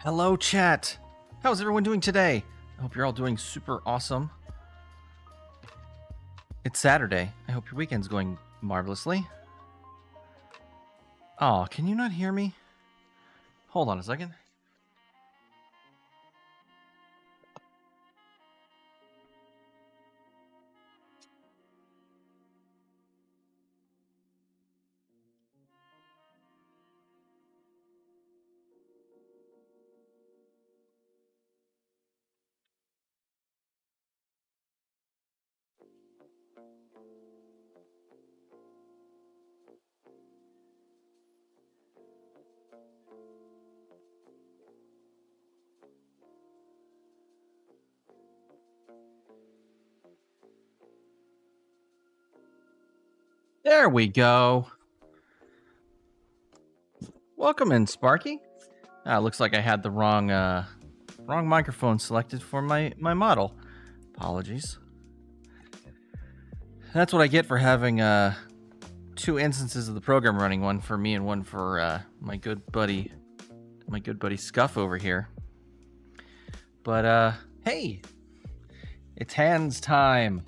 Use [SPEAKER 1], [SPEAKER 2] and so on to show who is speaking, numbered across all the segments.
[SPEAKER 1] Hello, chat. How's everyone doing today? I hope you're all doing super awesome. It's Saturday. I hope your weekend's going marvelously. Oh, can you not hear me? Hold on a second. There we go. Welcome in, Sparky. Looks like I had the wrong microphone selected for my model. Apologies. That's what I get for having two instances of the program running, one for me and one for my good buddy Scuff over here. But hey, it's hands time.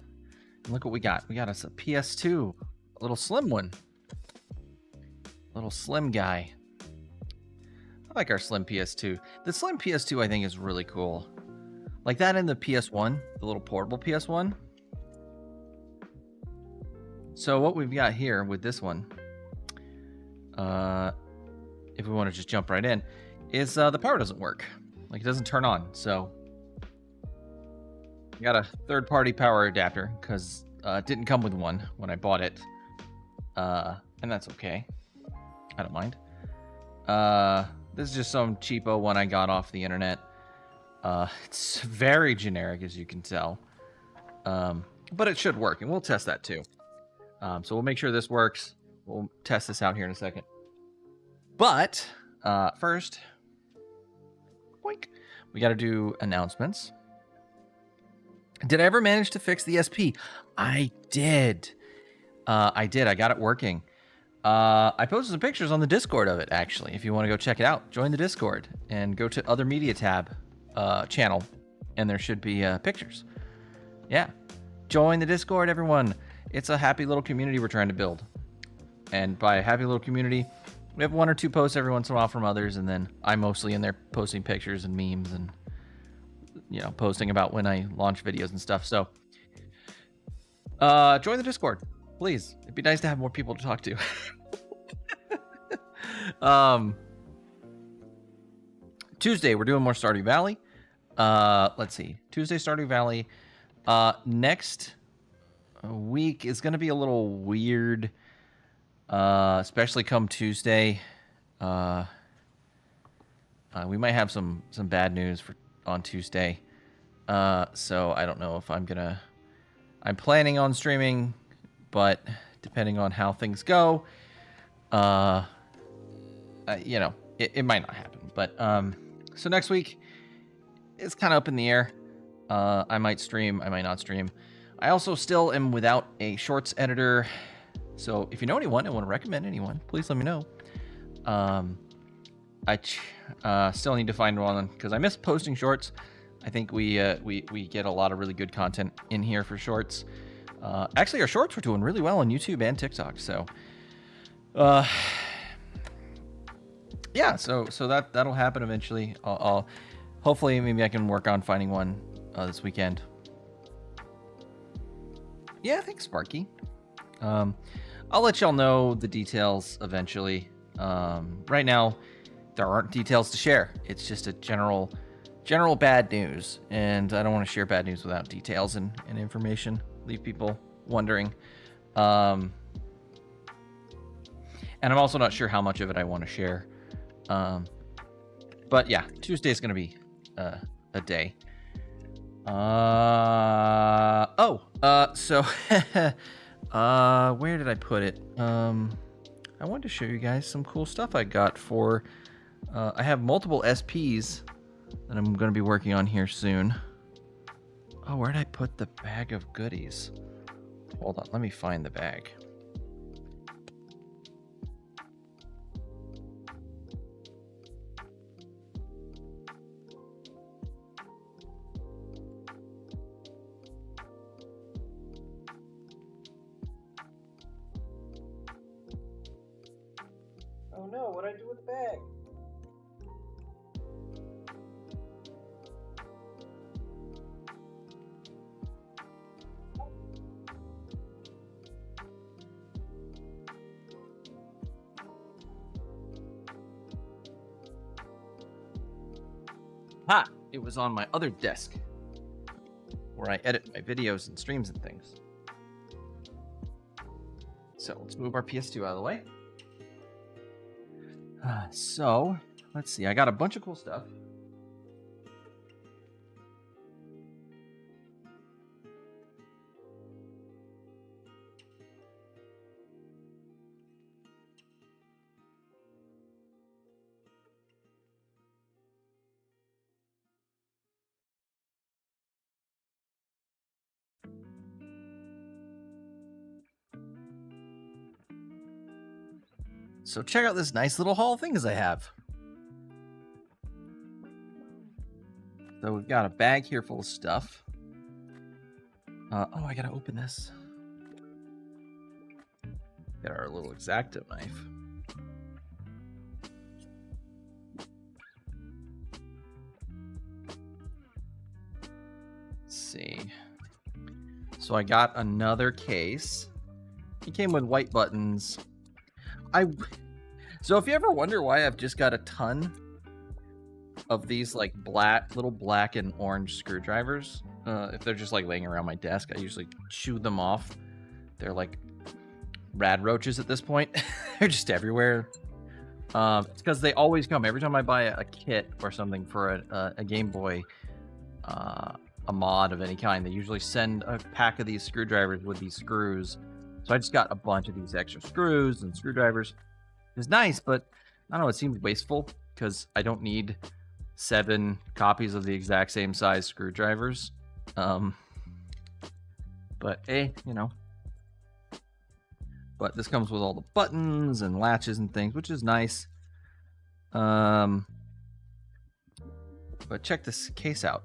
[SPEAKER 1] Look what we got. We got us a PS2, a little slim one, little slim guy. I like our slim PS2. The slim PS2 I think is really cool. Like that in the PS1, the little portable PS1. So what we've got here with this one, if we want to just jump right in, is the power doesn't work. Like it doesn't turn on. So I got a third-party power adapter because it didn't come with one when I bought it. And that's okay. I don't mind. This is just some cheapo one I got off the internet. It's very generic, as you can tell. But it should work, and we'll test that too. So we'll make sure this works. We'll test this out here in a second. But first, boink, we got to do announcements. Did I ever manage to fix the SP? I did. I got it working. I posted some pictures on the Discord of it, actually. If you want to go check it out, join the Discord and go to Other Media tab channel, and there should be pictures. Yeah. Join the Discord, everyone. It's a happy little community we're trying to build. And by a happy little community, we have one or two posts every once in a while from others, and then I'm mostly in there posting pictures and memes and, you know, posting about when I launch videos and stuff. So, join the Discord, please. It'd be nice to have more people to talk to. Tuesday, we're doing more Stardew Valley. Let's see. Tuesday, Stardew Valley. Next week is going to be a little weird, especially come Tuesday. We might have some bad news on Tuesday. So I don't know if I'm planning on streaming, but depending on how things go, you know, it might not happen. But so next week, it's kind of up in the air. I might stream, I might not stream. I also still am without a shorts editor. So if you know anyone and want to recommend anyone, please let me know. I still need to find one because I miss posting shorts. I think we get a lot of really good content in here for shorts. Actually, our shorts were doing really well on YouTube and TikTok. So, yeah. So that'll happen eventually. I'll hopefully maybe I can work on finding one this weekend. Yeah, thanks, Sparky. I'll let y'all know the details eventually. Right now, there aren't details to share. It's just a general bad news, and I don't want to share bad news without details and information. Leave people wondering. And I'm also not sure how much of it I want to share. But yeah, Tuesday is going to be a day. So where did I put it? I wanted to show you guys some cool stuff I got for, I have multiple SPs that I'm going to be working on here soon. Oh, where did I put the bag of goodies? Hold on, let me find the bag. bag. Ha! It was on my other desk where I edit my videos and streams and things. So let's move our PS2 out of the way. So let's see. I got a bunch of cool stuff. So check out this nice little haul of things I have. So we've got a bag here full of stuff. Oh, I gotta open this. Got our little X-Acto knife. Let's see. So I got another case. It came with white buttons. So if you ever wonder why I've just got a ton of these like little black and orange screwdrivers, if they're just like laying around my desk, I usually chew them off. They're like rad roaches at this point. They're just everywhere. It's because they always come every time I buy a kit or something for a Game Boy, a mod of any kind. They usually send a pack of these screwdrivers with these screws. So I just got a bunch of these extra screws and screwdrivers. It's nice, but I don't know, it seems wasteful because I don't need 7 copies of the exact same size screwdrivers. But you know. But this comes with all the buttons and latches and things, which is nice. But check this case out.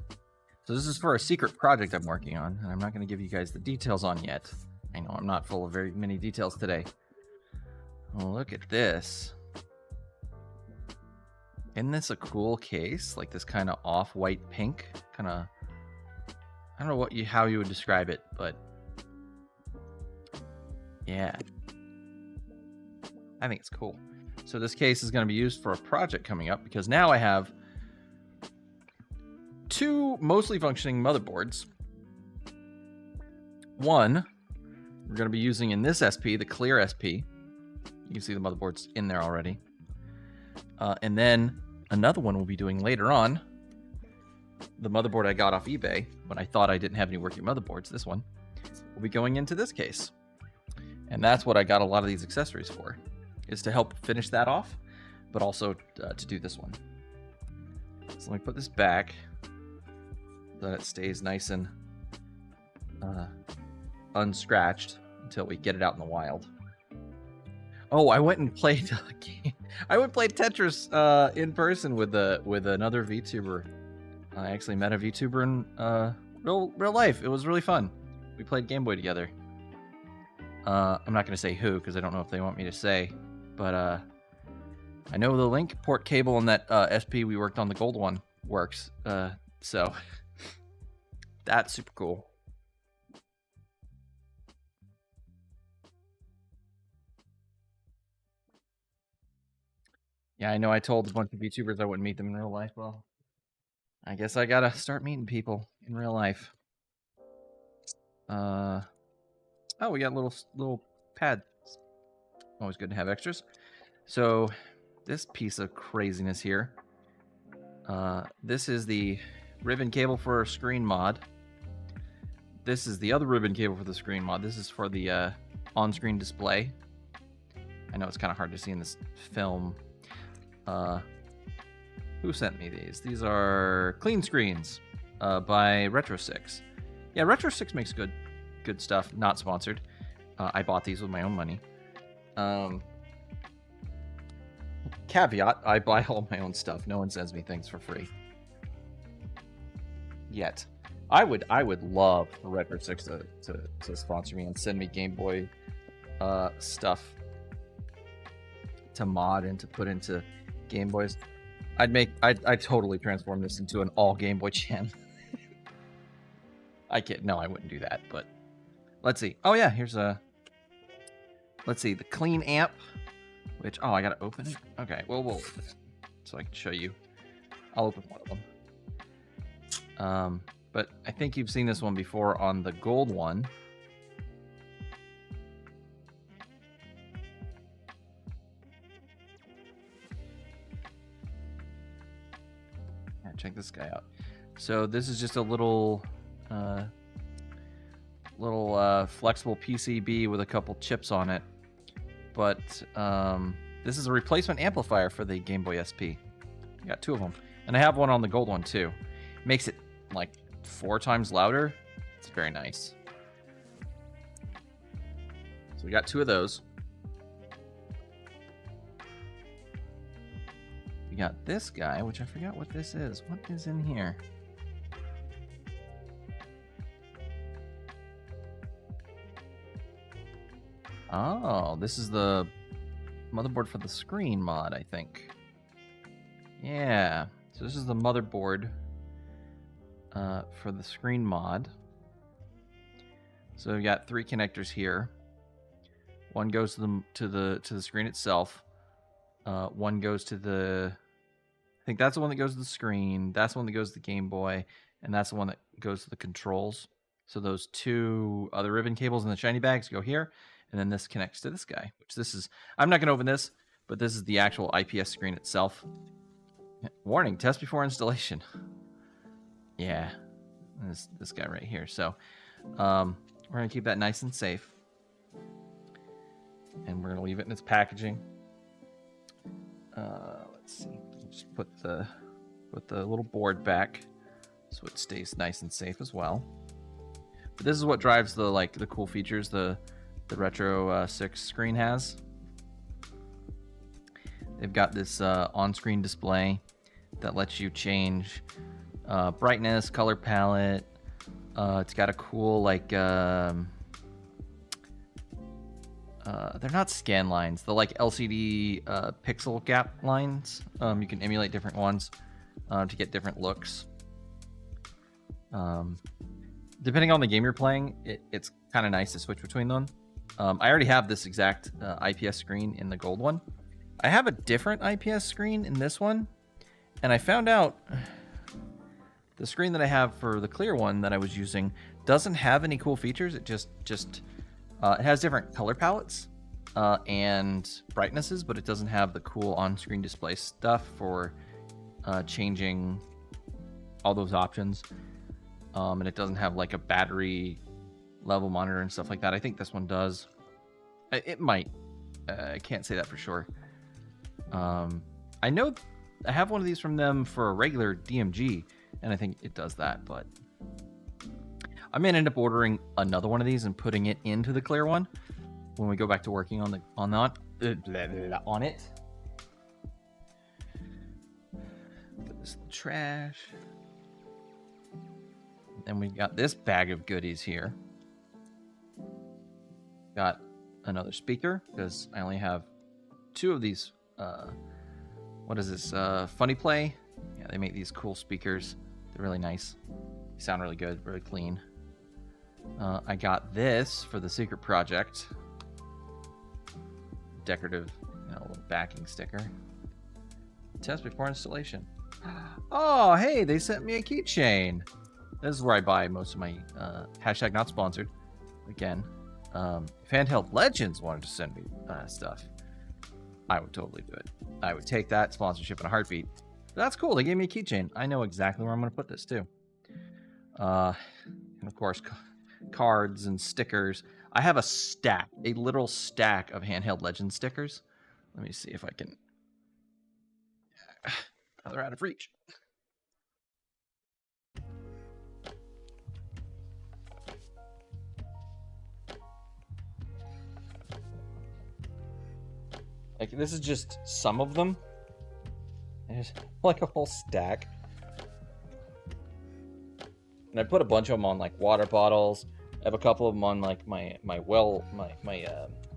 [SPEAKER 1] So this is for a secret project I'm working on, and I'm not going to give you guys the details on yet. I know I'm not full of very many details today. Oh, look at this. Isn't this a cool case? Like this kind of off-white pink, kind of. I don't know how you would describe it, but yeah, I think it's cool. So this case is going to be used for a project coming up because now I have 2 mostly functioning motherboards. One we're going to be using in this SP, the clear SP. You can see the motherboard's in there already. And then another one we'll be doing later on. The motherboard I got off eBay when I thought I didn't have any working motherboards. This one will be going into this case. And that's what I got a lot of these accessories for, is to help finish that off, but also to do this one. So let me put this back so that it stays nice and unscratched until we get it out in the wild. Oh, I went and played a game. I went and played Tetris in person with another VTuber. I actually met a VTuber in real life. It was really fun. We played Game Boy together. I'm not going to say who because I don't know if they want me to say, but I know the link port cable in that SP we worked on, the gold one, works. So that's super cool. Yeah, I know I told a bunch of VTubers I wouldn't meet them in real life. Well, I guess I gotta start meeting people in real life. Oh, we got little pads. Always good to have extras. So, this piece of craziness here. This is the ribbon cable for a screen mod. This is the other ribbon cable for the screen mod. This is for the on-screen display. I know it's kind of hard to see in this film. Who sent me these? These are clean screens by Retro6. Yeah, Retro6 makes good stuff. Not sponsored. I bought these with my own money. Caveat, I buy all my own stuff. No one sends me things for free. Yet. I would love for Retro6 to sponsor me and send me Game Boy stuff to mod and to put into Game Boys. I'd totally transform this into an all Game Boy channel. No, I wouldn't do that, but let's see. Oh yeah, here's let's see, the clean amp, which, I gotta open it. Okay, well, we'll open it so I can show you. I'll open one of them. But I think you've seen this one before on the gold one. Yeah, check this guy out. So this is just a little flexible PCB with a couple chips on it. But this is a replacement amplifier for the Game Boy SP. I got 2 of them. And I have one on the gold one too. Makes it like 4 times louder. It's very nice. So we got 2 of those. We got this guy, which I forgot what this is. What is in here? Oh, this is the motherboard for the screen mod, I think. Yeah, so this is the motherboard for the screen mod. So we've got 3 connectors here. One goes to the screen itself. One goes to the, I think that's the one that goes to the screen. That's the one that goes to the Game Boy, and that's the one that goes to the controls. So those 2 other ribbon cables in the shiny bags go here. And then this connects to this guy, which this is, I'm not going to open this, but this is the actual IPS screen itself. Warning, test before installation. Yeah, this guy right here. So we're going to keep that nice and safe. And we're going to leave it in its packaging. Let's see. Just put the little board back so it stays nice and safe as well. But this is what drives the cool features the Retro 6 screen has. They've got this on-screen display that lets you change brightness, color palette. It's got a cool they're not scan lines. They're like LCD pixel gap lines. You can emulate different ones to get different looks. Depending on the game you're playing, it's kind of nice to switch between them. I already have this exact IPS screen in the gold one. I have a different IPS screen in this one, and I found out the screen that I have for the clear one that I was using doesn't have any cool features. It just it has different color palettes and brightnesses, but it doesn't have the cool on-screen display stuff for changing all those options. And it doesn't have like a battery level monitor and stuff like that. I think this one does. It might. I can't say that for sure. I know I have one of these from them for a regular DMG, and I think it does that, but I may end up ordering another one of these and putting it into the clear one when we go back to working on it. Put this in the trash. Then we got this bag of goodies here. Got another speaker because I only have 2 of these. What is this? Funny Play? Yeah, they make these cool speakers. They're really nice. They sound really good, really clean. I got this for the secret project. Decorative, little backing sticker. Test before installation. Oh, hey, they sent me a keychain. This is where I buy most of my hashtag not sponsored. Again, if Handheld Legends wanted to send me stuff, I would totally do it. I would take that sponsorship in a heartbeat. But that's cool. They gave me a keychain. I know exactly where I'm going to put this too. And of course, cards and stickers. I have a literal stack of Handheld Legends stickers. Let me see if I can. Oh, they're out of reach. Like, this is just some of them. There's like a whole stack. And I put a bunch of them on like water bottles. I have a couple of them on like my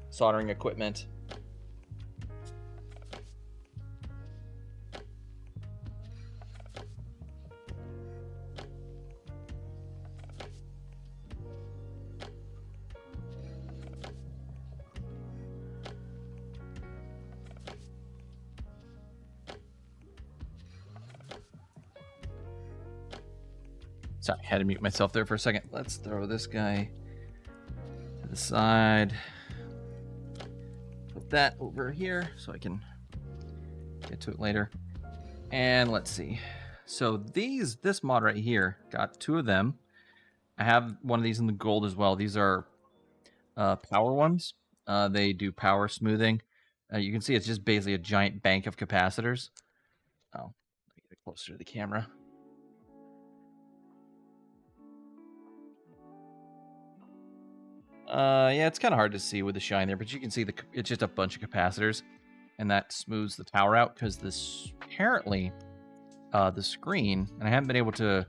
[SPEAKER 1] soldering equipment. Sorry, I had to mute myself there for a second. Let's throw this guy to the side. Put that over here so I can get to it later. And let's see. So this mod right here, got 2 of them. I have one of these in the gold as well. These are power ones. They do power smoothing. You can see it's just basically a giant bank of capacitors. Oh, let me get it closer to the camera. Yeah, it's kind of hard to see with the shine there, but you can see it's just a bunch of capacitors, and that smooths the power out because this apparently the screen, and I haven't been able to.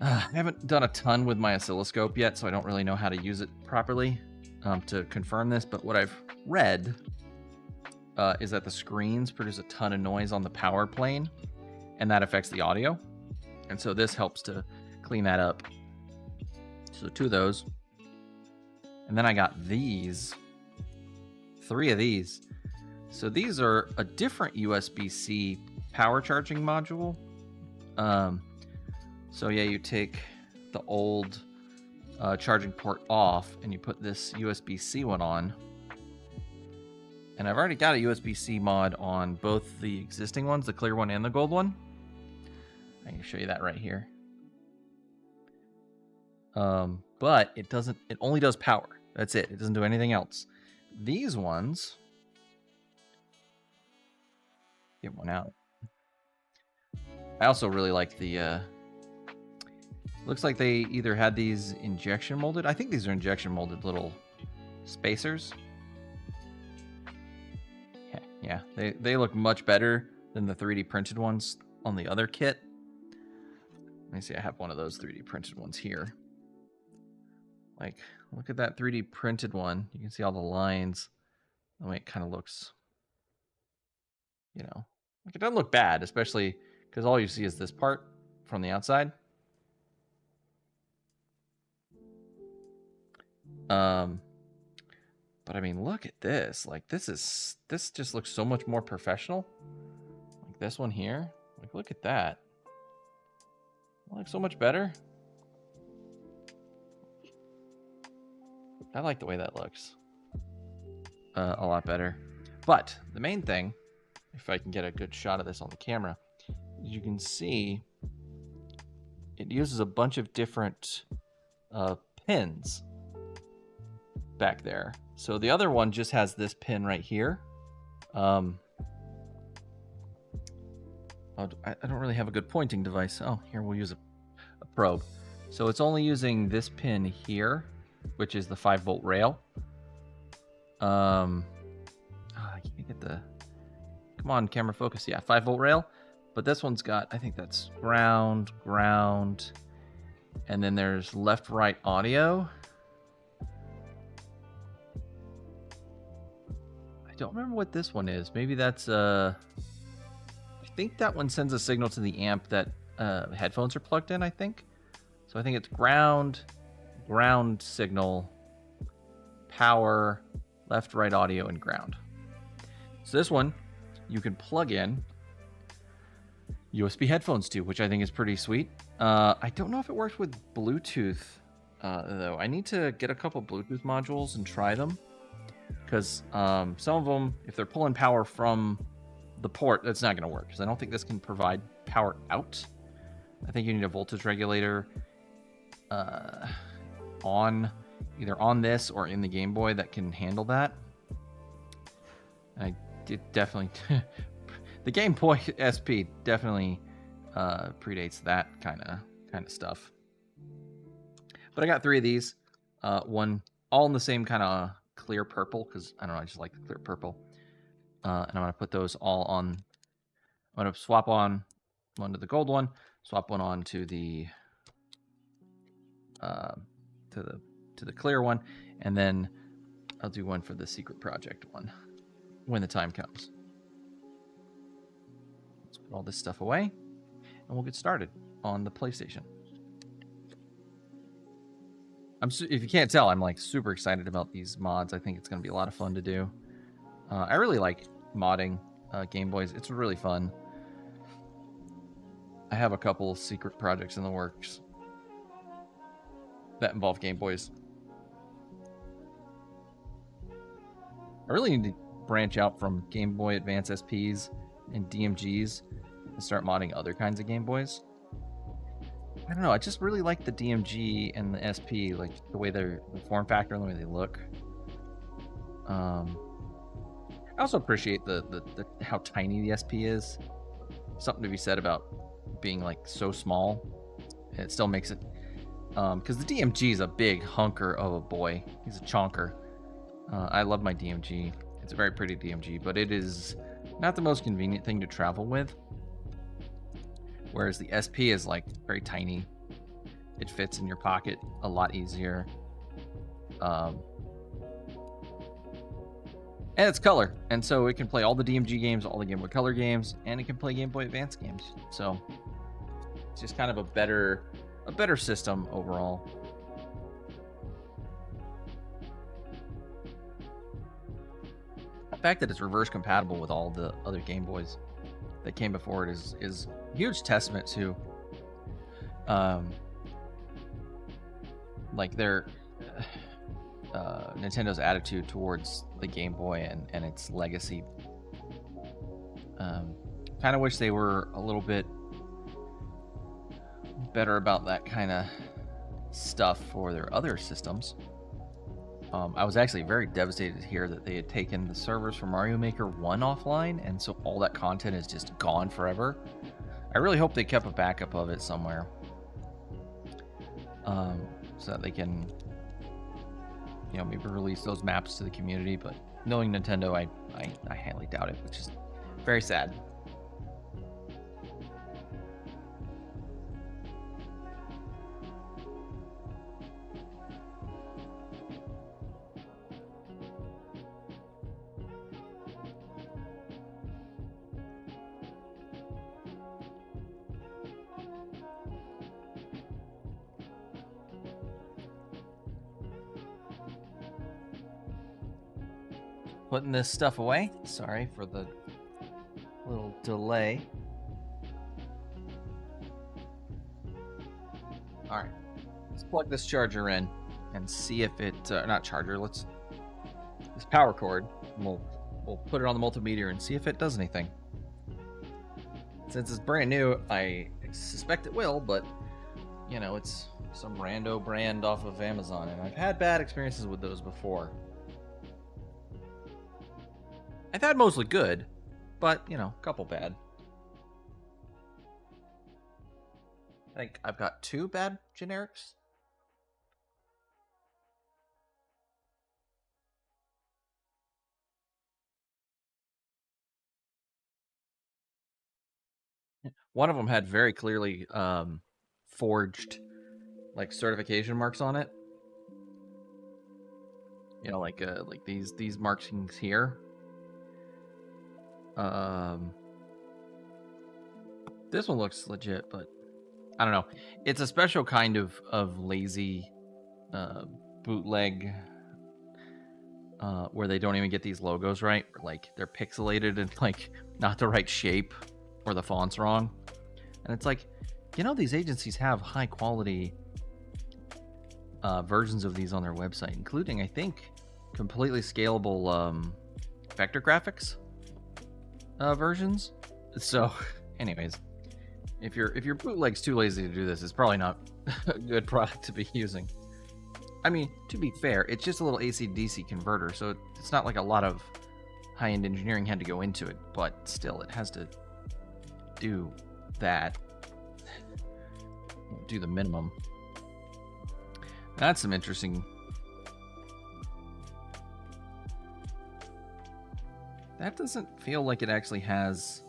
[SPEAKER 1] I haven't done a ton with my oscilloscope yet, so I don't really know how to use it properly to confirm this. But what I've read is that the screens produce a ton of noise on the power plane, and that affects the audio. And so this helps to clean that up. So 2 of those. And then I got these. 3 of these. So these are a different USB-C power charging module. So yeah, you take the old charging port off and you put this USB-C one on. And I've already got a USB-C mod on both the existing ones, the clear one and the gold one. I can show you that right here. But it only does power. That's it. It doesn't do anything else. These ones, get one out. I also really like the, looks like they either had these injection molded. I think these are injection molded little spacers. Yeah, they look much better than the 3D printed ones on the other kit. Let me see, I have one of those 3D printed ones here. Like, look at that 3D printed one. You can see all the lines. The way it kind of looks, you know, like it doesn't look bad, especially because all you see is this part from the outside. But I mean, look at this. Like, this just looks so much more professional. Like this one here. Like, look at that. It looks so much better. I like the way that looks. A lot better. But the main thing, if I can get a good shot of this on the camera, is you can see it uses a bunch of different pins back there. So the other one just has this pin right here. I don't really have a good pointing device. Oh, here we'll use a probe. So it's only using this pin here, which is the 5-volt rail. I can't get the... Come on, camera focus. Yeah, 5-volt rail. But this one's got, I think that's ground, and then there's left-right audio. I don't remember what this one is. Maybe that's I think that one sends a signal to the amp that headphones are plugged in, I think. So I think it's ground signal, power, left, right audio, and ground. So this one you can plug in USB headphones to, which I think is pretty sweet. I don't know if it works with Bluetooth, though. I need to get a couple Bluetooth modules and try them. Because some of them, if they're pulling power from the port, that's not going to work. Because I don't think this can provide power out. I think you need a voltage regulator either on this or in the Game Boy that can handle that. I did definitely... the Game Boy SP definitely predates that kind of stuff. But I got 3 of these. One all in the same kind of clear purple, because I don't know, I just like the clear purple. And I'm going to put those all on. I'm going to swap on one to the gold one, swap one on to the to the clear one, and then I'll do one for the secret project one when the time comes. Let's put all this stuff away, and we'll get started on the PlayStation. If you can't tell, I'm like super excited about these mods. I think it's going to be a lot of fun to do. I really like modding Game Boys. It's really fun. I have a couple secret projects in the works that involve Game Boys. I really need to branch out from Game Boy Advance SPs and DMGs and start modding other kinds of Game Boys. I don't know, I just really like the DMG and the SP, like the way they're, the form factor and the way they look. I also appreciate the how tiny the SP is. Something to be said about being like so small. It still makes it, because the DMG is a big hunker of a boy. He's a chonker. I love my DMG. It's a very pretty DMG, but it is not the most convenient thing to travel with. Whereas the SP is like very tiny. It fits in your pocket a lot easier. And it's color, and so it can play all the DMG games, all the Game Boy Color games, and it can play Game Boy Advance games. So it's just kind of a better system overall. The fact that it's reverse compatible with all the other Game Boys that came before it is a huge testament to like their Nintendo's attitude towards the Game Boy and its legacy. Kind of wish they were a little bit better about that kind of stuff for their other systems. I was actually very devastated to hear that they had taken the servers for Mario Maker 1 offline, and so all that content is just gone forever. I really hope they kept a backup of it somewhere, so that they can, you know, maybe release those maps to the community. But knowing Nintendo, I highly doubt it, which is very sad. Putting this stuff away. Sorry for the little delay. All right, let's plug this charger in and see if it, not charger, this power cord, we'll put it on the multimeter and see if it does anything. Since it's brand new, I suspect it will, but you know, it's some rando brand off of Amazon, and I've had bad experiences with those before. I've had mostly good, but, you know, a couple bad. I think I've got 2 bad generics. One of them had very clearly forged, like, certification marks on it. You know, like these markings here. This one looks legit, but I don't know. It's a special kind of lazy bootleg where they don't even get these logos right. Like they're pixelated and like not the right shape, or the font's wrong. And it's like, you know, these agencies have high quality versions of these on their website, including, I think, completely scalable vector graphics versions. So anyways, if your bootleg's too lazy to do this, it's probably not a good product to be using. I mean, to be fair, it's just a little AC/DC converter, so it's not like a lot of high-end engineering had to go into it, but still, it has to do that. Do the minimum. That's some interesting. That doesn't feel like it actually has.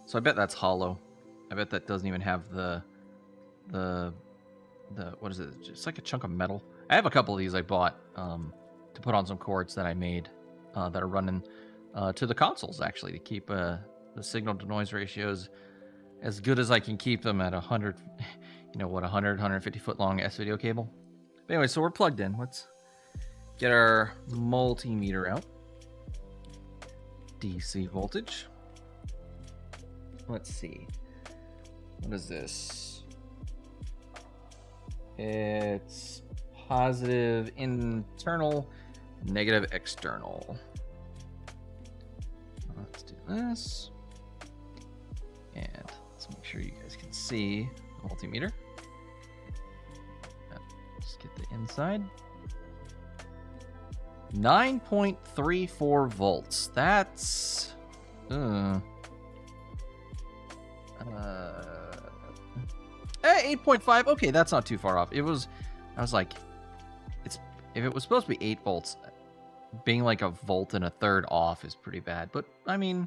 [SPEAKER 1] So I bet that's hollow. I bet that doesn't even have the what is it? Just like a chunk of metal. I have a couple of these I bought to put on some cords that I made that are running to the consoles, actually, to keep the signal to noise ratios as good as I can keep them at 100, you know what, 150 foot long S-video cable. But anyway, so we're plugged in. Let's get our multimeter out. DC voltage. Let's see. What is this? It's positive internal, negative external. Let's do this. And let's make sure you guys can see the multimeter. Let's get the inside. 9.34 volts. That's 8.5. Okay, that's not too far off. I was like, if it was supposed to be 8 volts, being like a volt and a third off is pretty bad. But I mean,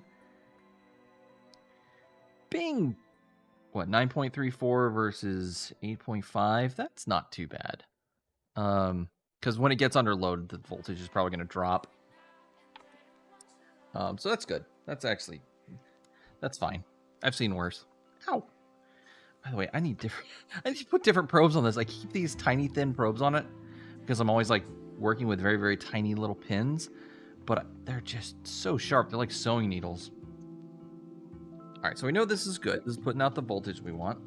[SPEAKER 1] being what, 9.34 versus 8.5, that's not too bad. Because when it gets under load, the voltage is probably going to drop. So that's good. That's fine. I've seen worse. Ow. By the way, I need to put different probes on this. I keep these tiny thin probes on it because I'm always like working with very, very tiny little pins, but they're just so sharp. They're like sewing needles. All right, so we know this is good. This is putting out the voltage we want.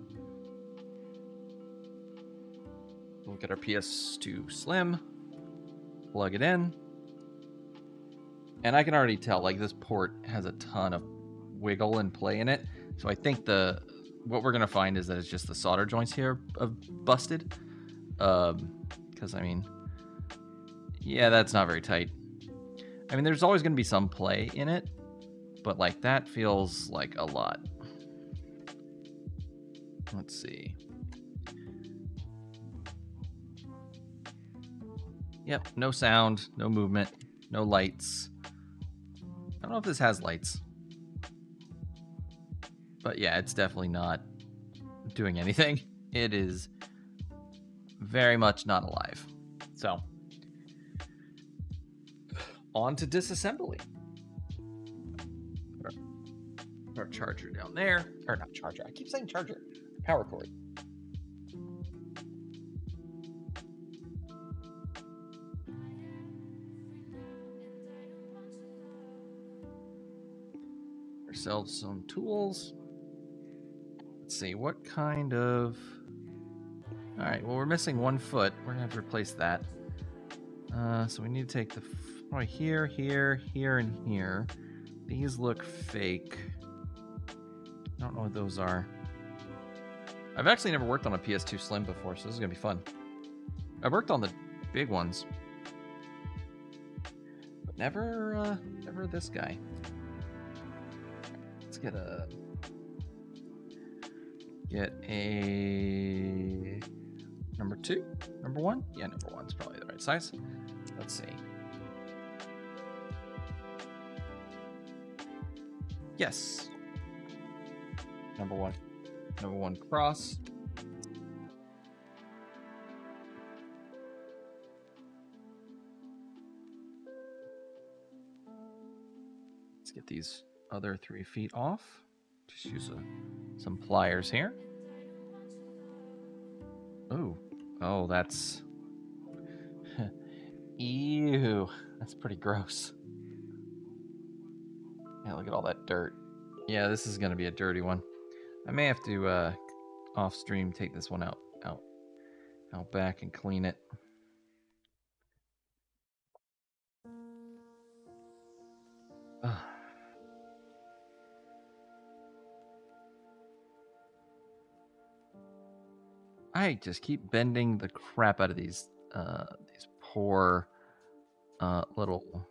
[SPEAKER 1] Look at our PS2 Slim. Plug it in. And I can already tell, like, this port has a ton of wiggle and play in it. So I think what we're going to find is that it's just the solder joints here busted. Because, I mean, yeah, that's not very tight. I mean, there's always going to be some play in it. But, like, that feels like a lot. Let's see. Yep, no sound, no movement, no lights. I don't know if this has lights. But yeah, it's definitely not doing anything. It is very much not alive. So, on to disassembly. Put our charger down there. Or not charger, I keep saying charger. Power cord. Ourselves some tools. Let's see, what kind of... Alright, well, we're missing 1 foot. We're gonna have to replace that. So we need to take the... Probably here, here, here, and here. These look fake. I don't know what those are. I've actually never worked on a PS2 Slim before, so this is gonna be fun. I've worked on the big ones. But never this guy. Let's get a number 2, number 1. Yeah, number 1's probably the right size. Let's see. Yes. Number 1 cross. Let's get these other 3 feet off. Just use some pliers here. Oh, that's... Ew, that's pretty gross. Yeah, look at all that dirt. Yeah, this is gonna be a dirty one. I may have to, off stream, take this one out back and clean it. I just keep bending the crap out of these poor little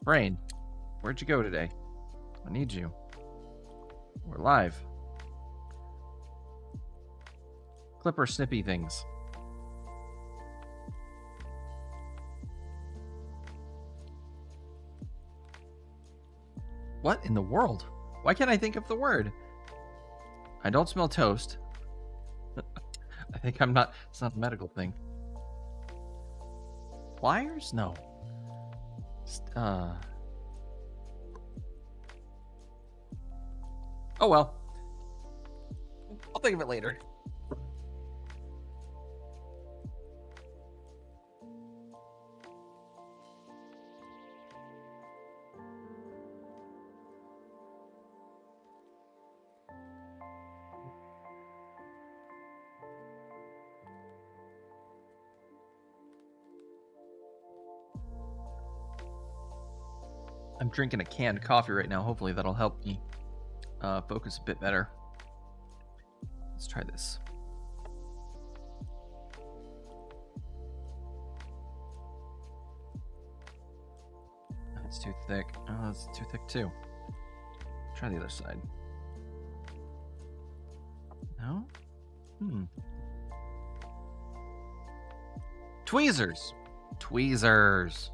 [SPEAKER 1] brain. Where'd you go today? I need you. We're live. Clipper snippy things. What in the world? Why can't I think of the word? I don't smell toast. I think I'm not... It's not a medical thing. Pliers? No. Oh, well. I'll think of it later. I'm drinking a canned coffee right now. Hopefully that'll help me focus a bit better. Let's try this. That's too thick. Oh, that's too thick too. Try the other side. No? Tweezers! Tweezers!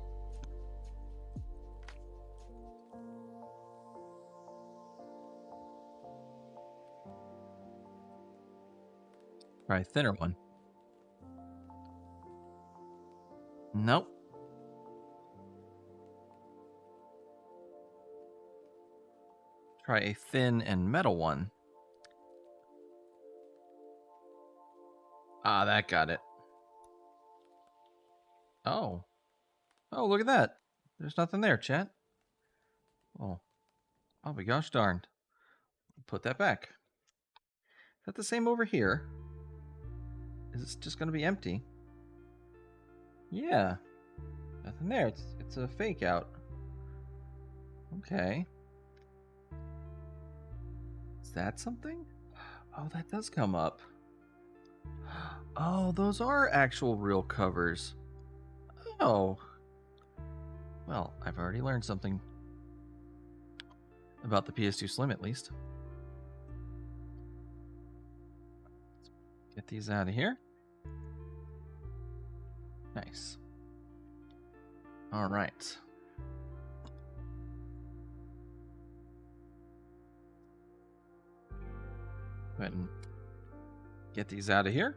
[SPEAKER 1] Try a thinner one. Nope. Try a thin and metal one. Ah, that got it. Oh. Oh, look at that. There's nothing there, chat. Oh. Oh my gosh darned. Put that back. Is that the same over here? Is it just going to be empty? Yeah. Nothing there. It's a fake out. Okay. Is that something? Oh, that does come up. Oh, those are actual real covers. Oh. Well, I've already learned something about the PS2 Slim, at least. Get these out of here. Nice. All right. Go ahead and get these out of here.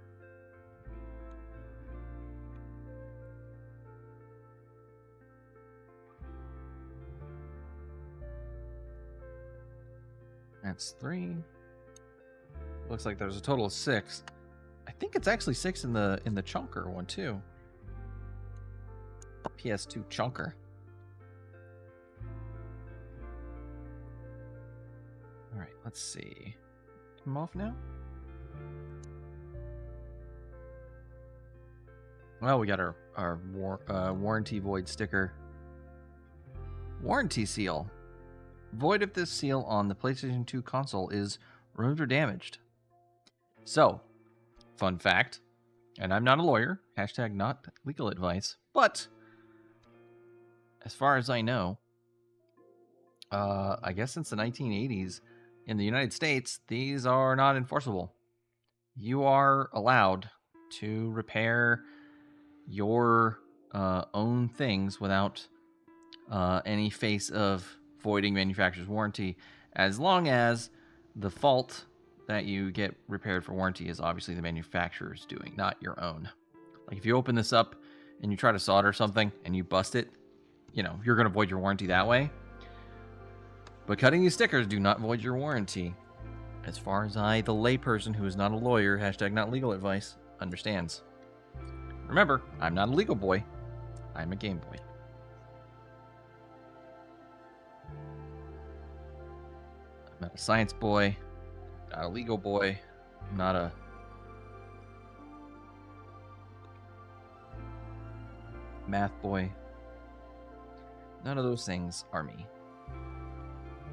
[SPEAKER 1] That's 3. Looks like there's a total of 6. I think it's actually 6 in the chunker one too. PS2 chunker. All right, let's see. Come off now. Well, we got our warranty void sticker. Warranty seal. Void if this seal on the PlayStation 2 console is ruined or damaged. So, fun fact, and I'm not a lawyer, hashtag not legal advice, but as far as I know, I guess since the 1980s, in the United States, these are not enforceable. You are allowed to repair your own things without any face of voiding manufacturer's warranty, as long as the fault that you get repaired for warranty is obviously the manufacturer's doing, not your own. Like if you open this up and you try to solder something and you bust it, you know, you're going to void your warranty that way. But cutting these stickers do not void your warranty. As far as I, the layperson who is not a lawyer, hashtag not legal advice, understands. Remember, I'm not a legal boy. I'm a Game Boy. I'm not a science boy. Not a legal boy. I'm not a math boy. None of those things are me.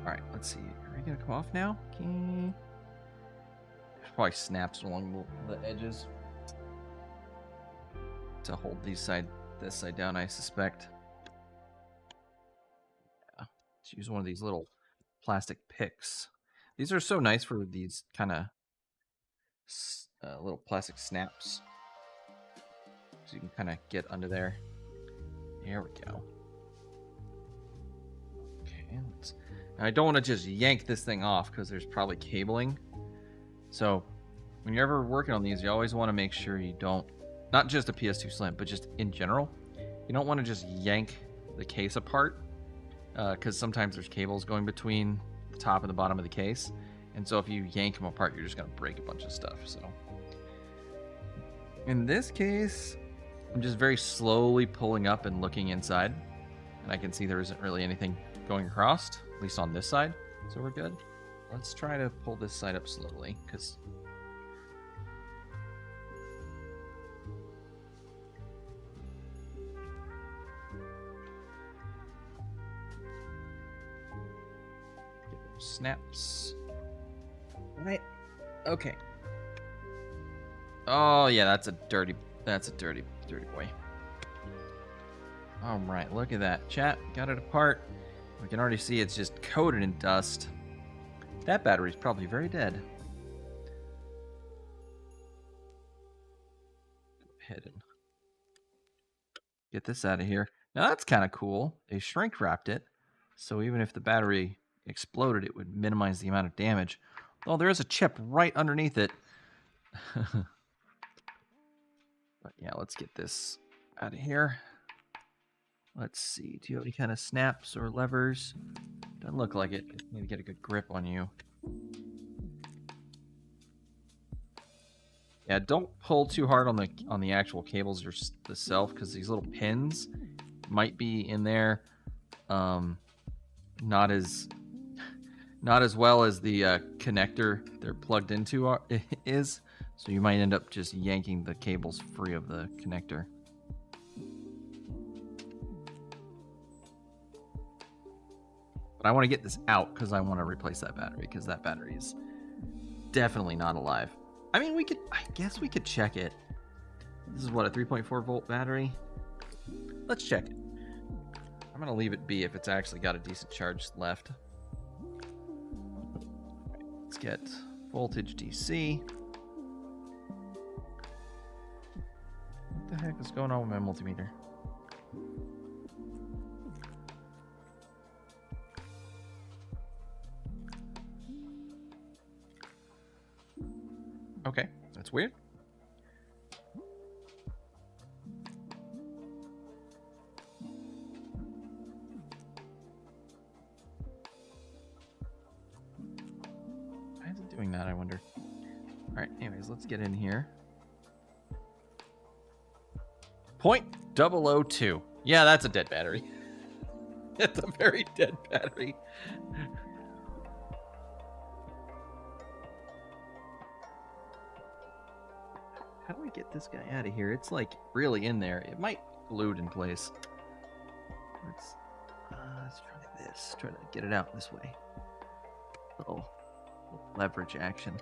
[SPEAKER 1] Alright, let's see. Are we going to come off now? Okay. There's probably snaps along the edges to hold this side down, I suspect. Yeah. Let's use one of these little plastic picks. These are so nice for these kind of little plastic snaps. So you can kind of get under there. There we go. Okay, let's... Now, I don't want to just yank this thing off because there's probably cabling. So when you're ever working on these, you always want to make sure you don't, not just a PS2 Slim, but just in general, you don't want to just yank the case apart because sometimes there's cables going between the top and the bottom of the case. And so if you yank them apart, you're just going to break a bunch of stuff. So in this case, I'm just very slowly pulling up and looking inside. And I can see there isn't really anything going across, at least on this side. So we're good. Let's try to pull this side up slowly, because snaps. Right. Okay. Oh yeah, that's a dirty boy. All right, look at that. Chat, got it apart. We can already see it's just coated in dust. That battery's probably very dead. Go ahead and get this out of here. Now that's kind of cool. They shrink wrapped it, so even if the battery exploded, it would minimize the amount of damage. Oh, there is a chip right underneath it. But yeah, let's get this out of here. Let's see. Do you have any kind of snaps or levers? Doesn't look like it. Need to get a good grip on you. Yeah, don't pull too hard on the actual cables yourself, because these little pins might be in there. Not as well as the connector they're plugged into is. So you might end up just yanking the cables free of the connector. But I want to get this out because I want to replace that battery, because that battery is definitely not alive. I mean, I guess we could check it. This is what, a 3.4 volt battery? Let's check it. I'm going to leave it be if it's actually got a decent charge left. Let's get voltage DC. What the heck is going on with my multimeter? Okay, that's weird. Why is it doing that, I wonder? Alright, anyways, let's get in here. 0.002. Yeah, that's a dead battery. It's a very dead battery. How do I get this guy out of here? It's like really in there. It might glued in place. Let's try this. Try to get it out this way. Little leverage action.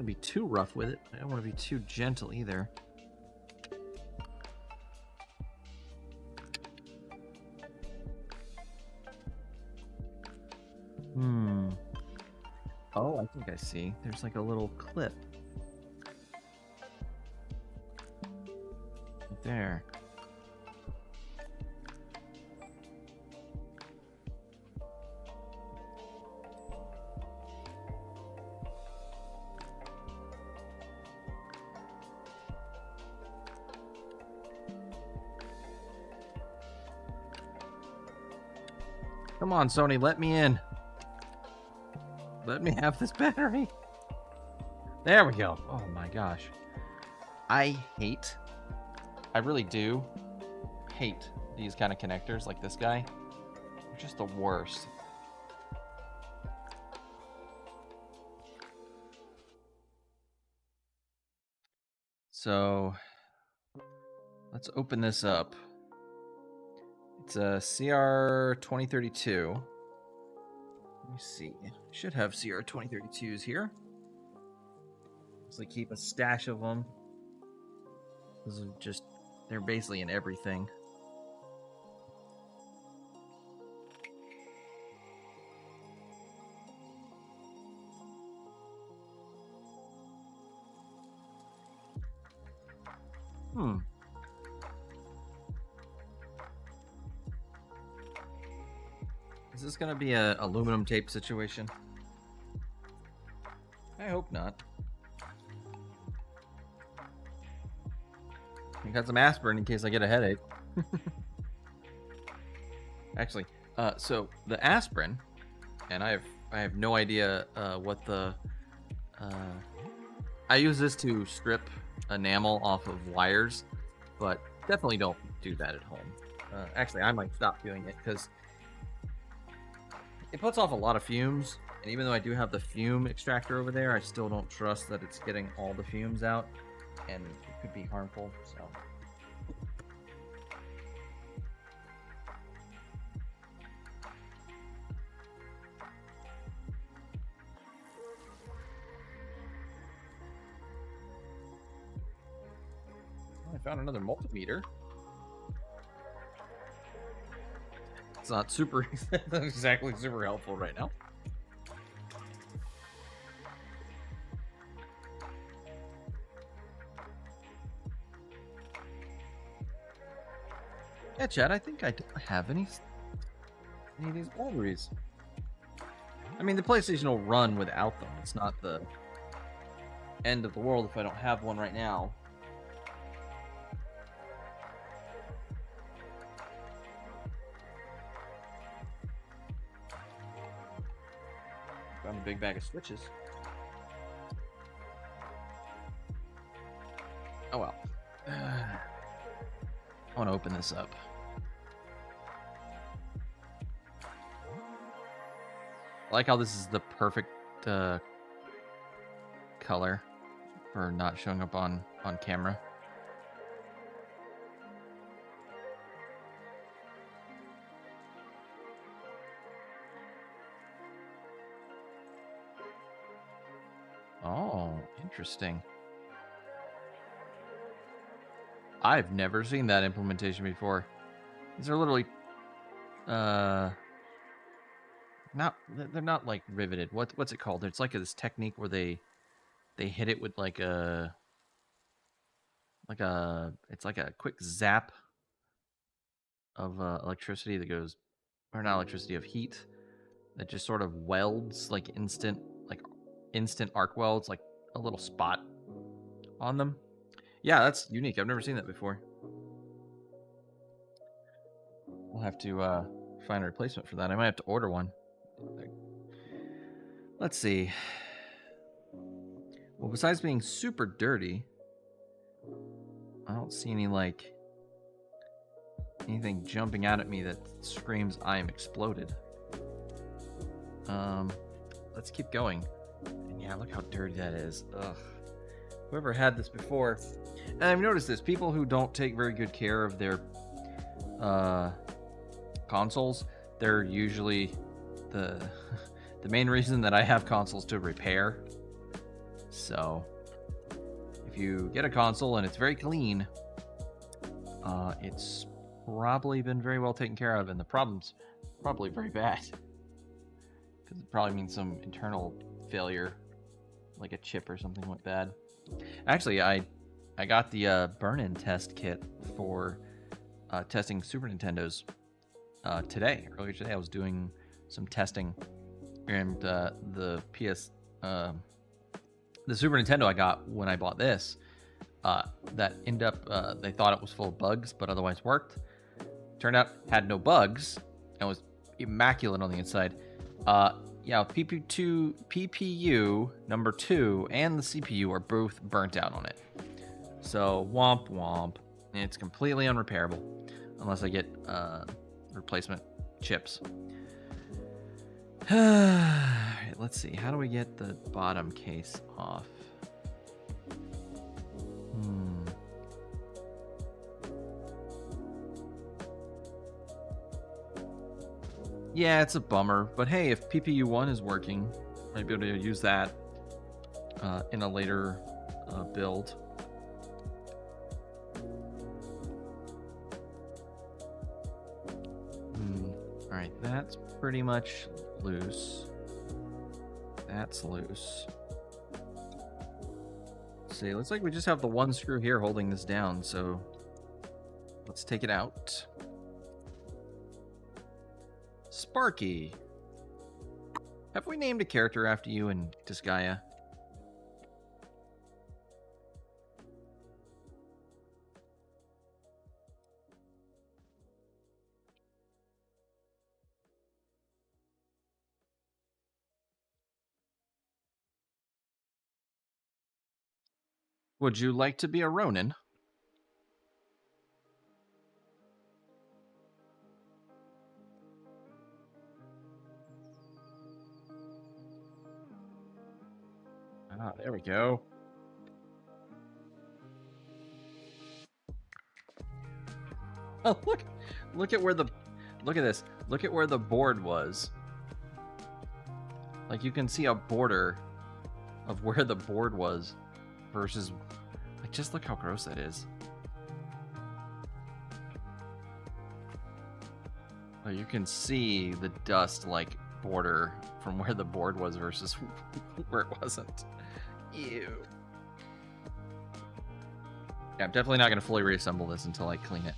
[SPEAKER 1] Be too rough with it. I don't want to be too gentle either. Oh, I think I see. There's like a little clip. Right there. Come on, Sony, let me in. Let me have this battery. There we go. Oh my gosh. I really do hate these kind of connectors like this guy. They're just the worst. So let's open this up. It's a CR 2032. Let me see. Should have CR 2032s here. So keep a stash of them. Those are just, they're basically in everything. Is this gonna be a aluminum tape situation? I hope not. I got some aspirin in case I get a headache. Actually, so the aspirin, and I have no idea what the I use this to strip enamel off of wires, but definitely don't do that at home. Actually, I might stop doing it because It puts off a lot of fumes, and even though I do have the fume extractor over there, I still don't trust that it's getting all the fumes out, and it could be harmful, so... I found another multimeter. It's not super exactly super helpful right now. Yeah, Chad, I think I don't have any of these batteries. I mean, the PlayStation will run without them. It's not the end of the world if I don't have one right now. Found a big bag of switches. Oh well. I want to open this up. I like how this is the perfect color for not showing up on camera. Oh, interesting. I've never seen that implementation before. These are literally they're not like riveted. What's it called? It's like this technique where they hit it with like a it's like a quick zap of electricity that goes, or not electricity, of heat that just sort of welds like instant arc welds, like a little spot on them. Yeah, that's unique. I've never seen that before. I'll have to find a replacement for that. I might have to order one. Let's see. Well, besides being super dirty, I don't see any like anything jumping out at me that screams I am exploded. Let's keep going. And yeah, look how dirty that is. Ugh. Whoever had this before. And I've noticed this. People who don't take very good care of their consoles, they're usually the main reason that I have consoles to repair. So if you get a console and it's very clean, it's probably been very well taken care of, and the problem's probably very bad. Because it probably means some internal failure, like a chip or something like that. Actually, I got the burn-in test kit for testing Super Nintendos today. Earlier today, I was doing some testing, and the Super Nintendo I got when I bought this, that ended up, they thought it was full of bugs, but otherwise worked. Turned out had no bugs and was immaculate on the inside. Yeah, PPU number 2 and the CPU are both burnt out on it. So womp womp. It's completely unrepairable unless I get replacement chips. Alright, let's see. How do we get the bottom case off? Yeah, it's a bummer, but hey, if PPU1 is working, I might be able to use that in a later build. Alright, that's pretty much loose. That's loose. Let's see, looks like we just have the one screw here holding this down, so let's take it out. Sparky. Have we named a character after you in Disgaea? Would you like to be a Ronin? Ah, there we go. Oh, look at where the, look at this. Look at where the board was. Like, you can see a border of where the board was versus, like, just look how gross that is. Like, you can see the dust, like, border from where the board was versus where it wasn't. Ew. Yeah, I'm definitely not going to fully reassemble this until I clean it.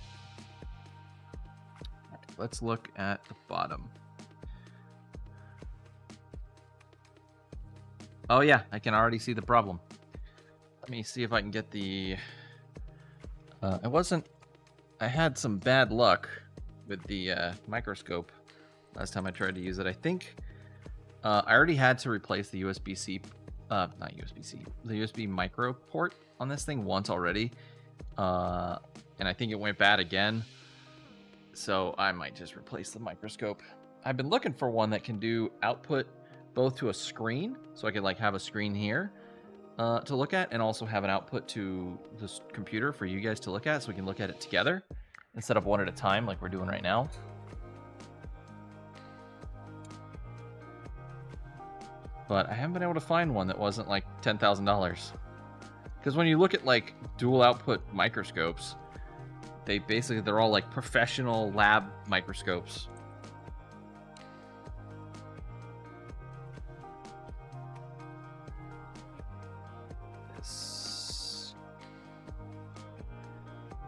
[SPEAKER 1] All right, let's look at the bottom. Oh yeah, I can already see the problem. Let me see if I can get the... I had some bad luck with the microscope last time I tried to use it. I think I already had to replace the USB-C, not USB-C, the USB micro port on this thing once already. And I think it went bad again. So I might just replace the microscope. I've been looking for one that can do output both to a screen, so I could like have a screen here to look at, and also have an output to this computer for you guys to look at, so we can look at it together instead of one at a time like we're doing right now. But I haven't been able to find one that wasn't like $10,000. Because when you look at like dual output microscopes, they're all like professional lab microscopes.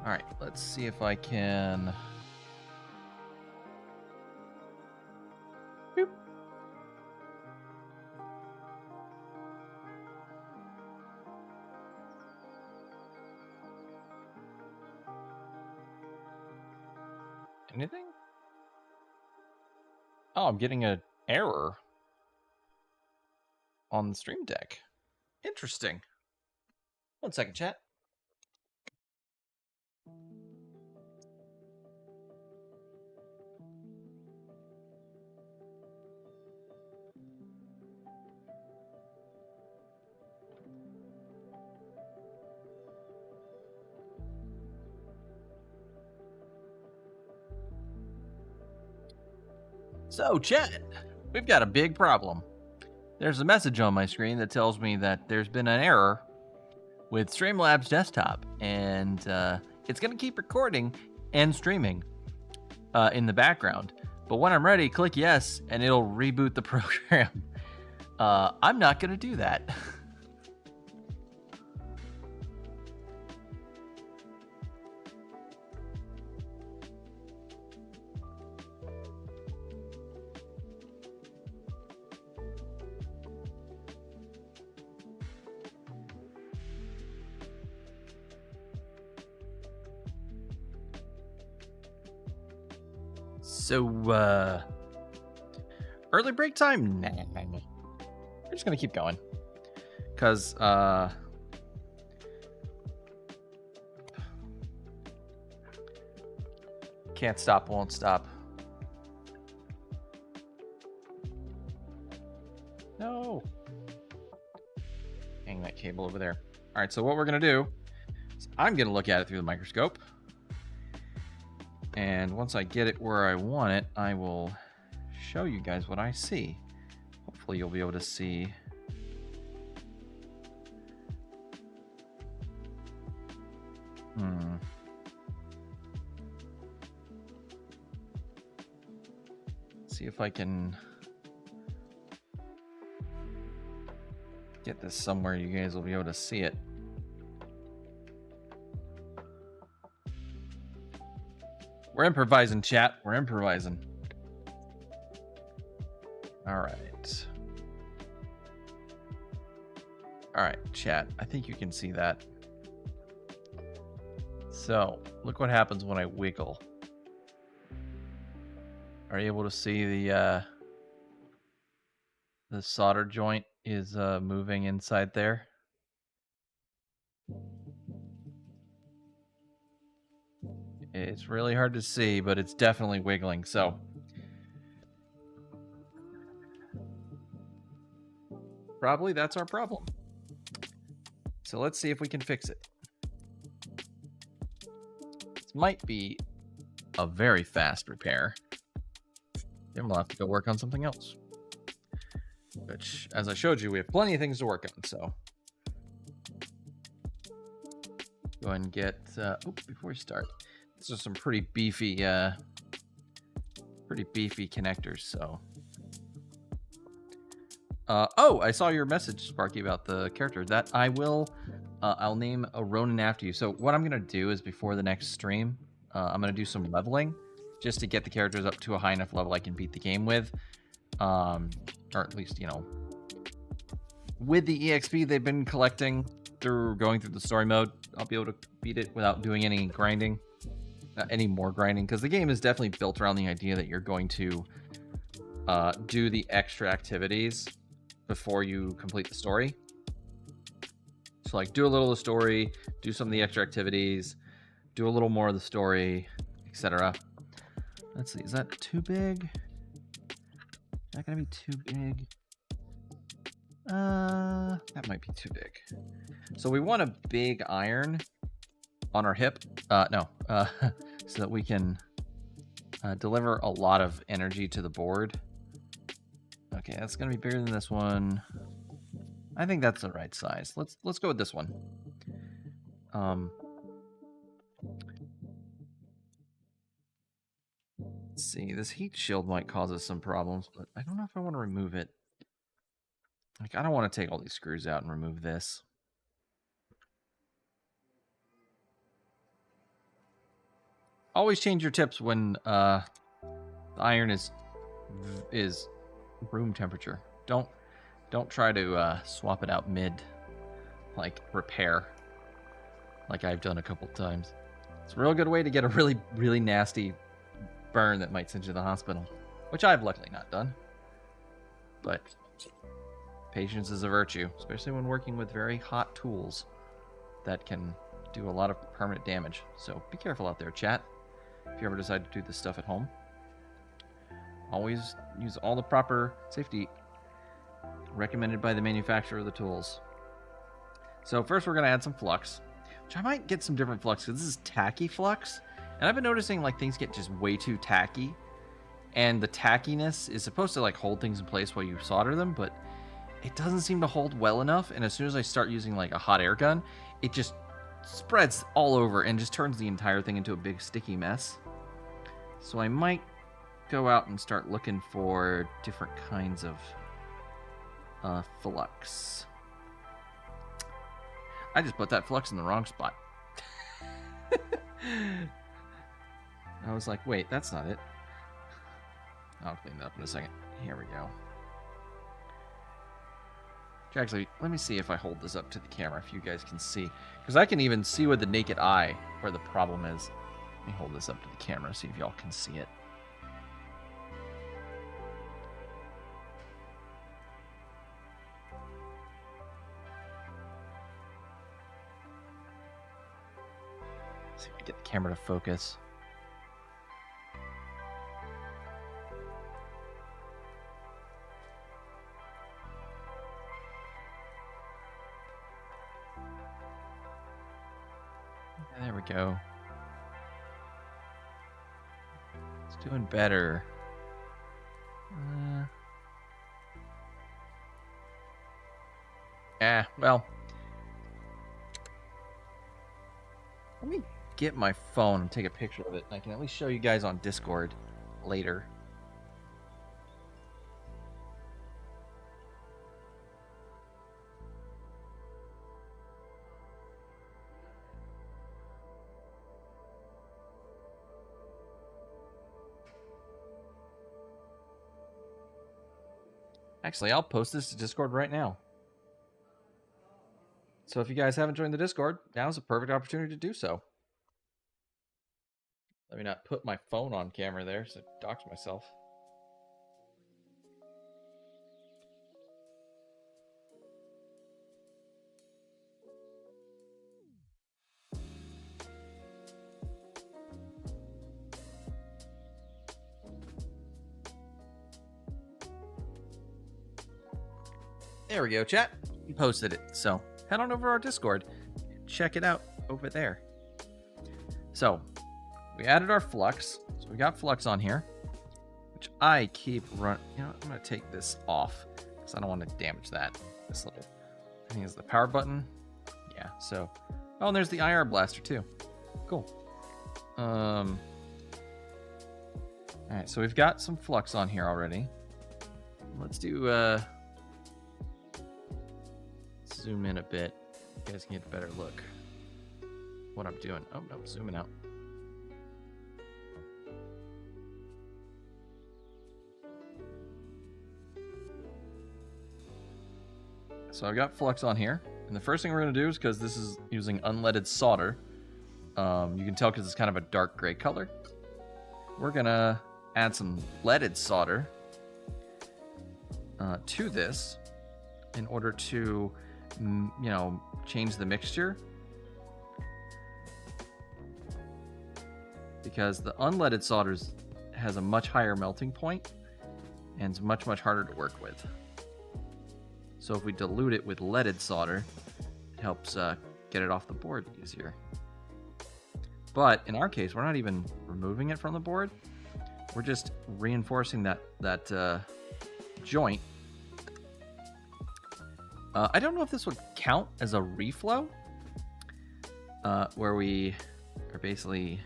[SPEAKER 1] All right, let's see if I can. Boop. Anything? Oh, I'm getting an error on the stream deck. Interesting. 1 second, chat. So, chat, we've got a big problem. There's a message on my screen that tells me that there's been an error with Streamlabs desktop, and it's going to keep recording and streaming in the background. But when I'm ready, click yes, and it'll reboot the program. I'm not going to do that. So, early break time? Nah. We're just gonna keep going. Because, can't stop, won't stop. No. Hang that cable over there. All right, so what we're gonna do is I'm gonna look at it through the microscope. And once I get it where I want it, I will show you guys what I see. Hopefully you'll be able to see. See if I can get this somewhere you guys will be able to see it. We're improvising, chat. We're improvising. All right. All right, chat. I think you can see that. So, look what happens when I wiggle. Are you able to see the solder joint is moving inside there? It's really hard to see, but it's definitely wiggling, so. Probably that's our problem. So let's see if we can fix it. This might be a very fast repair. Then we'll have to go work on something else. Which, as I showed you, we have plenty of things to work on, so. Go ahead and get, before we start, these are some pretty beefy connectors, so. Oh, I saw your message, Sparky, about the character. That I will, I'll name a Ronin after you. So what I'm going to do is before the next stream, I'm going to do some leveling just to get the characters up to a high enough level I can beat the game with. Or at least, you know, with the EXP they've been collecting through going through the story mode, I'll be able to beat it without doing any grinding, any more grinding, because the game is definitely built around the idea that you're going to do the extra activities before you complete the story. So like do a little of the story, do some of the extra activities, do a little more of the story, etc. Let's see, is that too big? Is that gonna be too big? That might be too big. So we want a big iron on our hip. So that we can deliver a lot of energy to the board. Okay, that's gonna be bigger than this one. I think that's the right size. Let's go with this one. Let's see, this heat shield might cause us some problems, but I don't know if I want to remove it. Like, I don't want to take all these screws out and remove this. Always change your tips when the iron is room temperature. Don't try to swap it out mid, like repair, like I've done a couple times. It's a real good way to get a really, really nasty burn that might send you to the hospital, which I've luckily not done. But patience is a virtue, especially when working with very hot tools that can do a lot of permanent damage. So be careful out there, chat, if you ever decide to do this stuff at home. Always use all the proper safety recommended by the manufacturer of the tools. So first we're going to add some flux, which I might get some different flux, because this is tacky flux. And I've been noticing like things get just way too tacky. And the tackiness is supposed to like hold things in place while you solder them, but it doesn't seem to hold well enough. And as soon as I start using like a hot air gun, it just spreads all over and just turns the entire thing into a big sticky mess. So I might go out and start looking for different kinds of flux. I just put that flux in the wrong spot. I was like, wait, that's not it. I'll clean that up in a second. Here we go. Actually, let me see if I hold this up to the camera if you guys can see. Because I can even see with the naked eye where the problem is. Let me hold this up to the camera, see if y'all can see it. See if I can get the camera to focus. There we go. It's doing better. Well. Let me get my phone and take a picture of it. I can at least show you guys on Discord later. Actually, I'll post this to Discord right now. So if you guys haven't joined the Discord, now's a perfect opportunity to do so. Let me not put my phone on camera there, so I dox myself. There we go, chat. You posted it, so head on over to our Discord. Check it out over there. So, we added our flux. So we got flux on here, which I keep run. You know, I'm going to take this off because I don't want to damage that. This little, I think is the power button. Yeah, so. Oh, and there's the IR blaster too. Cool. All right, so we've got some flux on here already. Let's do, zoom in a bit. You guys can get a better look what I'm doing. Oh, no, zooming out. So I've got flux on here. And the first thing we're going to do is, because this is using unleaded solder, you can tell because it's kind of a dark gray color. We're going to add some leaded solder to this in order to, you know, change the mixture. Because the unleaded solder has a much higher melting point and it's much, much harder to work with. So if we dilute it with leaded solder, it helps get it off the board easier. But in our case, we're not even removing it from the board. We're just reinforcing that joint. I don't know if this would count as a reflow, where we are basically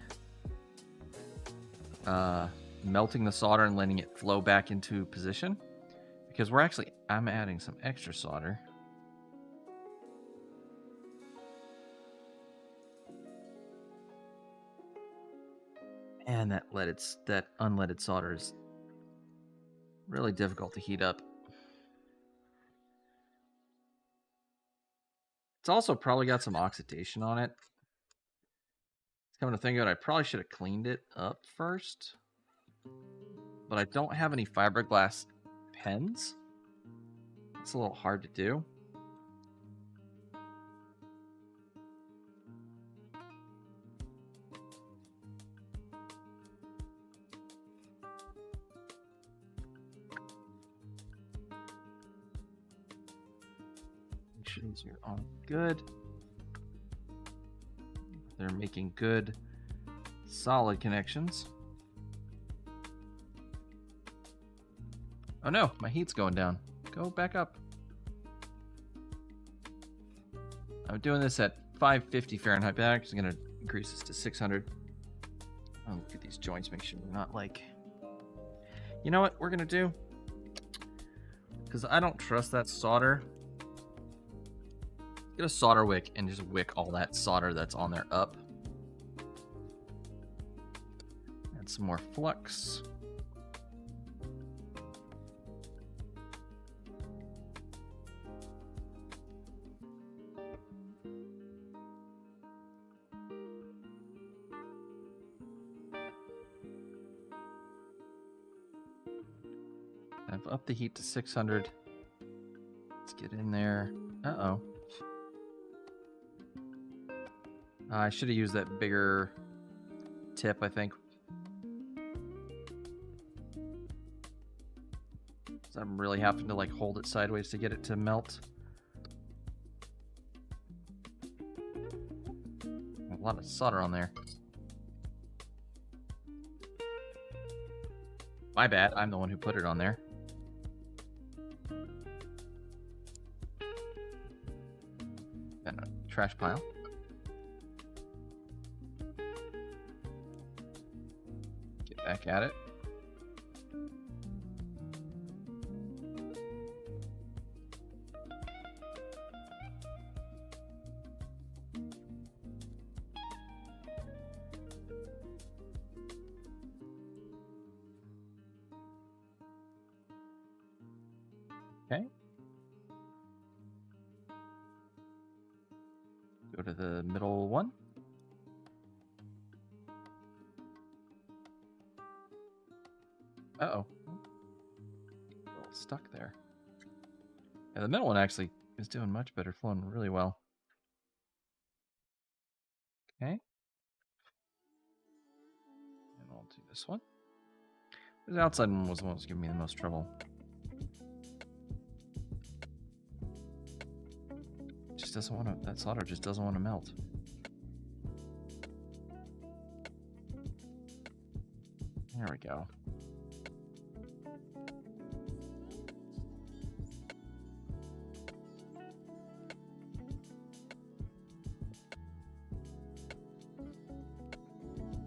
[SPEAKER 1] melting the solder and letting it flow back into position. Because I'm adding some extra solder. And that unleaded solder is really difficult to heat up. It's also probably got some oxidation on it. Coming to think of it, I probably should have cleaned it up first. But I don't have any fiberglass pens. It's a little hard to do. Make sure these are all good. They're making good, solid connections. Oh no, my heat's going down. Go back up. I'm doing this at 550 Fahrenheit. But I'm actually going to increase this to 600. I'll look at these joints, make sure they're not like... You know what we're going to do? Because I don't trust that solder. Get a solder wick and just wick all that solder that's on there up. Add some more flux. I've upped the heat to 600. Let's get in there. Uh-oh. I should have used that bigger tip, I think. So I'm really having to like hold it sideways to get it to melt. A lot of solder on there. My bad, I'm the one who put it on there. Then a trash pile. Back at it. Okay. Go to the middle one. Uh-oh. A little stuck there. Yeah, the middle one actually is doing much better, flowing really well. Okay. And I'll do this one. The outside one was the one that was giving me the most trouble. just doesn't want to. That solder just doesn't want to melt. There we go.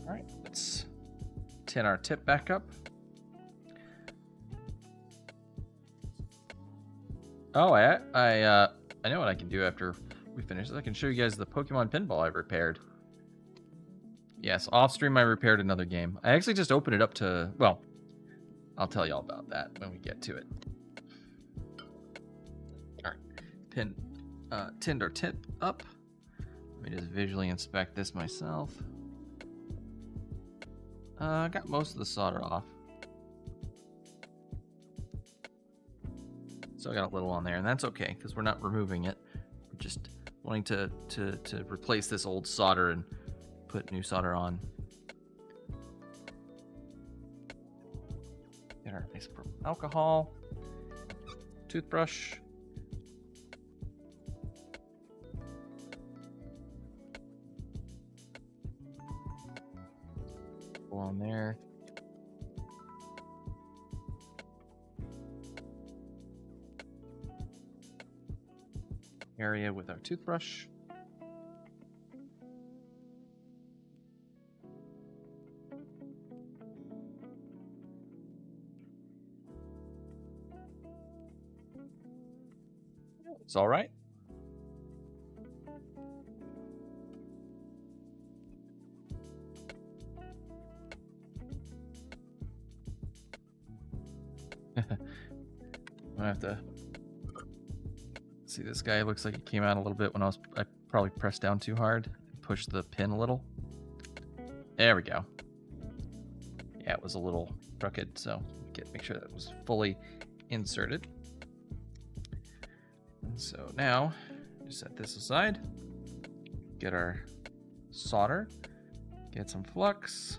[SPEAKER 1] All right, let's tin our tip back up. Oh, I know what I can do after we finish this. I can show you guys the Pokemon pinball I repaired. Yes, off stream I repaired another game. I actually just opened it up to, well, I'll tell you all about that when we get to it. All right, tinned our tip up. Let me just visually inspect this myself. Got most of the solder off. Still got a little on there, and that's okay because we're not removing it. We're just wanting to replace this old solder and put new solder on. Get our nice purple alcohol, toothbrush. Go on there. Area with our toothbrush. It's all right. I have to see, this guy looks like it came out a little bit when I probably pressed down too hard and pushed the pin a little. There we go. Yeah, it was a little crooked, so make sure that was fully inserted. And so now, just set this aside. Get our solder. Get some flux.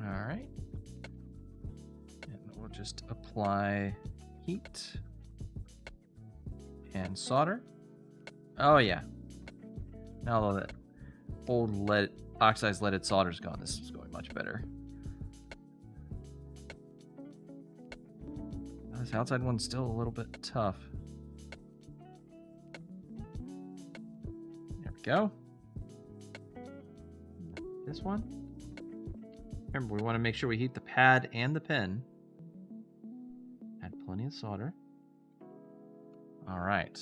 [SPEAKER 1] All right. And we'll just apply heat and solder. Oh yeah. Now that old oxidized leaded solder's gone, this is going much better. This outside one's still a little bit tough. There we go. This one. Remember, we want to make sure we heat the pad and the pin. Add plenty of solder. All right.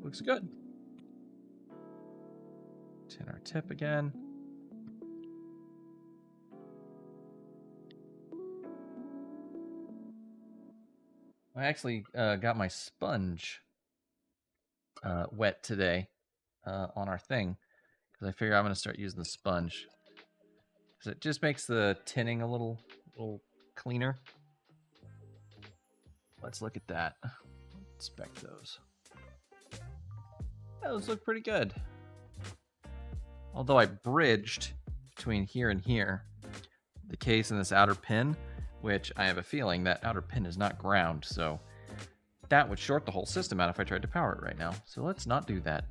[SPEAKER 1] Looks good. Tin our tip again. I actually got my sponge wet today on our thing because I figure I'm going to start using the sponge because it just makes the tinning a little cleaner. Let's look at that. Inspect those. Those look pretty good. Although I bridged between here and here the case and this outer pin, which I have a feeling that outer pin is not ground, so that would short the whole system out if I tried to power it right now. So let's not do that.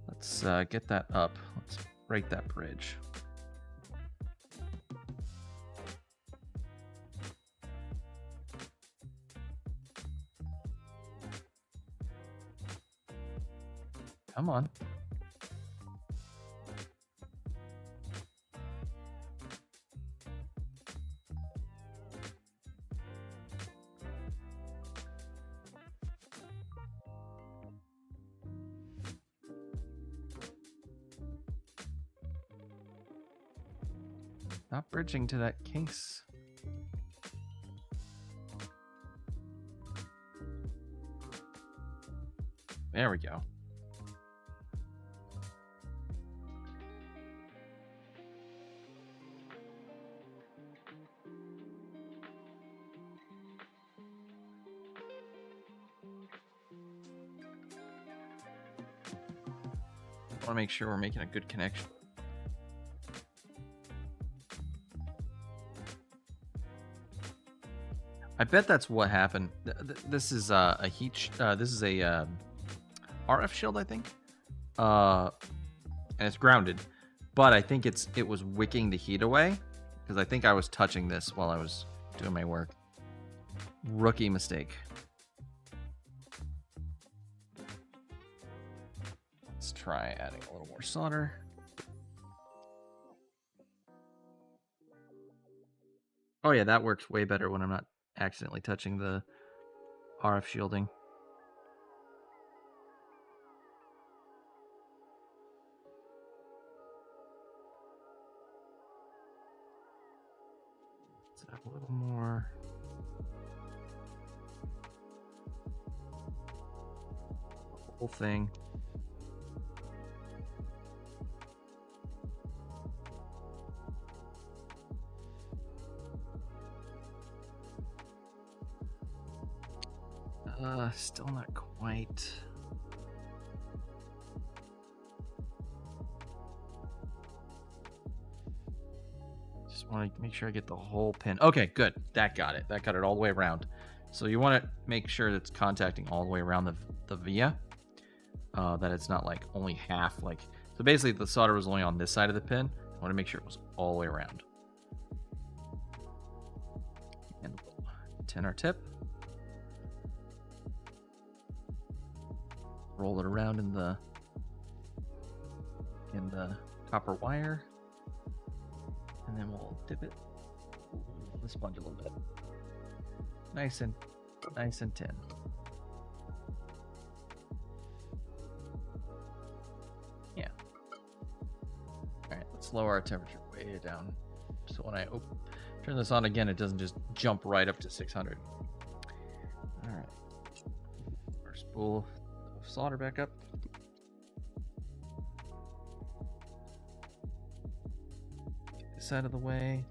[SPEAKER 1] Let's get that up. Let's break that bridge. Come on. Not bridging to that case. There we go. want to make sure we're making a good connection. I bet that's what happened. This is a heat. This is a RF shield, I think. And it's grounded, but I think it was wicking the heat away because I think I was touching this while I was doing my work. Rookie mistake. Let's try adding a little more solder. Oh yeah, that works way better when I'm not accidentally touching the RF shielding. Let's add a little more. The whole thing. Still not quite. Just want to make sure I get the whole pin. Okay, good. That got it. That got it all the way around. So you want to make sure that's contacting all the way around the via. That it's not like only half. Like, so basically the solder was only on this side of the pin. I want to make sure it was all the way around. And we'll tin our tip. Roll it around in the copper wire, and then we'll dip it in the sponge a little bit. Nice and tin. Yeah. All right, let's lower our temperature way down, so when I turn this on again, it doesn't just jump right up to 600. All right, our spool of solder back up. Get this out of the way.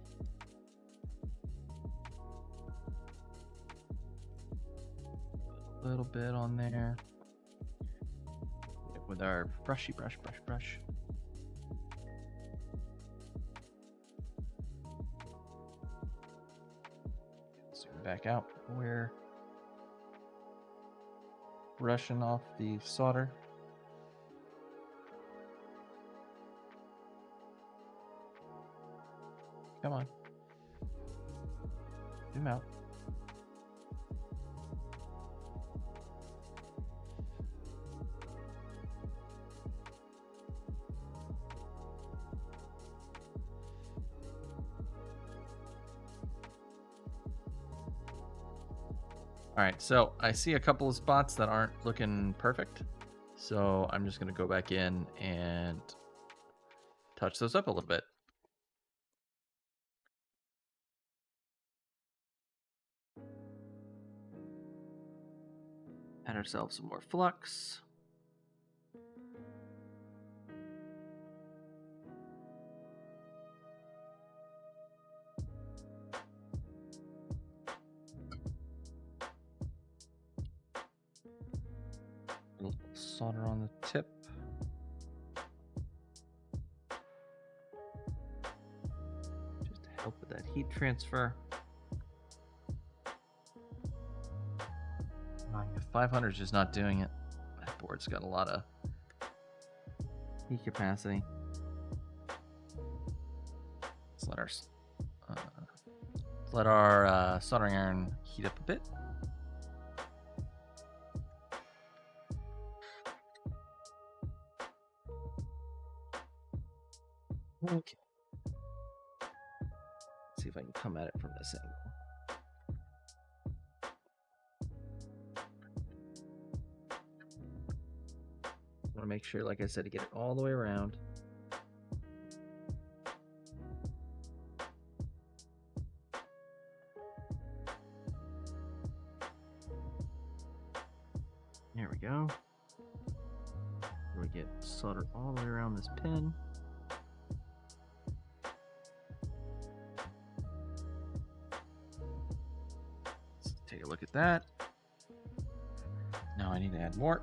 [SPEAKER 1] A little bit on there with our brushy brush. Zoom back out. We're brushing off the solder. Come on. Zoom out. All right, so I see a couple of spots that aren't looking perfect. So I'm just gonna go back in and touch those up a little bit. Add ourselves some more flux. A little solder on the tip. Just to help with that heat transfer. 500 is just not doing it. That board's got a lot of heat capacity. Let's let our soldering iron heat up a bit. Okay. Let's see if I can come at it from this angle. I want to make sure, like I said, to get it all the way around. There we go. We get solder all the way around this pin. Let's take a look at that. Now I need to add more.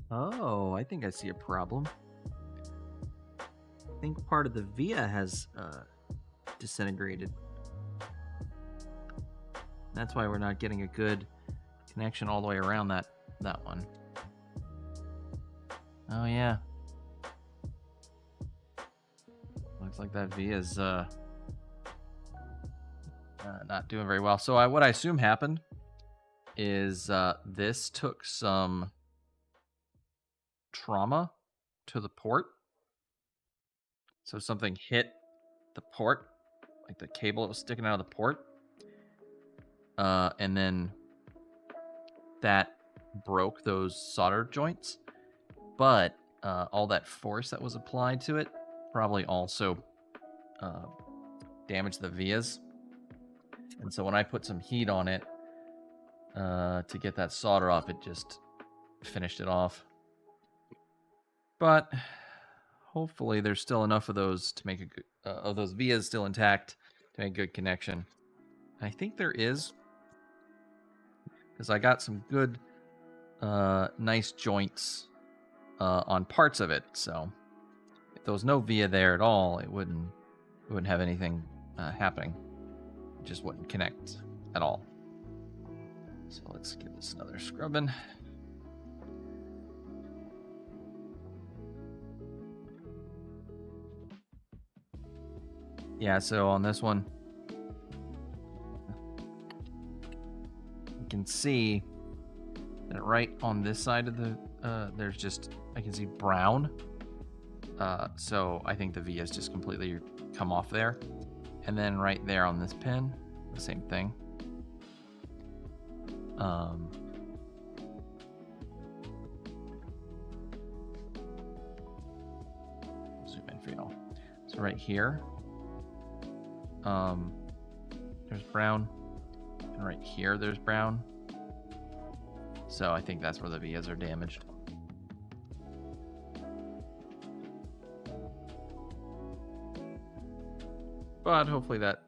[SPEAKER 1] Oh, I think I see a problem. I think part of the via has disintegrated. That's why we're not getting a good connection all the way around that one. Oh yeah. Looks like that via is not doing very well. So what I assume happened is this took some trauma to the port. So something hit the port, like the cable that was sticking out of the port. And then that broke those solder joints. But all that force that was applied to it probably also damaged the vias. And so when I put some heat on it to get that solder off, it just finished it off. But hopefully there's still enough of those to make a good, of those vias still intact to make a good connection. I think there is, because I got some good, nice joints on parts of it. So if there was no via there at all, it wouldn't have anything happening. It just wouldn't connect at all. So let's give this another scrubbing. Yeah, so on this one, you can see that right on this side of the, there's just, I can see brown. So I think the V has just completely come off there. And then right there on this pin, the same thing. Zoom in for y'all. So right here, there's brown, and right here there's brown. So I think that's where the vias are damaged. But hopefully that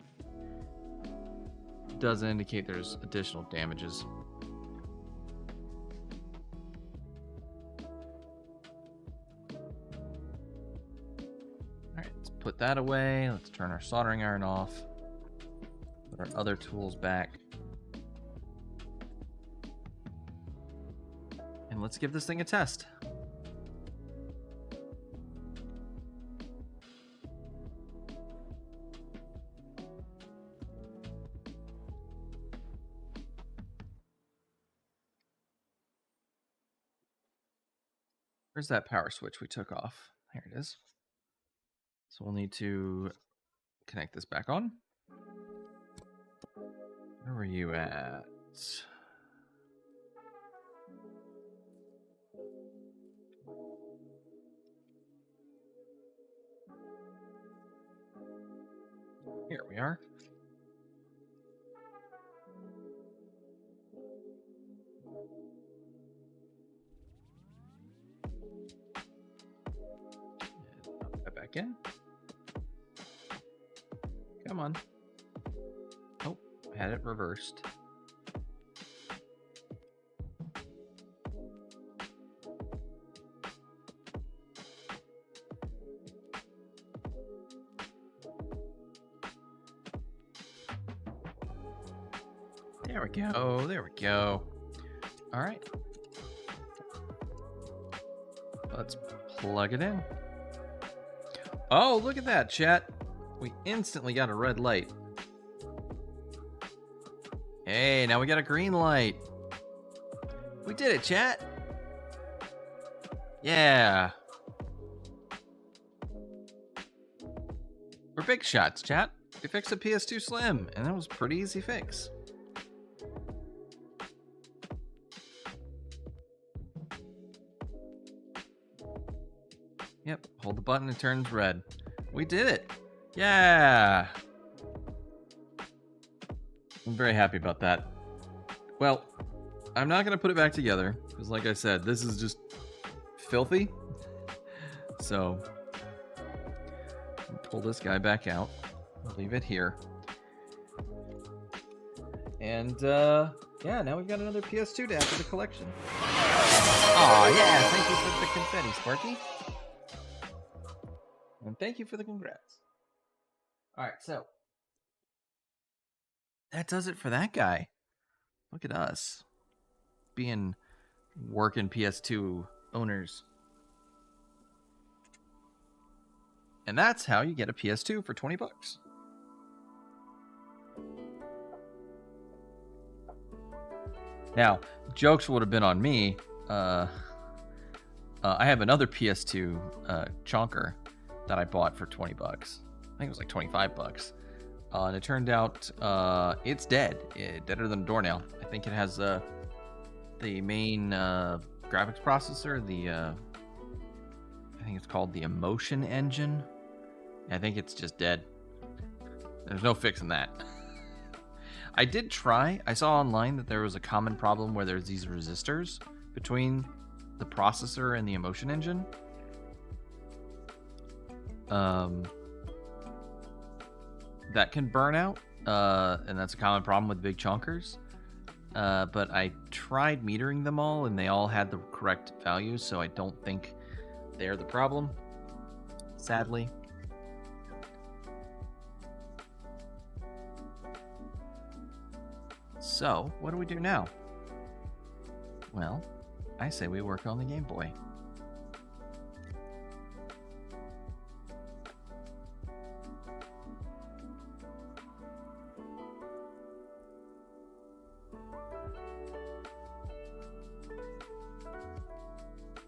[SPEAKER 1] doesn't indicate there's additional damages. Alright, let's put that away. Let's turn our soldering iron off. Put our other tools back. And let's give this thing a test. Where's that power switch we took off? Here it is. So we'll need to connect this back on. Where were you at? Here we are. Pop that back in. Come on. Oh, had it reversed. There we go. There we go. All right. Let's plug it in. Oh, look at that, chat. We instantly got a red light. Hey, now we got a green light. We did it, chat. Yeah. We're big shots, chat. We fixed a PS2 Slim, and that was a pretty easy fix. Yep, hold the button, it turns red. We did it. Yeah. I'm very happy about that. Well, I'm not going to put it back together, because like I said, this is just filthy. So, pull this guy back out. Leave it here. And, Yeah, now we've got another PS2 to add to the collection. Aw, yeah, thank you for the confetti, Sparky. And thank you for the congrats. Alright, so. That does it for that guy. Look at us. Being working PS2 owners. And that's how you get a PS2 for $20. Now, jokes would have been on me. I have another PS2 chonker that I bought for $20. I think it was like $25. And it turned out it's dead. Deader than a doornail. I think it has the main graphics processor. I think it's called the Emotion Engine. I think it's just dead. There's no fixing that. I did try. I saw online that there was a common problem where there's these resistors between the processor and the Emotion Engine. That can burn out, and that's a common problem with big chonkers. But I tried metering them all, and they all had the correct values, so I don't think they're the problem, sadly. So, what do we do now? Well, I say we work on the Game Boy.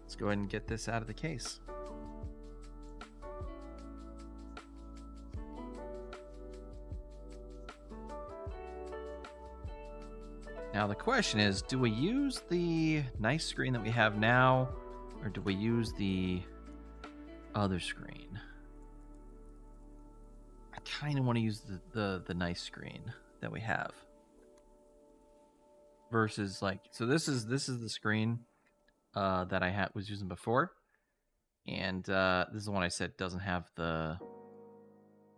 [SPEAKER 1] Let's go ahead and get this out of the case. Now the question is, do we use the nice screen that we have now, or do we use the other screen? I kind of want to use the nice screen that we have. Versus like, so this is the screen that I was using before, and this is the one I said doesn't have the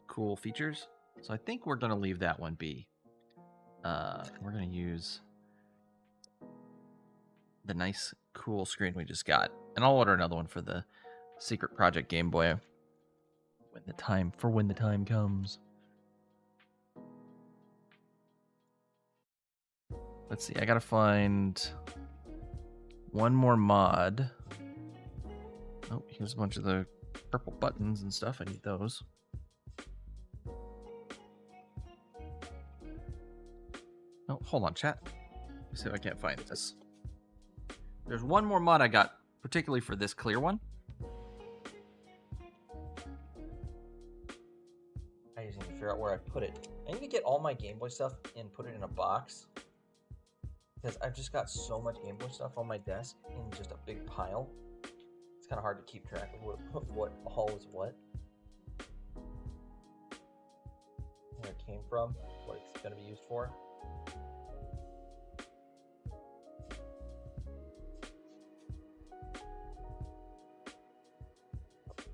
[SPEAKER 1] cool features. So I think we're gonna leave that one be. We're gonna use the nice cool screen we just got, and I'll order another one for the Secret Project Game Boy when the time comes. Let's see, I gotta find one more mod. Oh, here's a bunch of the purple buttons and stuff. I need those. Oh, hold on, chat. Let me see if I can't find this. There's one more mod I got, particularly for this clear one. I just need to figure out where I put it. I need to get all my Game Boy stuff and put it in a box, because I've just got so much Game Boy stuff on my desk in just a big pile. It's kind of hard to keep track of what all is what. Where it came from, what it's going to be used for.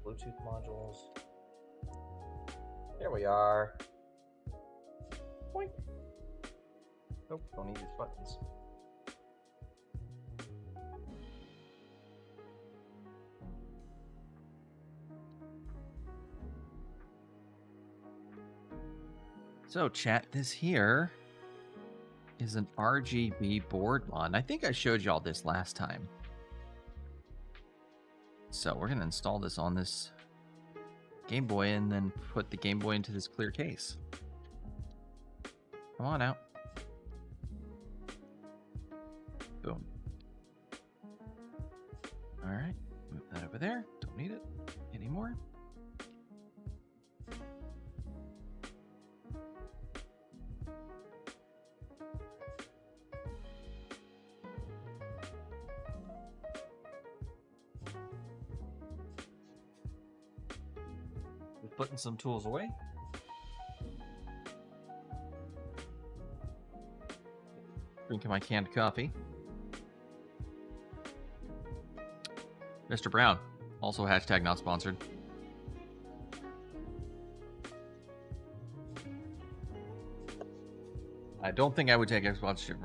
[SPEAKER 1] Bluetooth modules. There we are. Boink. Nope, don't need these buttons. So chat, this here is an RGB board mod. I think I showed y'all this last time. So we're gonna install this on this Game Boy and then put the Game Boy into this clear case. Come on out. Boom. All right, move that over there. Don't need it anymore. Putting some tools away. Drinking my canned coffee. Mr. Brown, also hashtag not sponsored. I don't think I would take sponsorship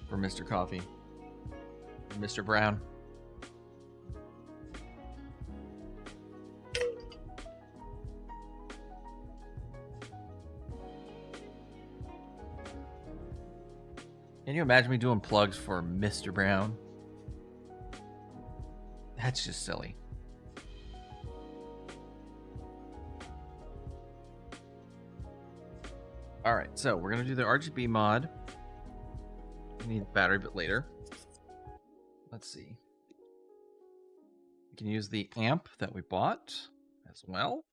[SPEAKER 1] from Mr. Coffee. Mr. Brown. Can you imagine me doing plugs for Mr. Brown? That's just silly. Alright, so we're going to do the RGB mod. We need the battery, but later. Let's see. We can use the amp that we bought as well.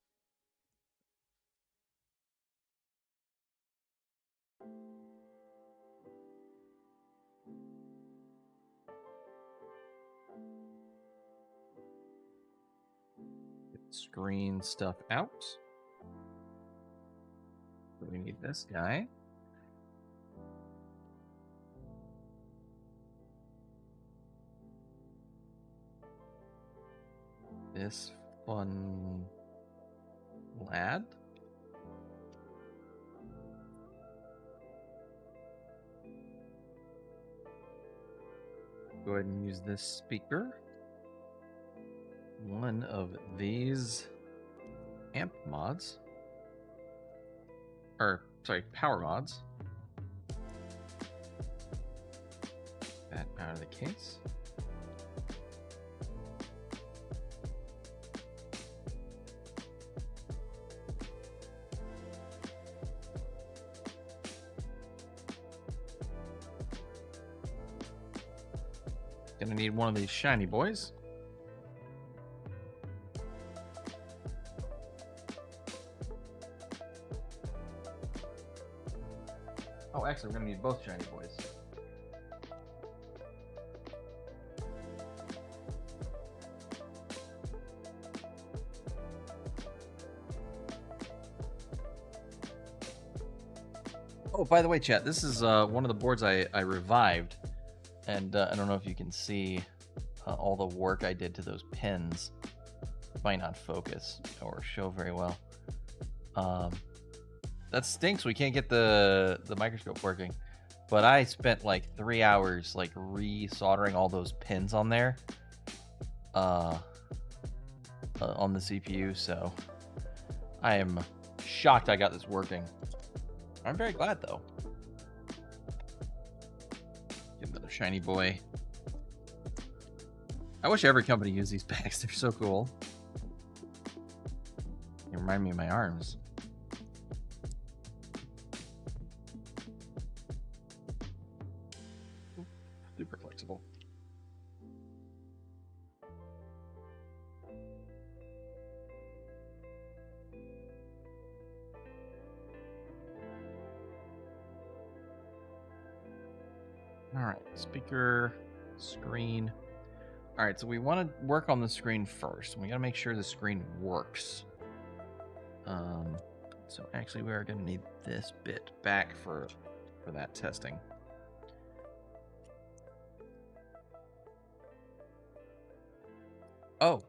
[SPEAKER 1] Screen stuff out. So we need this guy. This fun lad. Go ahead and use this speaker. One of these amp mods. Or, sorry, power mods. That out of the case. Gonna need one of these shiny boys. Oh, actually, we're gonna need both shiny boys. Oh, by the way, chat, this is one of the boards I revived. And I don't know if you can see all the work I did to those pins. Might not focus or show very well. That stinks. We can't get the microscope working. But I spent like 3 hours like re-soldering all those pins on there. On the CPU, so I am shocked I got this working. I'm very glad though. Get another shiny boy. I wish every company used these bags. They're so cool. They remind me of my arms. Super flexible. All right, speaker, screen. All right, so we want to work on the screen first. We got to make sure the screen works. So actually, we are going to need this bit back for that testing. Oh,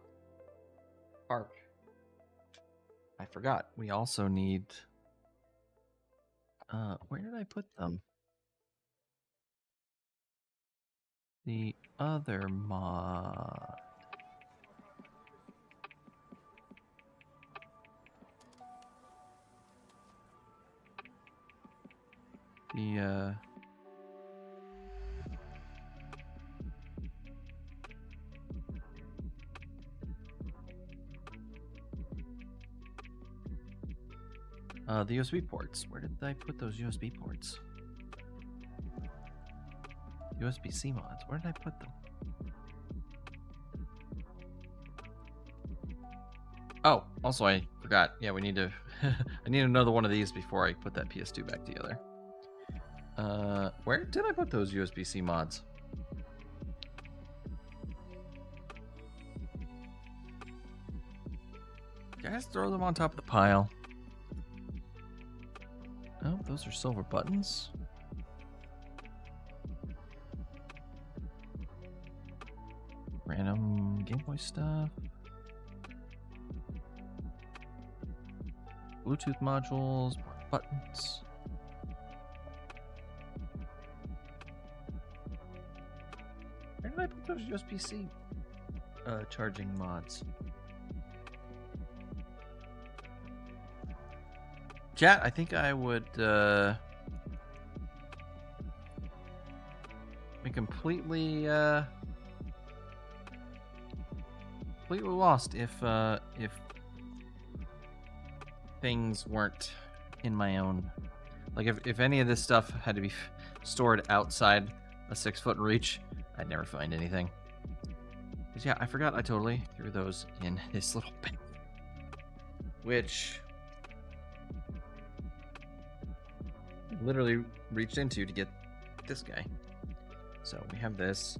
[SPEAKER 1] arc. I forgot. We also need. Where did I put them? The other mod. The USB ports. Where did I put those USB ports? USB-C mods. Where did I put them? Oh, also I forgot. Yeah, we need to. I need another one of these before I put that PS2 back together. Where did I put those USB-C mods? Guys, throw them on top of the pile. Oh, those are silver buttons. Random Game Boy stuff. Bluetooth modules, more buttons. Where did I put those USB-C charging mods? Chat, I think I would be completely lost if things weren't in my own. Like if any of this stuff had to be stored outside a 6-foot reach, I'd never find anything. Because yeah, I forgot I totally threw those in this little bag, which I literally reached into to get this guy. So we have this.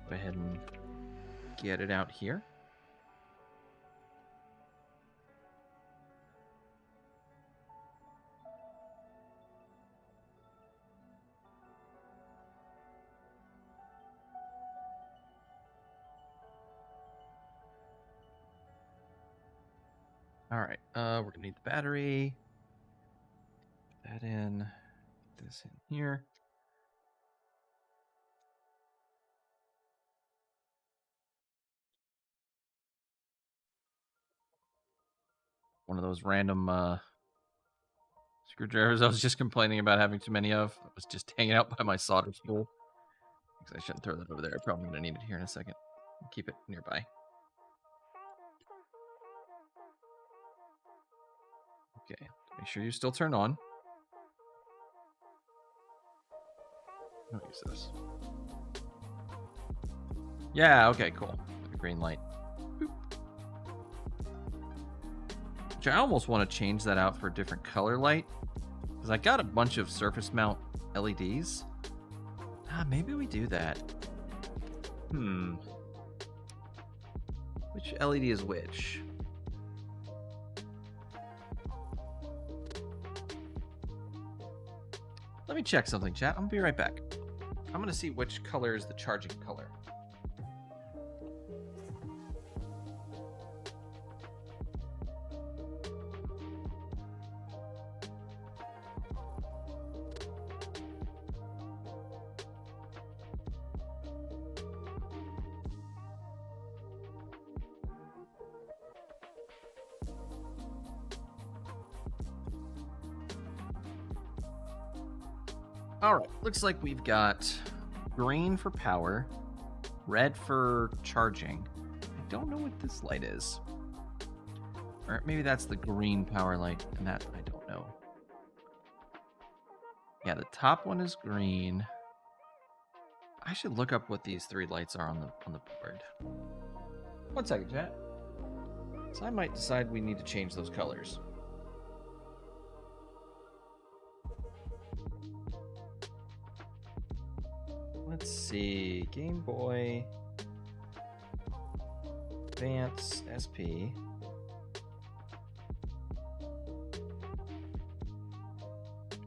[SPEAKER 1] Go ahead and get it out here. All right, we're gonna need the battery. Put that in. Put this in here. One of those random screwdrivers I was just complaining about having too many of. That was just hanging out by my solder spool. Because I shouldn't throw that over there. I'm probably gonna need it here in a second. Keep it nearby. Okay, make sure you still turn on. I'll use this. Yeah, okay, cool. Green light. Boop. Which I almost want to change that out for a different color light. Because I got a bunch of surface mount LEDs. Maybe we do that. Which LED is which? Let me check something, chat. I'm gonna be right back. I'm gonna see which color is the charging color. Alright, looks like we've got green for power, red for charging. I don't know what this light is. Or maybe that's the green power light, and that I don't know. Yeah, the top one is green. I should look up what these three lights are on the board. 1 second, chat. So I might decide we need to change those colors. Let's see, Game Boy Advance SP.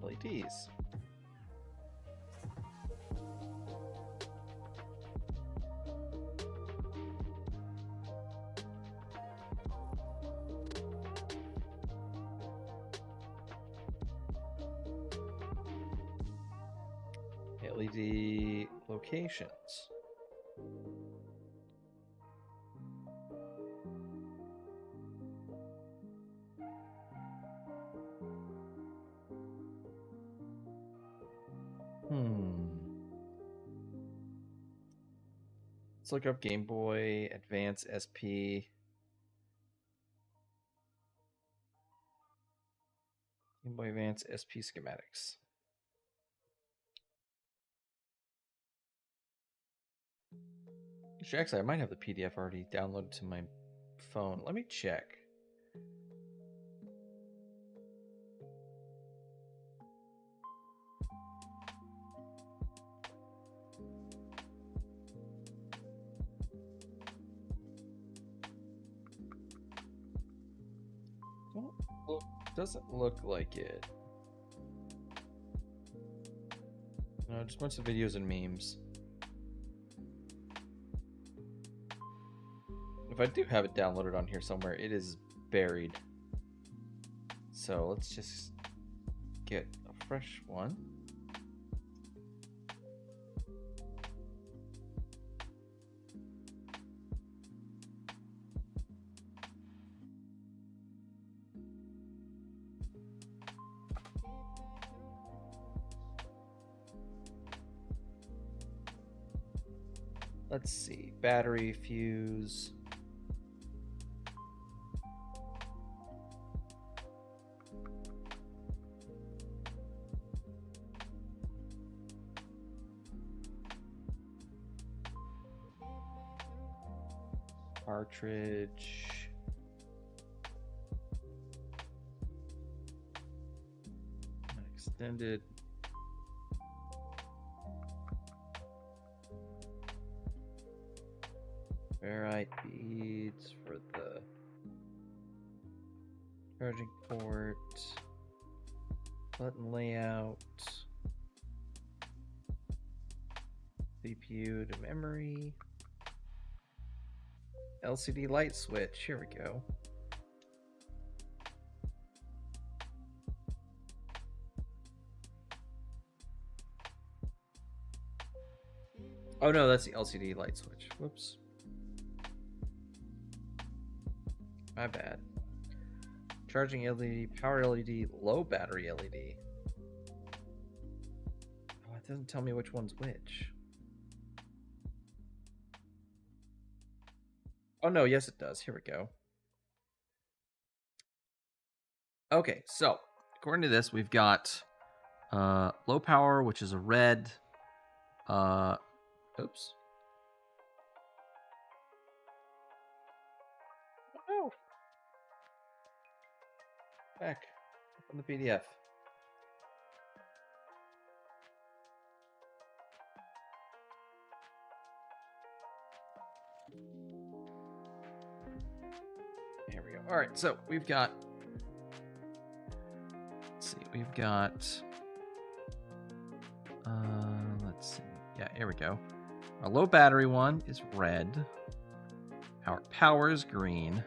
[SPEAKER 1] LEDs. LED locations. Let's look up Game Boy Advance SP. Game Boy Advance SP schematics. Actually, I might have the PDF already downloaded to my phone. Let me check. Doesn't look like it. No, just a bunch of videos and memes. If I do have it downloaded on here somewhere, it is buried. So let's just get a fresh one. Let's see. Battery, fuse. Cartridge. Extended. Ferrite beads for the charging port. Button layout. CPU to memory. LCD light switch. Here we go. Oh no, that's the LCD light switch. Whoops. My bad. Charging LED, power LED, low battery LED. Oh, it doesn't tell me which one's which. Oh no, yes it does. Here we go. Okay, so according to this, we've got low power, which is a red. Oops. Oh. Back on the PDF. Here we go. All right, so we've got. Let's see, we've got. Let's see. Yeah, here we go. Our low battery one is red. Our power is green.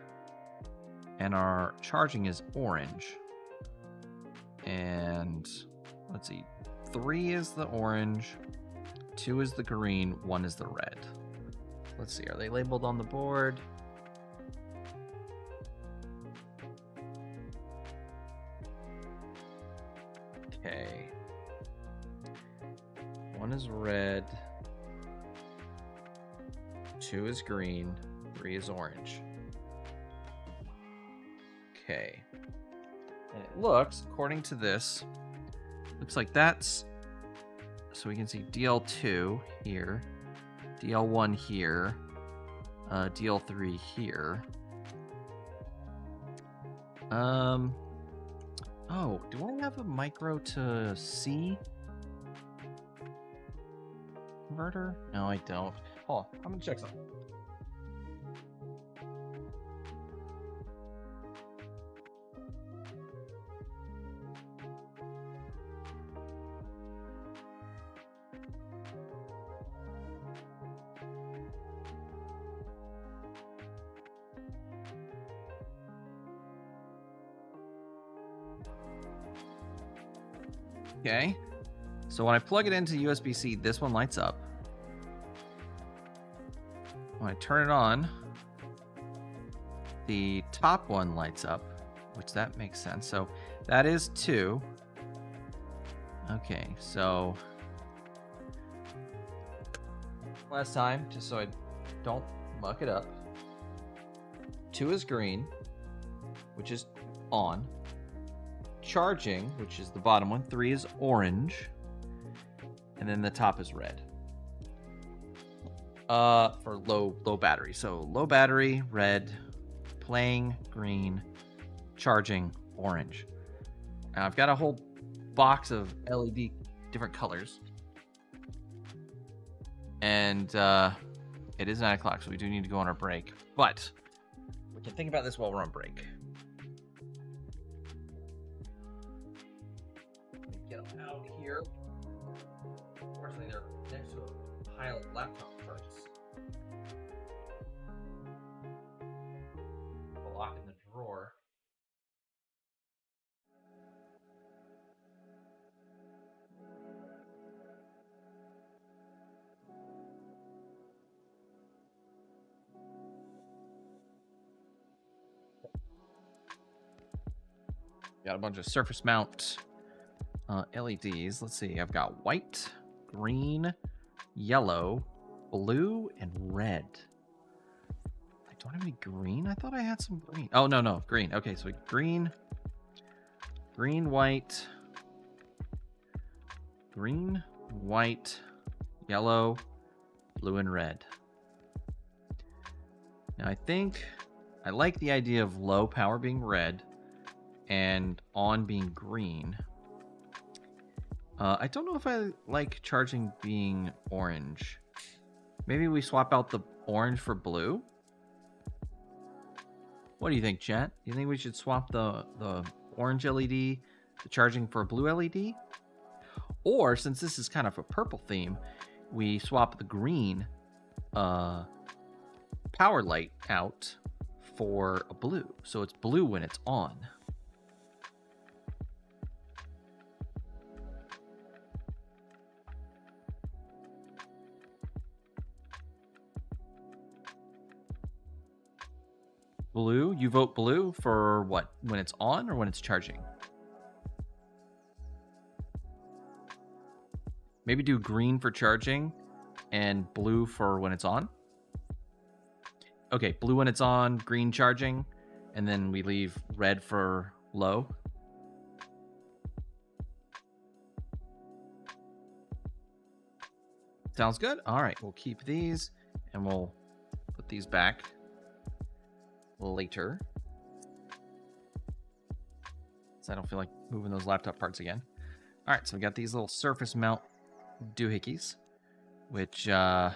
[SPEAKER 1] And our charging is orange. And let's see. 3 is the orange. 2 is the green. 1 is the red. Let's see. Are they labeled on the board? Okay. 1 is red. 2 is green. 3 is orange. Okay. And it looks, according to this, looks like that's, so we can see DL2 here, DL1 here, DL3 here. Oh, do I have a micro to C converter? No, I don't. Hold on, I'm gonna check something. Okay, so when I plug it into USB-C, this one lights up. When I turn it on, the top one lights up, which that makes sense. So that is 2. Okay, so last time, just so I don't muck it up. 2 is green, which is on. Charging, which is the bottom one. 3 is orange. And then the top is red. For low battery. So low battery, red. Playing, green. Charging, orange. Now I've got a whole box of LED different colors. And it is 9 o'clock, so we do need to go on our break. But we can think about this while we're on break. Get them out here. Unfortunately, they're next to a pile of laptop parts. A lock in the drawer. Got a bunch of surface mount LEDs. Let's see. I've got white, green, yellow, blue and red. I don't have any green. I thought I had some green. Oh, no, green. Okay, so green, white, yellow, blue, and red. Now, I think I like the idea of low power being red and on being green. I don't know if I like charging being orange. Maybe we swap out the orange for blue? What do you think, chat? Do you think we should swap the orange LED, the charging for a blue LED? Or, since this is kind of a purple theme, we swap the green power light out for a blue. So it's blue when it's on. Blue? You vote blue for what? When it's on or when it's charging? Maybe do green for charging and blue for when it's on. Okay, blue when it's on, green charging, and then we leave red for low. Sounds good. All right, we'll keep these and we'll put these back later. So I don't feel like moving those laptop parts again. All right, so we got these little surface mount doohickeys, which, oh,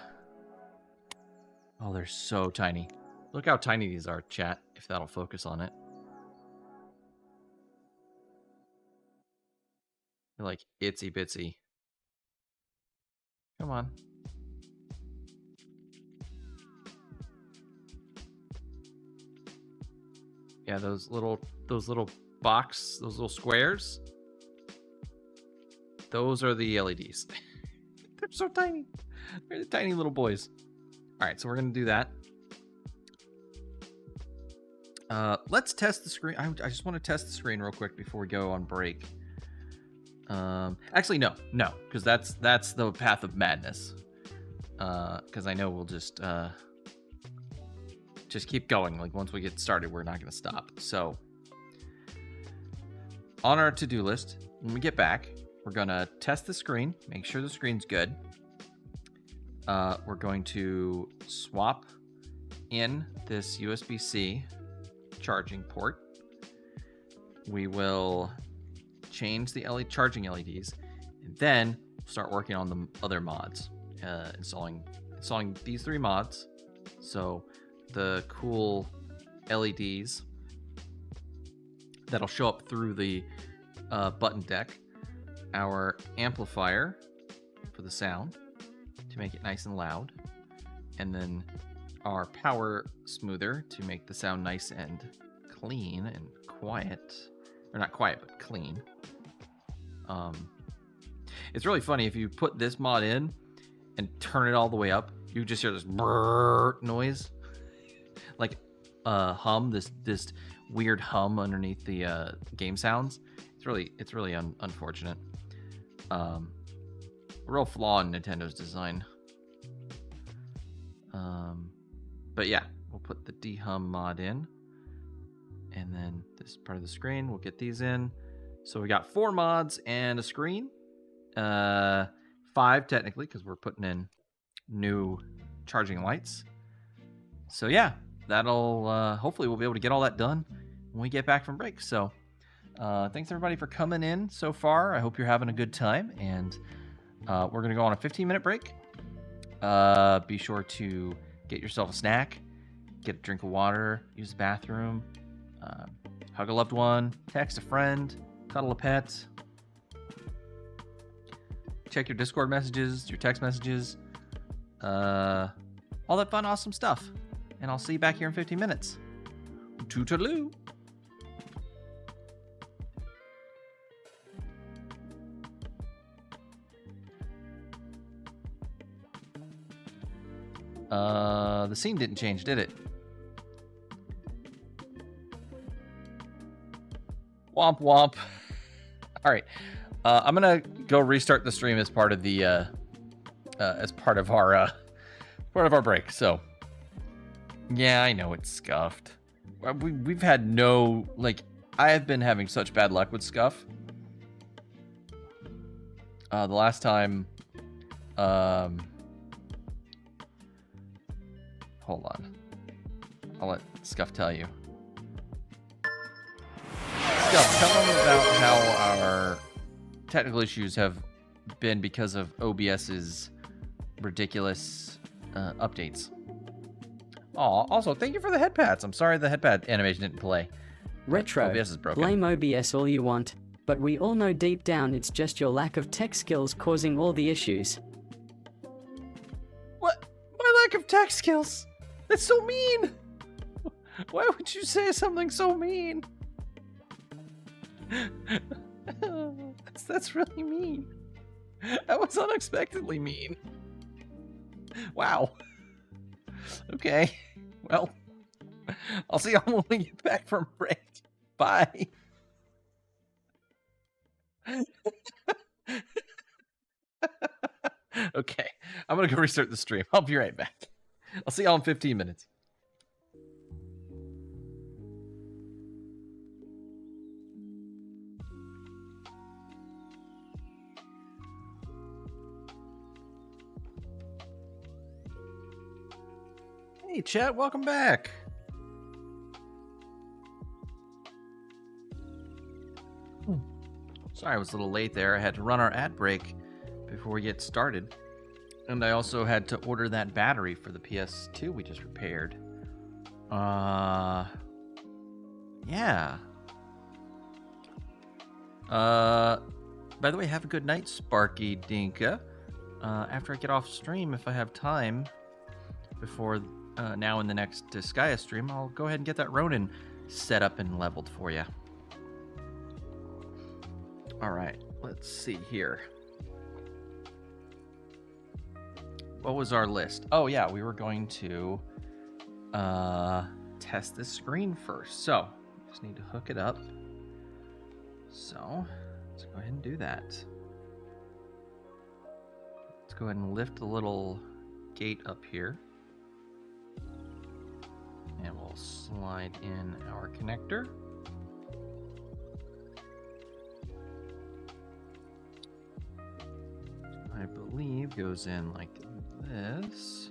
[SPEAKER 1] they're so tiny. Look how tiny these are, chat, if that'll focus on it. They're like itsy bitsy. Come on. Yeah, those little box, those little squares. Those are the LEDs. They're so tiny. They're the tiny little boys. All right, so we're gonna do that. Let's test the screen. I just want to test the screen real quick before we go on break. Actually, no, because that's the path of madness. Because I know we'll just keep going. Like once we get started, we're not gonna stop. So on our to-do list, when we get back, we're gonna test the screen, make sure the screen's good. We're going to swap in this USB-C charging port. We will change the LED charging LEDs, and then start working on the other mods. Installing these 3 mods. So the cool LEDs that'll show up through the button deck, our amplifier for the sound to make it nice and loud, and then our power smoother to make the sound nice and clean and quiet, or not quiet but clean. It's really funny if you put this mod in and turn it all the way up, you just hear this brrr noise, like hum, this weird hum underneath the game sounds. It's really unfortunate. A real flaw in Nintendo's design. But yeah, we'll put the dehum mod in, and then this part of the screen, we'll get these in. So we got 4 mods and a screen. 5 technically, because we're putting in new charging lights. So yeah, that'll hopefully we'll be able to get all that done when we get back from break. So thanks everybody for coming in so far. I hope you're having a good time, and we're gonna go on a 15-minute break. Be sure to get yourself a snack, get a drink of water, use the bathroom, hug a loved one, text a friend, cuddle a pet, check your Discord messages, your text messages, all that fun, awesome stuff. And I'll see you back here in 15 minutes. Toodaloo. The scene didn't change, did it? Womp womp. All right, I'm gonna go restart the stream as part of the our part of our break. So, yeah, I know it's scuffed. We've had no, like, I have been having such bad luck with scuff. The last time, hold on. I'll let Scuff tell you. Scuff, tell them about how our technical issues have been because of OBS's ridiculous updates. Aw, also, thank you for the head pats. I'm sorry the head pad animation didn't play.
[SPEAKER 2] Retro,
[SPEAKER 1] OBS is broken.
[SPEAKER 2] blame OBS all you want, but we all know deep down it's just your lack of tech skills causing all the issues.
[SPEAKER 1] What? My lack of tech skills? That's so mean! Why would you say something so mean? That's really mean. That was unexpectedly mean. Wow. Okay. Well, I'll see y'all when we get back from break. Bye. Okay. I'm going to go restart the stream. I'll be right back. I'll see y'all in 15 minutes. Hey, chat, welcome back. Sorry, I was a little late there. I had to run our ad break before we get started. And I also had to order that battery for the PS2 we just repaired. Yeah. By the way, have a good night, Sparky Dinka. After I get off stream, if I have time, before now in the next Skya stream, I'll go ahead and get that Ronin set up and leveled for you. All right, let's see here. What was our list? Oh yeah, we were going to test this screen first. So, just need to hook it up. So, let's go ahead and do that. Let's go ahead and lift the little gate up here. And we'll slide in our connector. I believe goes in like this.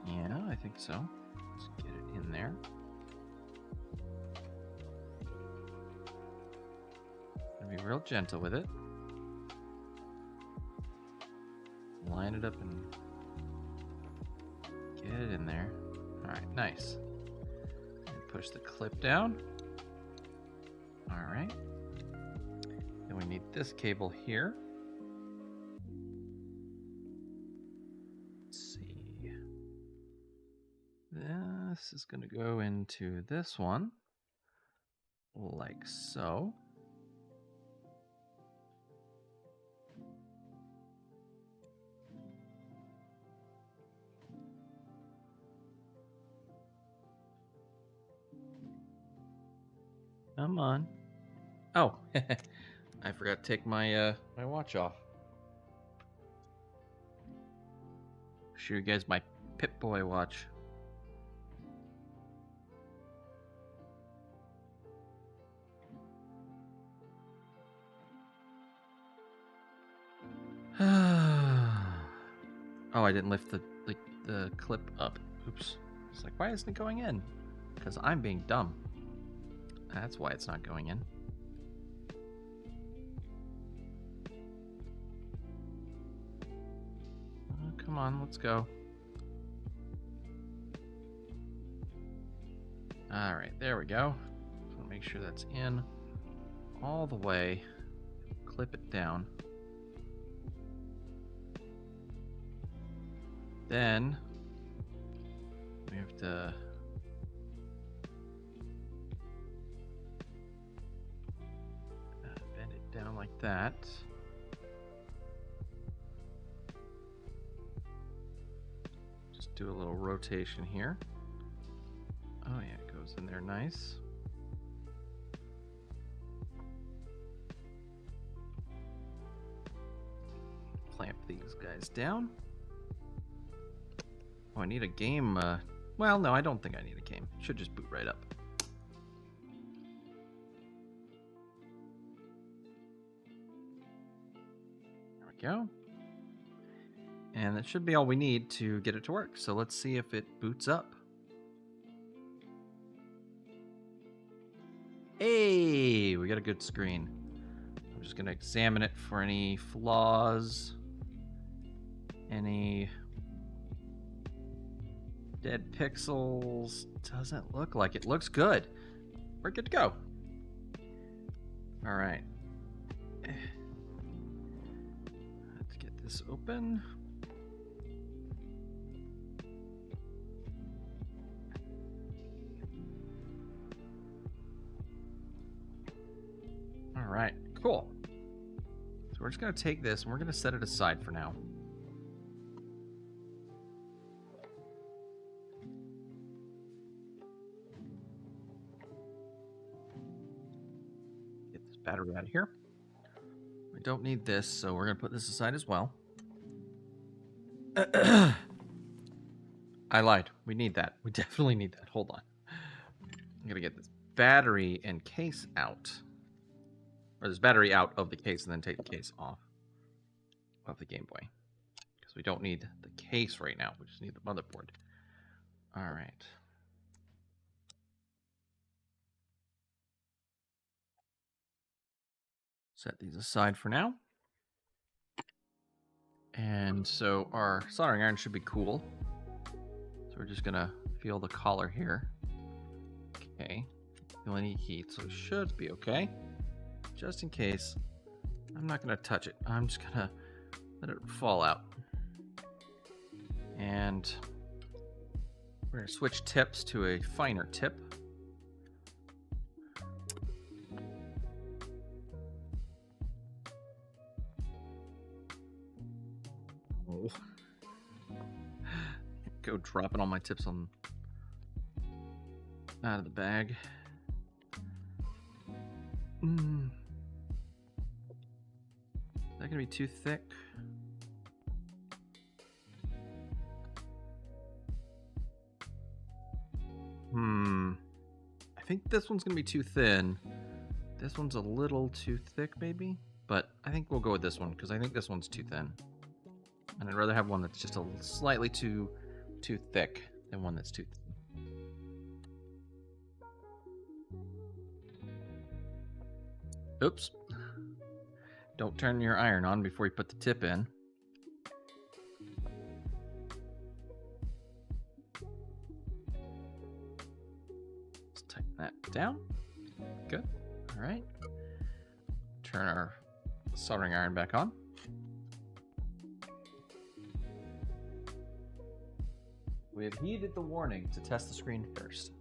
[SPEAKER 1] Yeah, I think so. Let's get it in there. Be real gentle with it. Line it up and get it in there. All right, nice. And push the clip down. All right. Then we need this cable here. Let's see. This is going to go into this one, like so. Come on. Oh, I forgot to take my my watch off. Show you guys my Pip-Boy watch. Oh, I didn't lift the clip up. Oops. It's like, why isn't it going in? Because I'm being dumb. That's why it's not going in. Oh, come on, let's go. All right, there we go. Just want to make sure that's in all the way. Clip it down. Then we have to bend it down like that. Just do a little rotation here. Oh yeah, it goes in there nice. Clamp these guys down. Oh, I need a game. Well, no, I don't think I need a game. Should just boot right up. There we go. And that should be all we need to get it to work. So let's see if it boots up. Hey, we got a good screen. I'm just going to examine it for any flaws, any dead pixels. Doesn't look like it. Looks good. We're good to go. All right. Let's get this open. All right, cool. So we're just going to take this and we're going to set it aside for now. Get this battery out of here. We don't need this, so we're going to put this aside as well. I lied. We need that. We definitely need that. Hold on. I'm going to get this battery and case out. Or this battery out of the case and then take the case off of the Game Boy. Because we don't need the case right now. We just need the motherboard. All right. Set these aside for now. And so our soldering iron should be cool. So we're just going to feel the collar here. Okay. Feel any heat, so it should be okay. Just in case, I'm not going to touch it. I'm just going to let it fall out. And we're going to switch tips to a finer tip. Oh. Go dropping all my tips on out of the bag. Is that gonna be too thick? I think this one's gonna be too thin. This one's a little too thick, maybe. But I think we'll go with this one because I think this one's too thin, and I'd rather have one that's just a slightly too thick than one that's too thin. Oops. Don't turn your iron on before you put the tip in. Let's tighten that down. Good. All right. Turn our soldering iron back on. We have heeded the warning to test the screen first.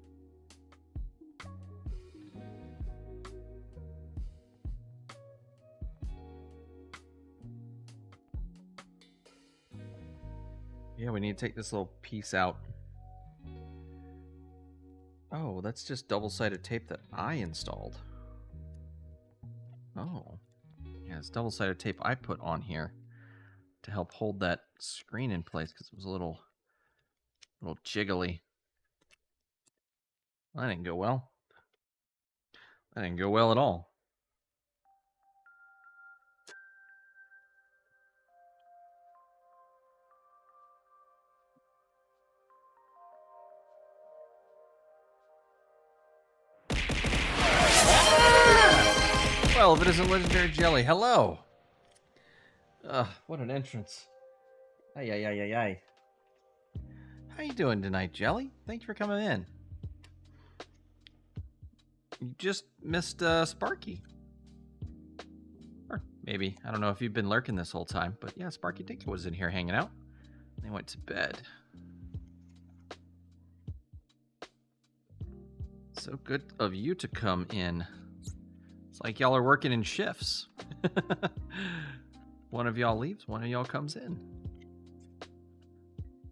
[SPEAKER 1] Yeah, we need to take this little piece out. Oh, that's just double-sided tape that I installed. Oh. Yeah, it's double-sided tape I put on here to help hold that screen in place because it was a little jiggly. That didn't go well. That didn't go well at all. Well, if it isn't Legendary Jelly, hello! What an entrance. Ay, ay, ay, ay, ay. How you doing tonight, Jelly? Thank you for coming in. You just missed Sparky. Or maybe. I don't know if you've been lurking this whole time, but yeah, Sparky Dinka was in here hanging out. They went to bed. So good of you to come in. It's like y'all are working in shifts. One of y'all leaves, one of y'all comes in.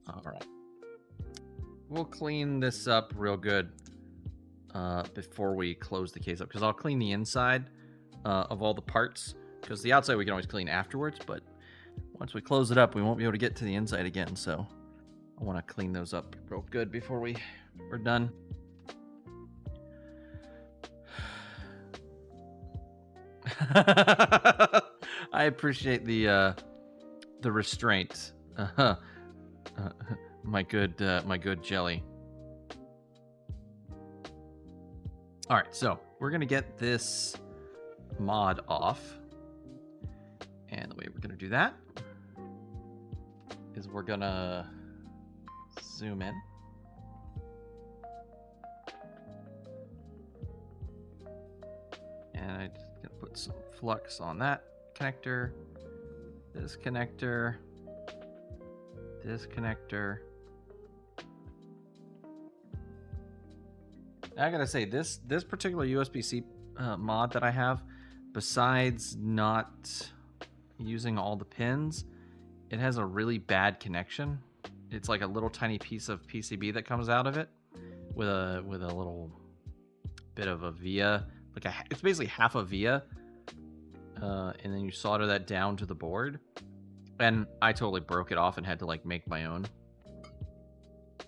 [SPEAKER 1] All right. We'll clean this up real good before we close the case up, because I'll clean the inside of all the parts, because the outside we can always clean afterwards, but once we close it up, we won't be able to get to the inside again, so I want to clean those up real good before we're done. I appreciate the restraint. My good jelly. All right, so we're gonna get this mod off, and the way we're gonna do that is we're gonna zoom in. And I'm just gonna put some flux on that connector, this connector, this connector. I gotta say, this particular USB-C mod that I have, besides not using all the pins, it has a really bad connection. It's like a little tiny piece of PCB that comes out of it with a little bit of a via, it's basically half a via, and then you solder that down to the board. And I totally broke it off and had to like make my own.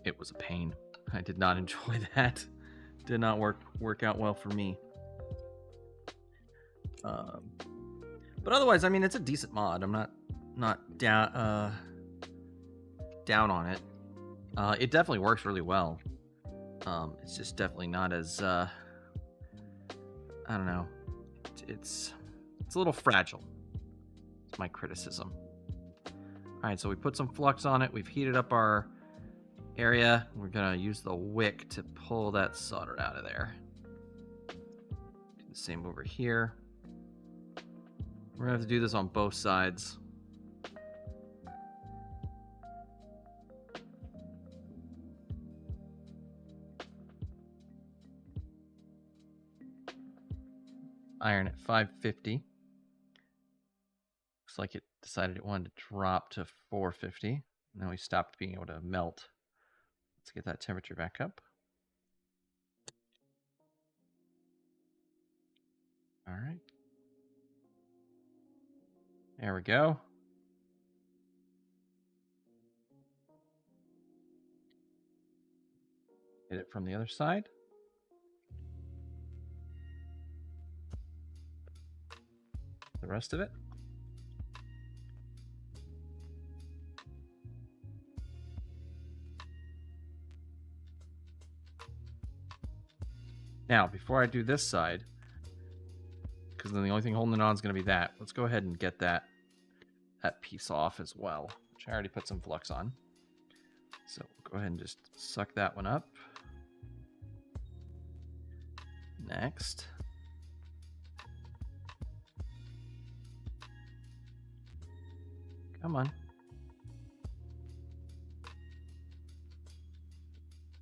[SPEAKER 1] It was a pain. I did not enjoy that. Did not work out well for me. But otherwise, I mean, it's a decent mod. I'm not down on it. It definitely works really well. It's just definitely not as I don't know. It's a little fragile. It's my criticism. All right, so we put some flux on it. We've heated up our area. We're gonna use the wick to pull that solder out of there. Do the same over here. We're gonna have to do this on both sides. Iron at 550. Looks like it decided it wanted to drop to 450. Now we stopped being able to melt. Let's get that temperature back up. All right. There we go. Hit it from the other side. The rest of it. Now, before I do this side, because then the only thing holding it on is going to be that, let's go ahead and get that piece off as well, which I already put some flux on. So we'll go ahead and just suck that one up. Next. Come on.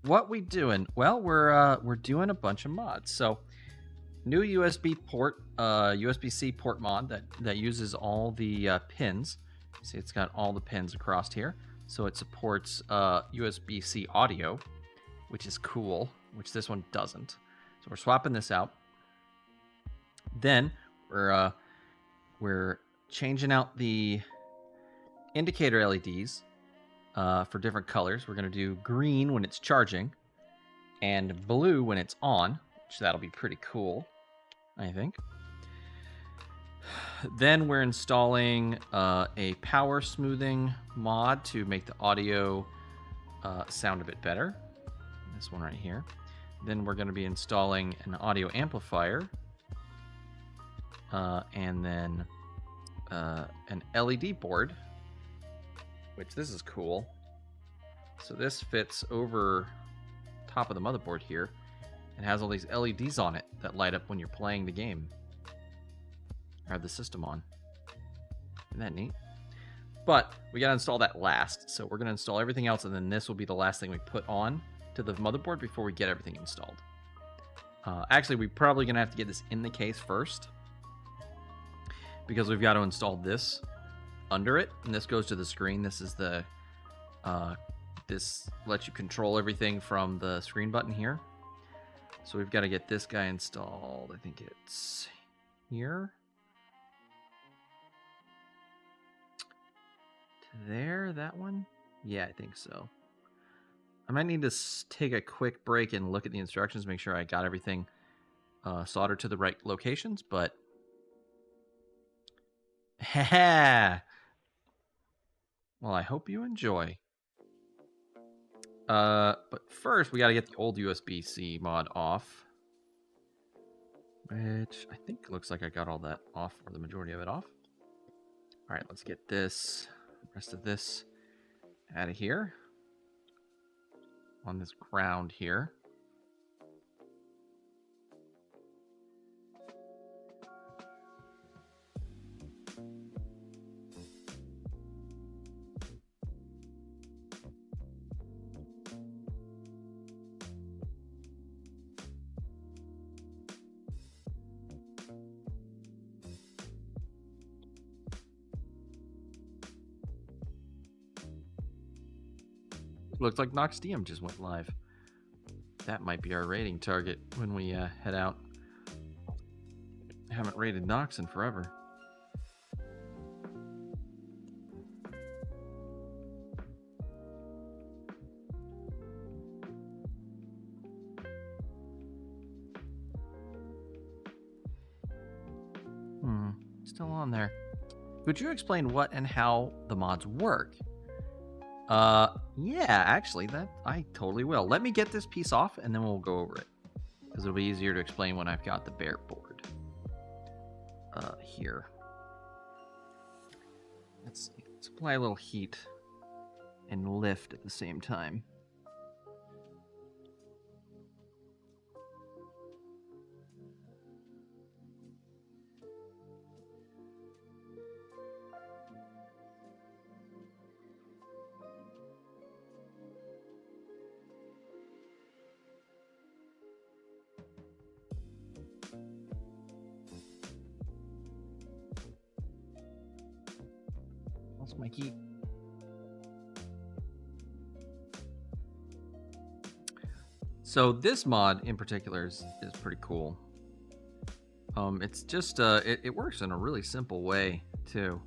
[SPEAKER 1] What we doing? Well, we're doing a bunch of mods. So, new USB port, USB-C port mod that uses all the pins. See, it's got all the pins across here. So it supports USB-C audio, which is cool, which this one doesn't. So we're swapping this out. Then we're changing out the indicator LEDs. For different colors. We're going to do green when it's charging and blue when it's on, which that'll be pretty cool, I think. Then we're installing a power smoothing mod to make the audio sound a bit better. This one right here. Then we're going to be installing an audio amplifier and then an LED board, which this is cool. So this fits over top of the motherboard here and has all these LEDs on it that light up when you're playing the game or the system on. Isn't that neat? But we gotta install that last. So we're gonna install everything else, and then this will be the last thing we put on to the motherboard before we get everything installed. Actually, we're probably gonna have to get this in the case first because we've got to install this under it, and this goes to the screen. This is the this lets you control everything from the screen button here. So we've got to get this guy installed. I think it's here to there, that one. Yeah, I think so. I might need to take a quick break and look at the instructions, make sure I got everything soldered to the right locations, but... Well, I hope you enjoy. But first, we got to get the old USB-C mod off. Which I think looks like I got all that off, or the majority of it off. All right, let's get this, rest of this out of here. On this ground here. Looks like Nox DM just went live. That might be our rating target when we head out. I haven't rated Nox in forever. Still on there. Could you explain what and how the mods work? Yeah, actually, that I totally will. Let me get this piece off, and then we'll go over it. Because it'll be easier to explain when I've got the bare board. Here. Let's apply a little heat and lift at the same time. That's my key. So this mod in particular is pretty cool. It's just it works in a really simple way too.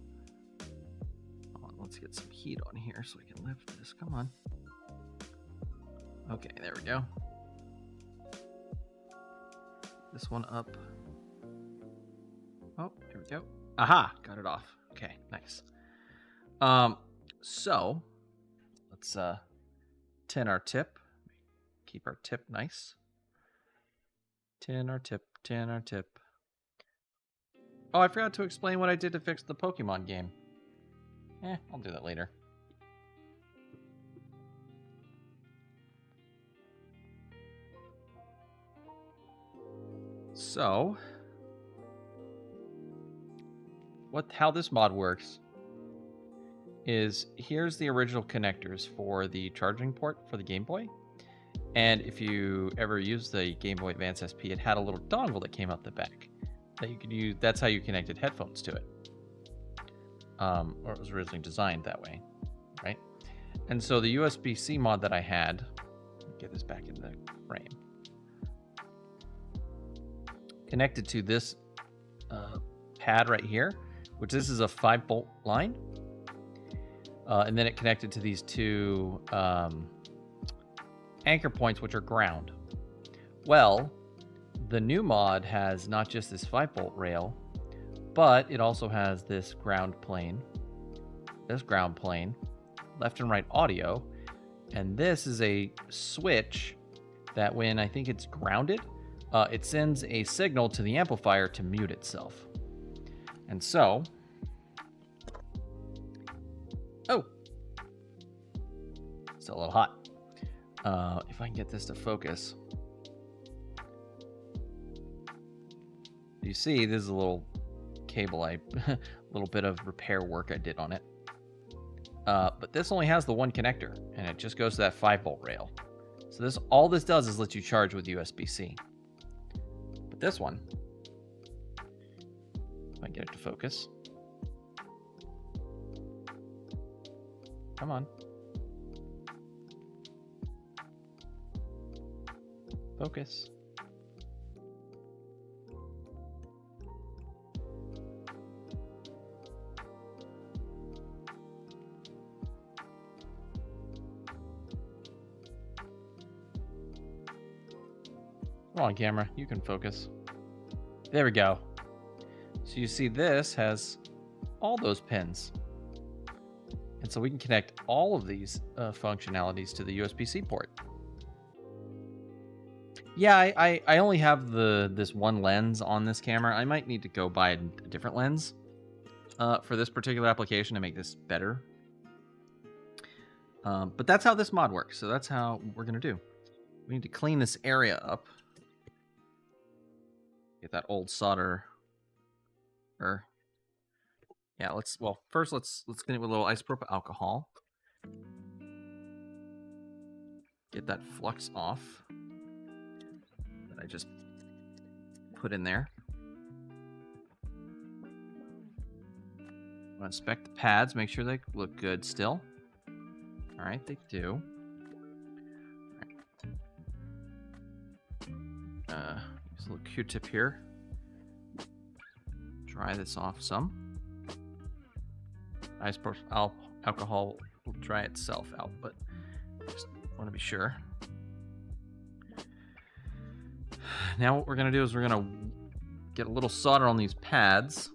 [SPEAKER 1] Let's get some heat on here so we can lift this. Come on. Okay, there we go. This one up. Oh, here we go. Aha, got it off. Okay, nice. So let's tin our tip. Keep our tip nice. Tin our tip, tin our tip. Oh, I forgot to explain what I did to fix the Pokemon game. I'll do that later. So, how this mod works is here's the original connectors for the charging port for the Game Boy. And if you ever used the Game Boy Advance SP, it had a little dongle that came out the back that you could use. That's how you connected headphones to it. Or it was originally designed that way, right? And so the USB-C mod that I had, get this back in the frame, connected to this pad right here, which this is a 5-volt line. And then it connected to these two anchor points, which are ground. Well, the new mod has not just this 5-volt rail, but it also has this ground plane, left and right audio, and this is a switch that when I think it's grounded, it sends a signal to the amplifier to mute itself. And so, oh, still a little hot. If I can get this to focus. You see, this is a little cable, a little bit of repair work I did on it. But this only has the one connector, and it just goes to that 5-volt rail. So all this does is let you charge with USB-C. But this one, if I get it to focus. Come on. Focus. Come on, camera. You can focus. There we go. So you see this has all those pins. And so we can connect all of these functionalities to the USB-C port. Yeah, I only have this one lens on this camera. I might need to go buy a different lens for this particular application to make this better. But that's how this mod works. So that's how we're going to do. We need to clean this area up. Get that old solder. Yeah, first let's get it with a little isopropyl alcohol. Get that flux off that I just put in there. I'm gonna inspect the pads, make sure they look good still. All right, they do. All right. Use a little Q-tip here. Dry this off some. Isopropyl alcohol will dry itself out, but just want to be sure. Now what we're going to do is we're going to get a little solder on these pads.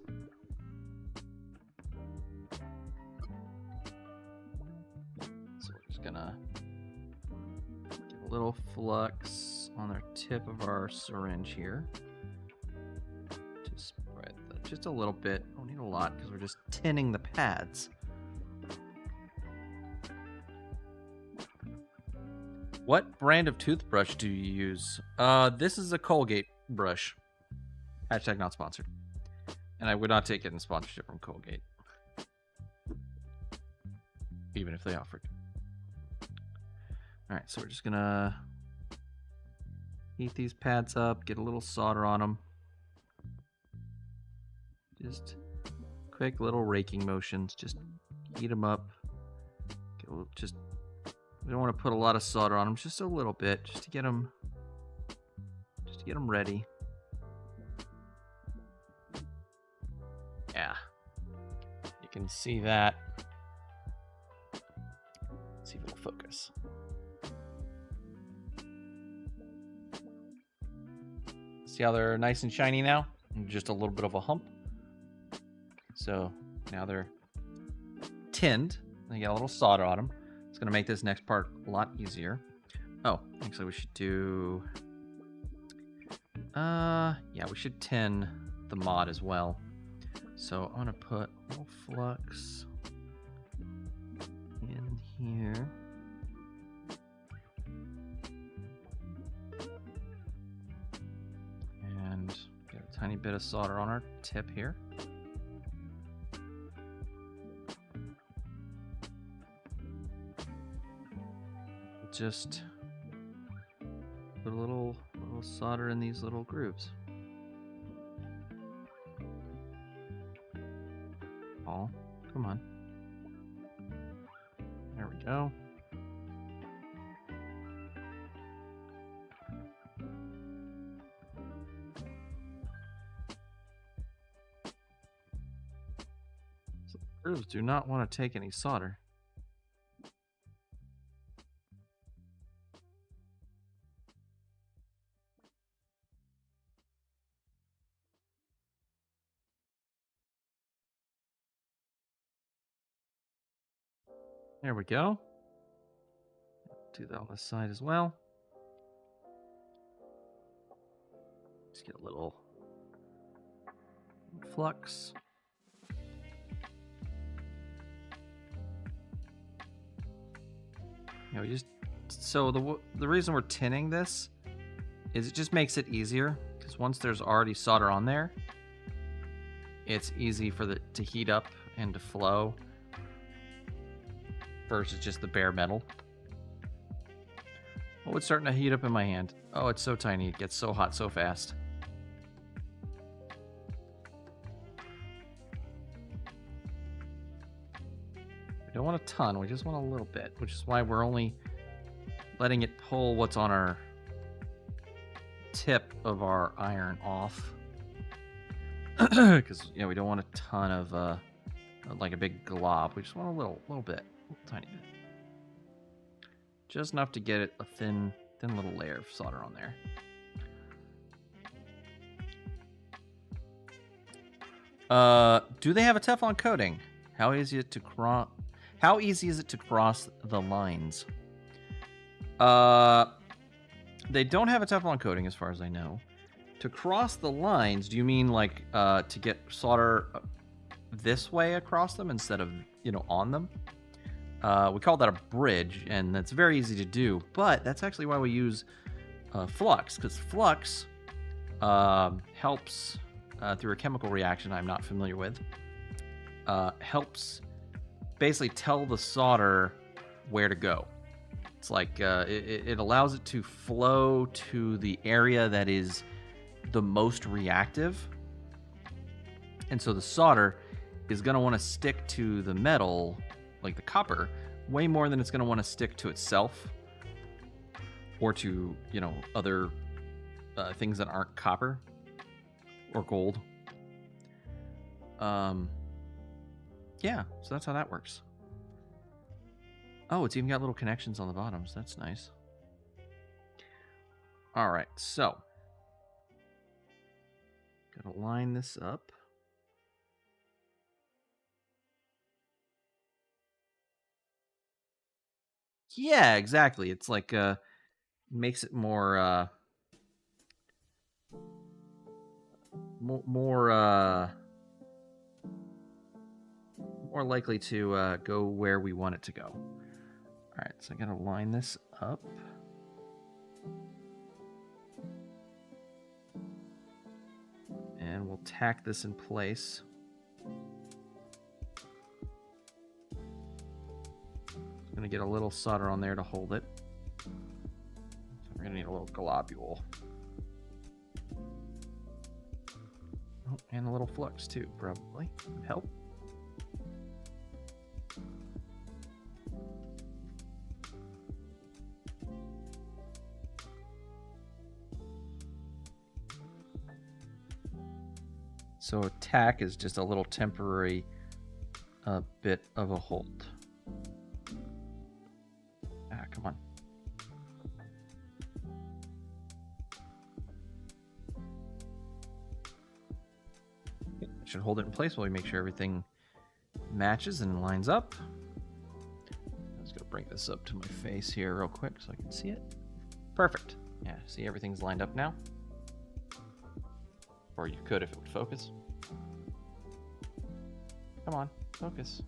[SPEAKER 1] So we're just going to get a little flux on the tip of our syringe here. To spread that just a little bit. Don't need a lot because we're just tinning the pads. What brand of toothbrush do you use? This is a Colgate brush. Hashtag not sponsored. And I would not take it in sponsorship from Colgate. Even if they offered. Alright, so we're just gonna heat these pads up, get a little solder on them. Just quick little raking motions. Just heat them up. We don't want to put a lot of solder on them, just a little bit, just to get them ready. Yeah, you can see that. Let's see if it'll focus. See how they're nice and shiny now? Just a little bit of a hump. So now they're tinned. They got a little solder on them. It's going to make this next part a lot easier. Oh, actually we should do... yeah, we should tin the mod as well. So I'm going to put a little flux in here. And get a tiny bit of solder on our tip here. Just put a little solder in these little grooves. Oh, come on. There we go. So the grooves do not want to take any solder. There we go. Do that on this side as well. Just get a little flux. Yeah, so the reason we're tinning this is it just makes it easier because once there's already solder on there, it's easy for to heat up and to flow. Versus just the bare metal. Oh, it's starting to heat up in my hand. Oh, it's so tiny. It gets so hot so fast. We don't want a ton. We just want a little bit, which is why we're only letting it pull what's on our tip of our iron off. Because, we don't want a ton of, like a big glob. We just want a little bit. Tiny bit. Just enough to get it a thin little layer of solder on there. Do they have a Teflon coating? How easy is it to cross? How easy is it to cross the lines? They don't have a Teflon coating, as far as I know. To cross the lines, do you mean like to get solder this way across them instead of on them? We call that a bridge, and that's very easy to do. But that's actually why we use flux, because flux helps through a chemical reaction I'm not familiar with. Helps basically tell the solder where to go. It's like it allows it to flow to the area that is the most reactive. And so the solder is going to want to stick to the metal, like the copper, way more than it's going to want to stick to itself or to, other things that aren't copper or gold. Yeah, so that's how that works. Oh, it's even got little connections on the bottoms. That's nice. All right, so gotta line this up. Yeah, exactly. It's like makes it more more likely to go where we want it to go. All right, so I gotta line this up. And we'll tack this in place. I'm gonna get a little solder on there to hold it. So we're gonna need a little globule. Oh, and a little flux too, probably. Would help. So a tack is just a little temporary bit of a hold. Ah, come on. Okay, should hold it in place while we make sure everything matches and lines up. I'm just gonna bring this up to my face here real quick so I can see it. Perfect. Yeah, see everything's lined up now. Or you could if it would focus. Come on, focus.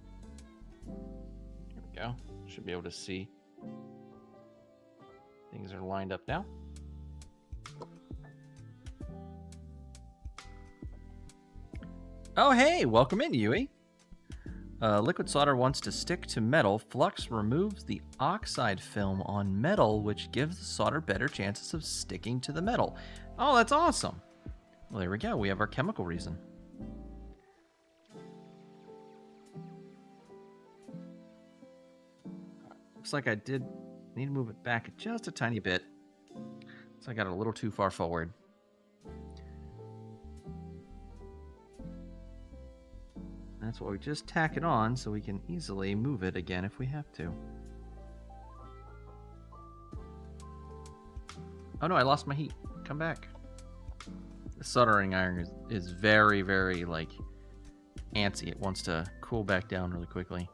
[SPEAKER 1] Here we go. Should be able to see. Things are lined up now. Oh, hey, welcome in, Yui. Liquid solder wants to stick to metal. Flux removes the oxide film on metal, which gives the solder better chances of sticking to the metal. Oh, that's awesome. Well, there we go. We have our chemical reason. Looks like I did need to move it back just a tiny bit. So I got it a little too far forward. That's why we just tack it on so we can easily move it again if we have to. Oh no, I lost my heat. Come back. The soldering iron is very, very, like, antsy. It wants to cool back down really quickly.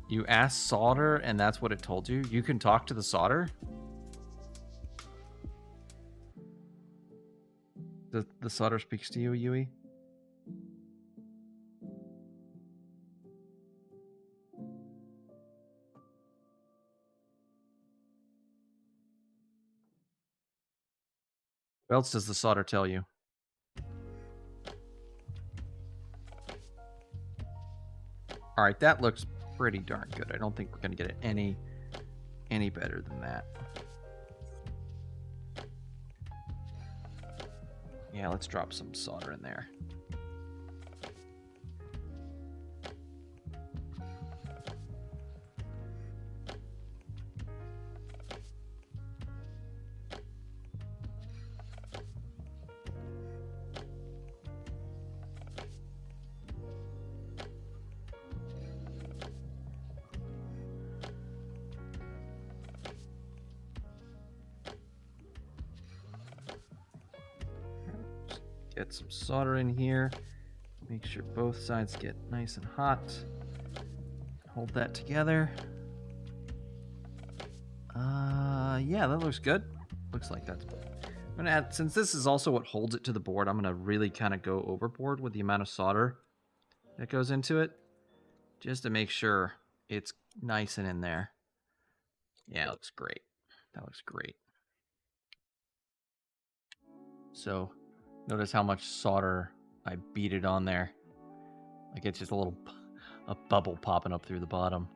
[SPEAKER 1] You asked solder, and that's what it told you? You can talk to the solder? The solder speaks to you, Yui? What else does the solder tell you? All right, that looks pretty darn good. I don't think we're going to get it any better than that. Yeah, let's drop some solder in there. get some solder in here. Make sure both sides get nice and hot. Hold that together. Yeah, that looks good. Looks like that's... I'm gonna add, since this is also what holds it to the board, I'm gonna really kind of go overboard with the amount of solder that goes into it, just to make sure it's nice and in there. Yeah, it looks great. That looks great. So, notice how much solder I beat it on there. Like it's just a bubble popping up through the bottom.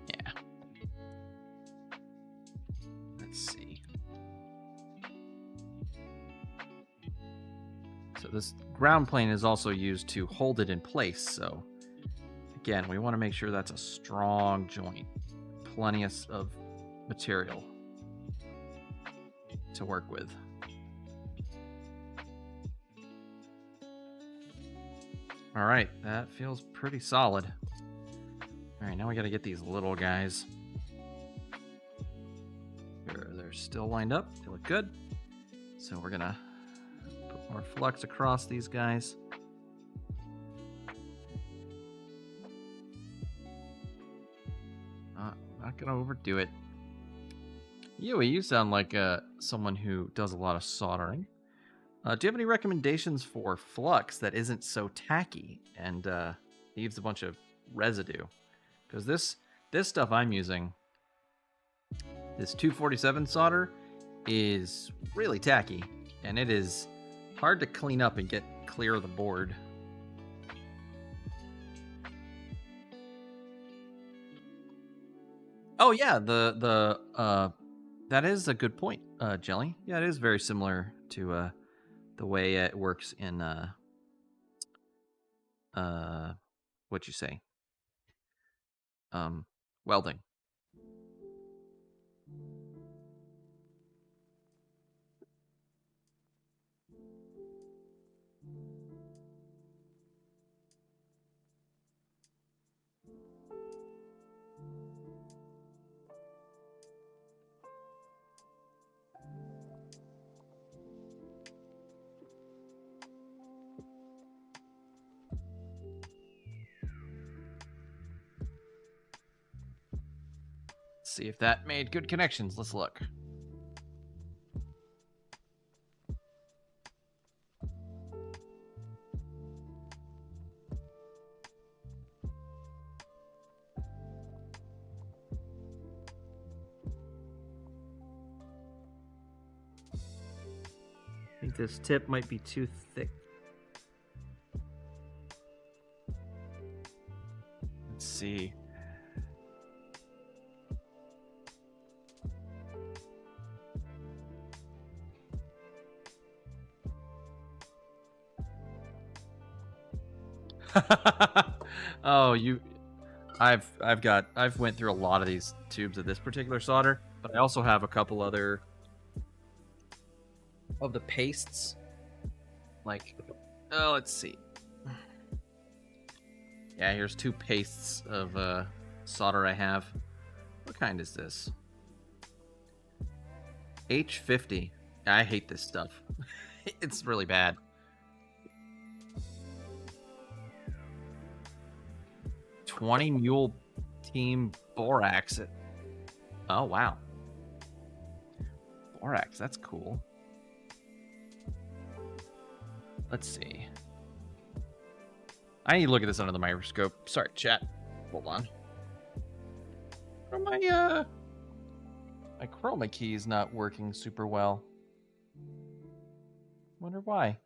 [SPEAKER 1] Yeah. Let's see. So this ground plane is also used to hold it in place. So again, we want to make sure that's a strong joint. Plenty of material to work with. All right, that feels pretty solid. All right, now we got to get these little guys. They're still lined up. They look good. So we're gonna put more flux across these guys. Not gonna overdo it. Yui, you sound like someone who does a lot of soldering. Do you have any recommendations for flux that isn't so tacky and leaves a bunch of residue? Because this stuff I'm using, this 247 solder, is really tacky, and it is hard to clean up and get clear of the board. Oh yeah, that is a good point, Jelly. Yeah, it is very similar to the way it works in what'd you say? Welding. See if that made good connections. Let's look. I think this tip might be too thick. Let's see. Oh, I've went through a lot of these tubes of this particular solder, but I also have a couple other of the pastes. Like, oh, let's see. Yeah, here's two pastes of solder I have. What kind is this? H50. I hate this stuff. It's really bad. $20 Mule Team Borax. Oh, wow. Borax, that's cool. Let's see. I need to look at this under the microscope. Sorry, chat. Hold on. My chroma key is not working super well. Wonder why.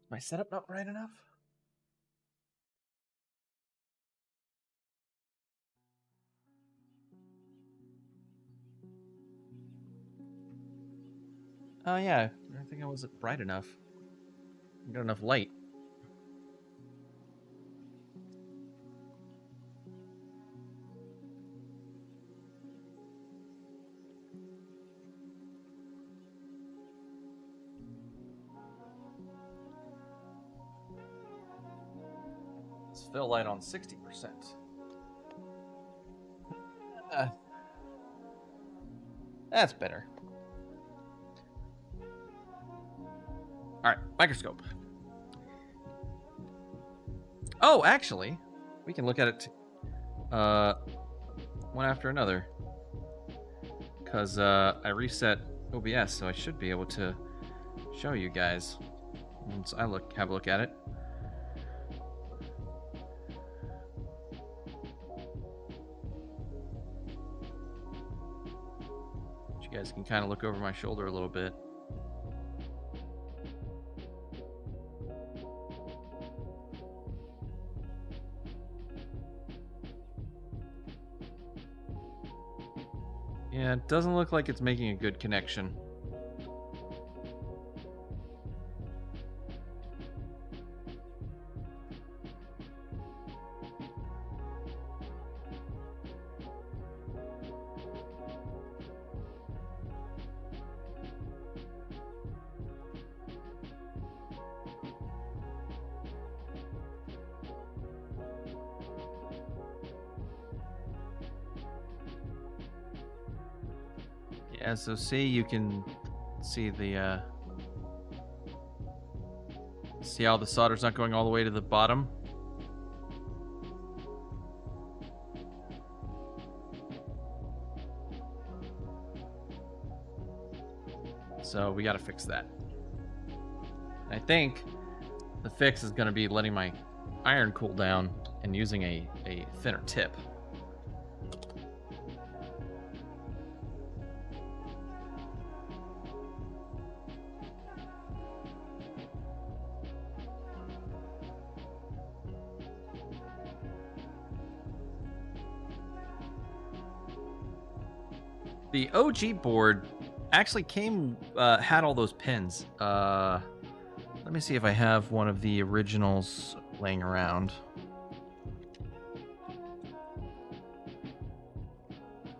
[SPEAKER 1] My setup not bright enough? Oh yeah, I think I wasn't bright enough. I got enough light. Let's fill light on 60%. That's better. All right, microscope. Oh, actually, we can look at it one after another. Because I reset OBS, so I should be able to show you guys once I have a look at it. You guys can kind of look over my shoulder a little bit. Yeah, it doesn't look like it's making a good connection. Yeah, so see, you can see the see how the solder's not going all the way to the bottom? So we got to fix that. I think the fix is going to be letting my iron cool down and using a thinner tip. The OG board actually had all those pins. Let me see if I have one of the originals laying around.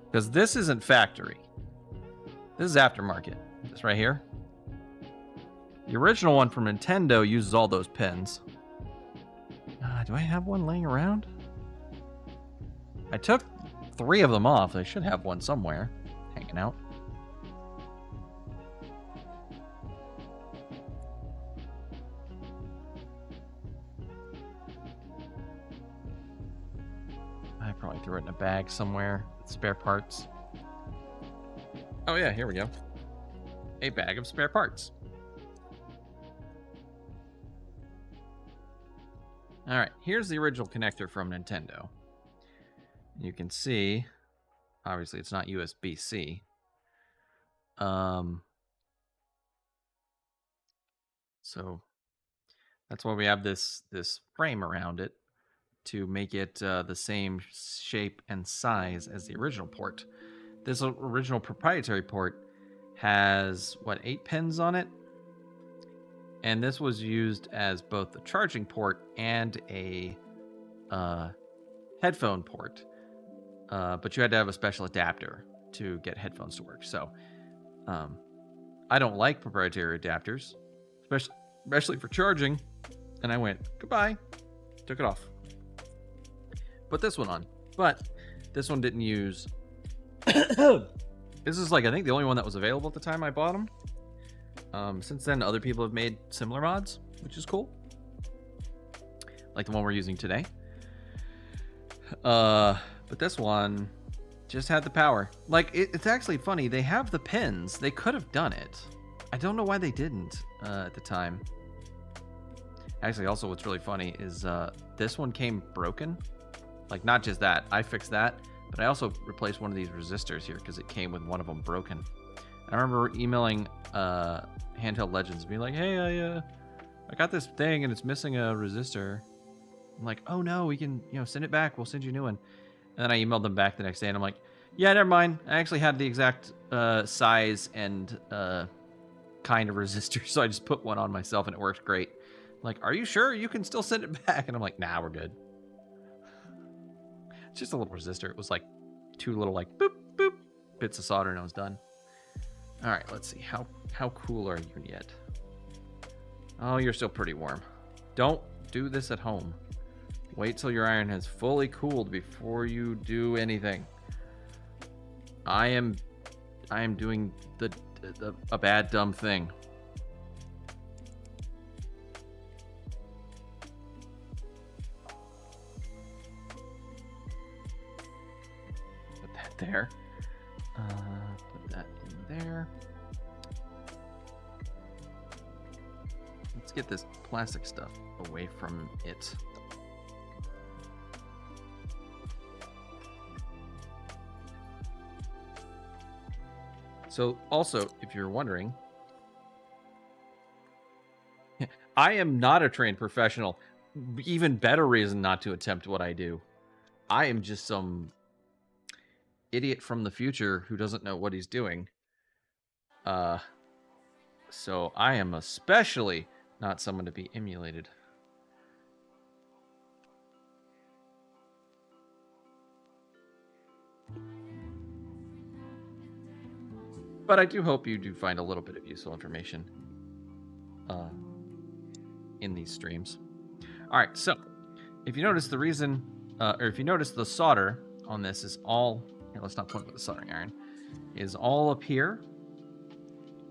[SPEAKER 1] Because this isn't factory. This is aftermarket. This right here. The original one from Nintendo uses all those pins. Do I have one laying around? I took 3 of them off. I should have one somewhere. Hanging out. I probably threw it in a bag somewhere with spare parts. Oh yeah, here we go. A bag of spare parts. All right, here's the original connector from Nintendo. You can see, obviously it's not USB-C. So that's why we have this frame around it to make it the same shape and size as the original port. This original proprietary port has, what, 8 pins on it? And this was used as both a charging port and a headphone port. But you had to have a special adapter to get headphones to work. So I don't like proprietary adapters, especially for charging. And I went, goodbye. Took it off. Put this one on. But this one didn't use... This is like, I think, the only one that was available at the time I bought them. Since then, other people have made similar mods, which is cool. Like the one we're using today. But this one just had the power. Like, it's actually funny. They have the pins. They could have done it. I don't know why they didn't at the time. Actually, also what's really funny is this one came broken. Like, not just that. I fixed that. But I also replaced one of these resistors here because it came with one of them broken. I remember emailing Handheld Legends, being like, "Hey, I got this thing and it's missing a resistor." I'm like, "Oh no, we can, send it back. We'll send you a new one." And then I emailed them back the next day, and I'm like, "Yeah, never mind. I actually had the exact size and kind of resistor, so I just put one on myself, and it worked great." I'm like, "Are you sure you can still send it back?" And I'm like, "Nah, we're good." It's just a little resistor. It was like 2 little like boop boop bits of solder, and I was done. All right, let's see. How cool are you yet? Oh, you're still pretty warm. Don't do this at home. Wait till your iron has fully cooled before you do anything. I am I am doing a bad, dumb thing. Put that there. Put that in there. Let's get this plastic stuff away from it. So, also, if you're wondering, I am not a trained professional. Even better reason not to attempt what I do. I am just some idiot from the future who doesn't know what he's doing. So I am especially not someone to be emulated. But I do hope you do find a little bit of useful information in these streams. All right, so if you notice the reason, or if you notice the solder on this is all, here, let's not point with the soldering iron, is all up here,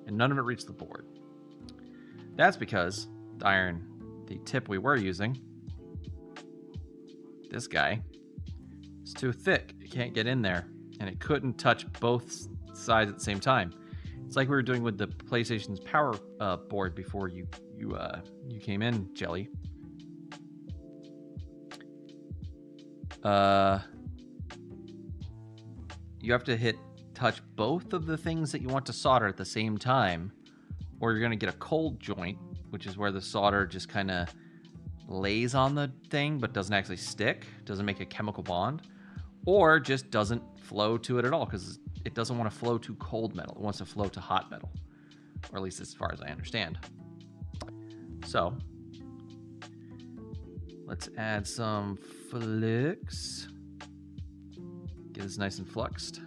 [SPEAKER 1] and none of it reached the board. That's because the iron, the tip we were using, this guy, is too thick. It can't get in there, and it couldn't touch both sides at the same time. It's like we were doing with the PlayStation's power board before you came in, Jelly. You have to touch both of the things that you want to solder at the same time, or you're going to get a cold joint, which is where the solder just kind of lays on the thing but doesn't actually stick, doesn't make a chemical bond, or just doesn't flow to it at all because it doesn't want to flow to cold metal. It wants to flow to hot metal, or at least as far as I understand. So let's add some flux. Get this nice and fluxed.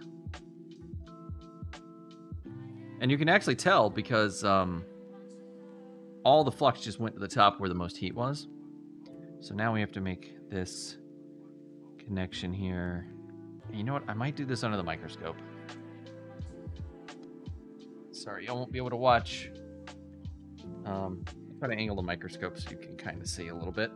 [SPEAKER 1] And you can actually tell because all the flux just went to the top where the most heat was. So now we have to make this connection here. And you know what? I might do this under the microscope. Sorry, you won't be able to watch. Try to angle the microscope so you can kind of see a little bit.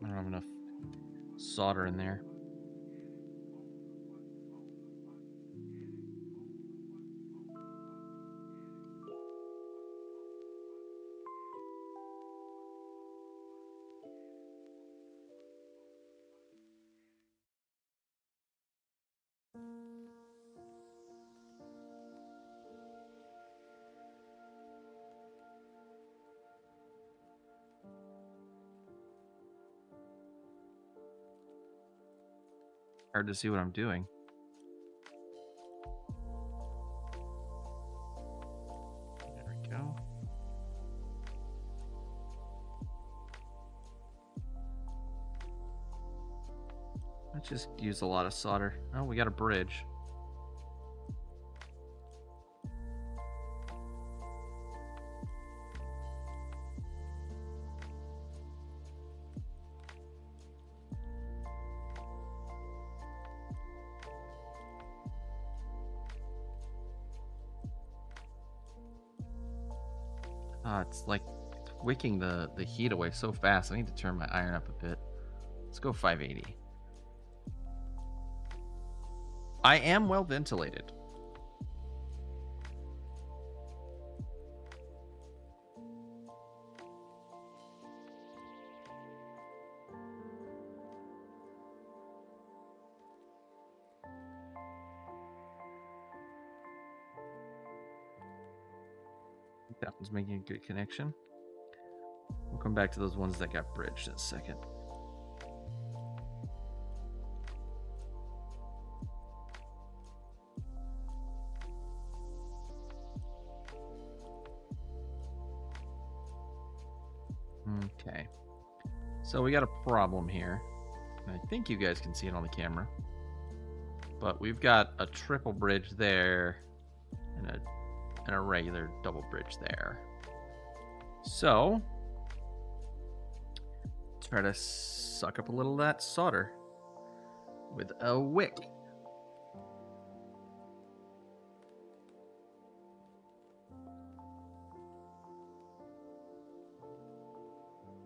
[SPEAKER 1] I don't have enough solder in there. Hard to see what I'm doing. There we go. I just used a lot of solder. Oh, we got a bridge. It's like it's wicking the heat away so fast. I need to turn my iron up a bit. Let's go 580. I am well ventilated. That one's making a good connection. We'll come back to those ones that got bridged in a second. Okay. So we got a problem here. And I think you guys can see it on the camera. But we've got a triple bridge there and a regular double bridge there. So try to suck up a little of that solder with a wick.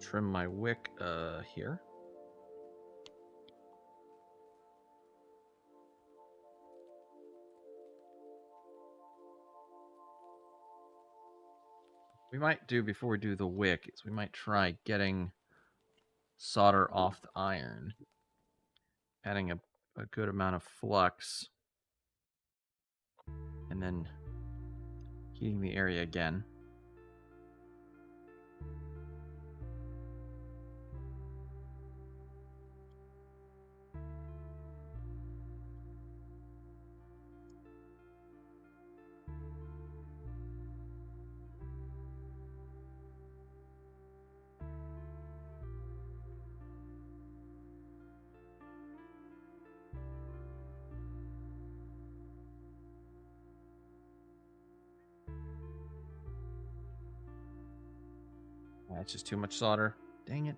[SPEAKER 1] Trim my wick here. We might do before we do the wick is we might try getting solder off the iron, adding a good amount of flux, and then heating the area again. That's just too much solder. Dang it.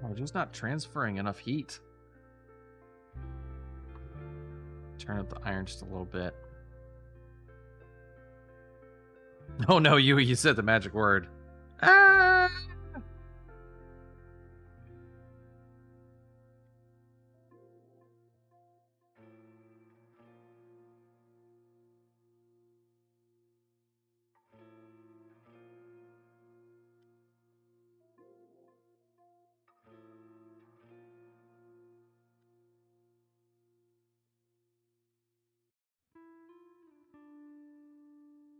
[SPEAKER 1] Oh, just not transferring enough heat. Turn up the iron just a little bit. Oh no, you said the magic word. Ah!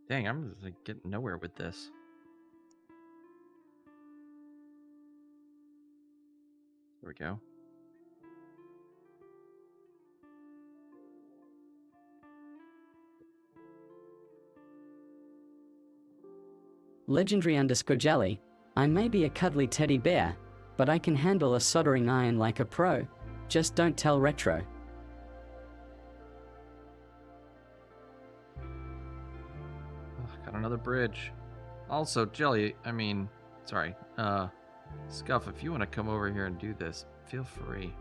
[SPEAKER 1] Dang, I'm just like getting nowhere with this. There we go.
[SPEAKER 2] Legendary_jelly. I may be a cuddly teddy bear, but I can handle a soldering iron like a pro. Just don't tell Retro.
[SPEAKER 1] Got another bridge. Also, Jelly, sorry, Scuff, if you want to come over here and do this, feel free.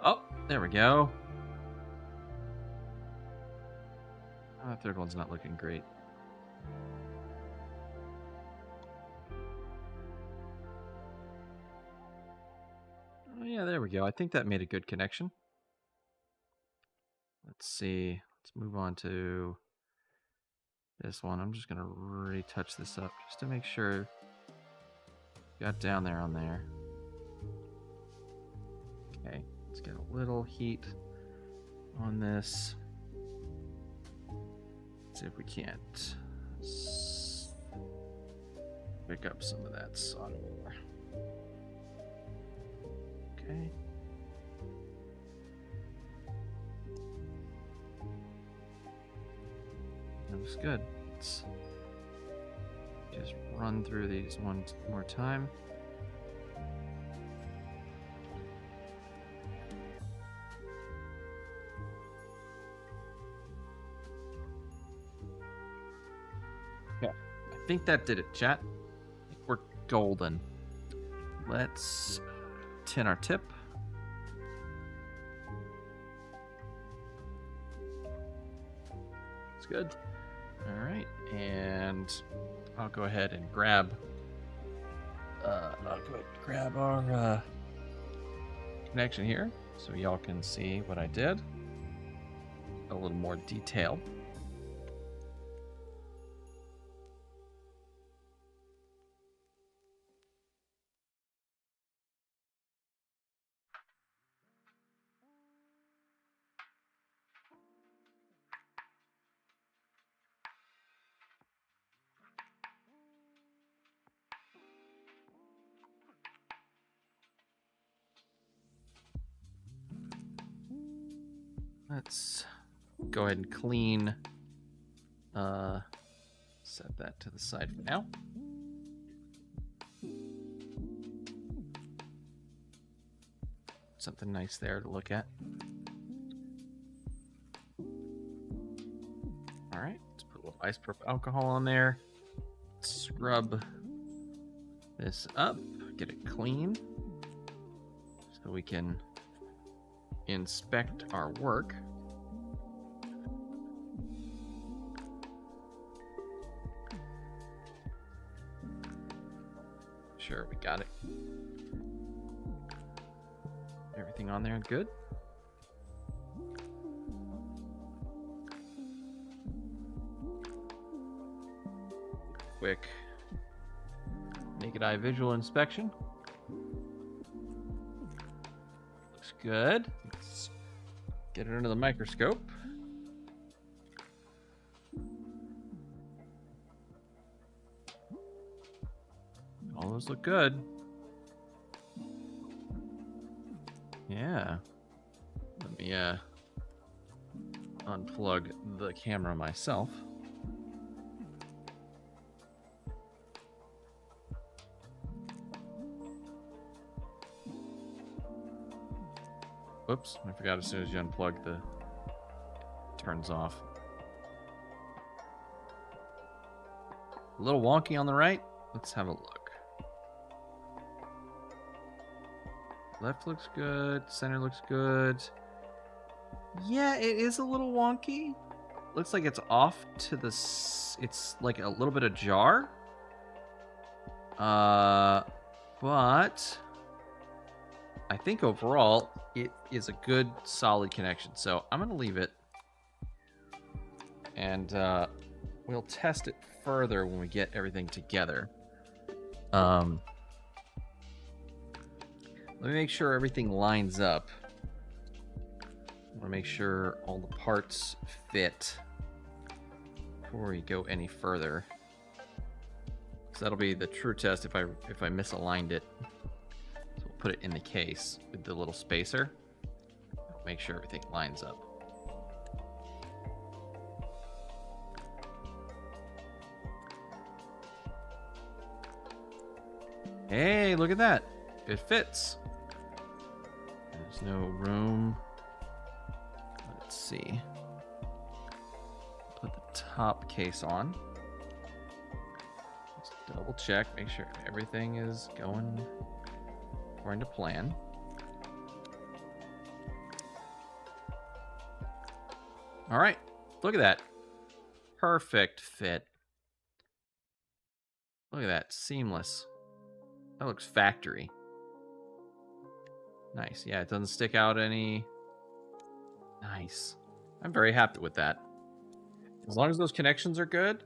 [SPEAKER 1] Oh, there we go. Oh, the third one's not looking great. Oh, yeah, there we go. I think that made a good connection. Let's see. Let's move on to this one. I'm just going to retouch this up just to make sure got down there on there. Okay, let's get a little heat on this. Let's see if we can't pick up some of that solder. Okay. That looks good. Let's just run through these one more time. Okay, I think that did it, chat. We're golden. Let's tin our tip. It's good. All right, and I'll go ahead and grab. Our connection here, so y'all can see what I did. A little more detailed. Let's go ahead and clean. Set that to the side for now. Something nice there to look at. All right, let's put a little isopropyl alcohol on there. Scrub this up, get it clean, so we can inspect our work. Sure, we got it. Everything on there good. Quick naked eye visual inspection. Looks good. Let's get it under the microscope. All those look good. Yeah. Let me unplug the camera myself. Whoops, I forgot as soon as you unplug it turns off. A little wonky on the right. Let's have a look. Left looks good. Center looks good. Yeah, it is a little wonky. Looks like it's off to the... It's like a little bit ajar. But I think overall it is a good, solid connection. So I'm going to leave it. And we'll test it further when we get everything together. Let me make sure everything lines up. I want to make sure all the parts fit before we go any further. So that'll be the true test if I misaligned it. So we'll put it in the case with the little spacer. Make sure everything lines up. Hey, look at that. It fits. There's no room. Let's see. Put the top case on. Just double check, make sure everything is going according to plan. All right, look at that. Perfect fit. Look at that, seamless. That looks factory. Nice. Yeah, it doesn't stick out any. Nice. I'm very happy with that. As long as those connections are good,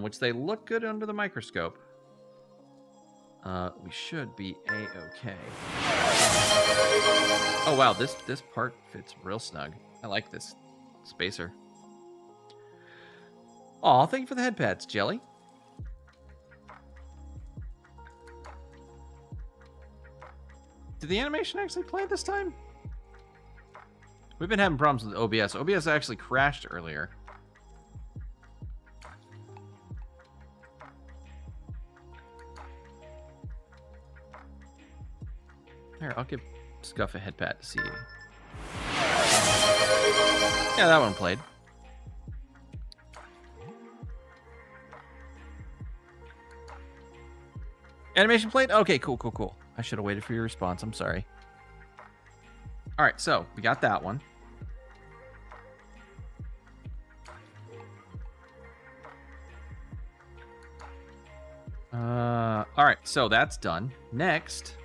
[SPEAKER 1] which they look good under the microscope, we should be A-okay. Oh, wow. This part fits real snug. I like this spacer. Aw, thank you for the head pads, Jelly. Did the animation actually play this time? We've been having problems with OBS. OBS actually crashed earlier. Here, I'll give Scuff a head pat to see. Yeah, that one played. Animation played? Okay, cool, cool, cool. I should have waited for your response. I'm sorry. All right, so we got that one. All right, so that's done. Next,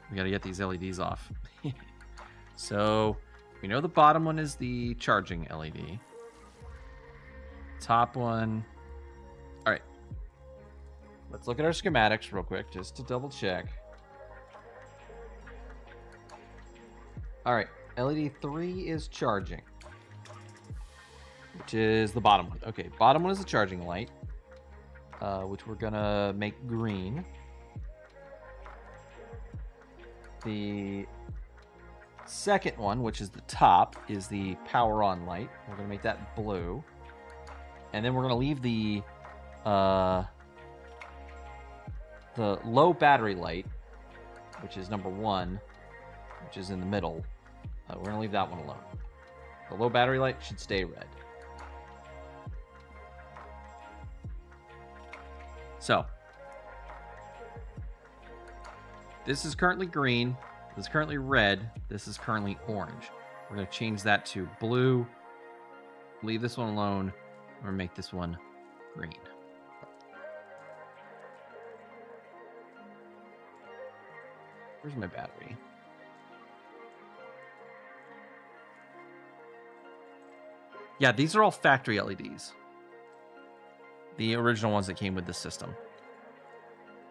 [SPEAKER 1] we got to get these LEDs off. So we know the bottom one is the charging LED. Top one. All right. Let's look at our schematics real quick just to double check. All right. LED 3 is charging, which is the bottom one. Okay, bottom one is the charging light, which we're going to make green. The second one, which is the top, is the power on light. We're going to make that blue. And then we're going to leave the low battery light, which is number 1, which is in the middle. We're going to leave that one alone. The low battery light should stay red. So, this is currently green. This is currently red. This is currently orange. We're going to change that to blue. Leave this one alone. Or make this one green. Where's my battery? Yeah, these are all factory LEDs. The original ones that came with the system.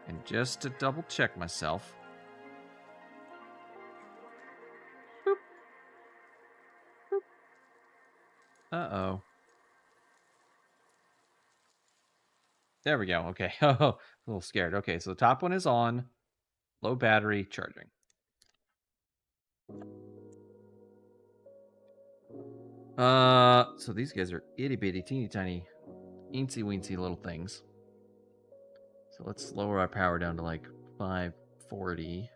[SPEAKER 1] And just to double check myself. Boop. Boop. Uh-oh. There we go. Okay. Oh, a little scared. Okay, so the top one is on. Low battery, charging. So these guys are itty bitty, teeny tiny, eensy weensy little things. So let's lower our power down to like 540.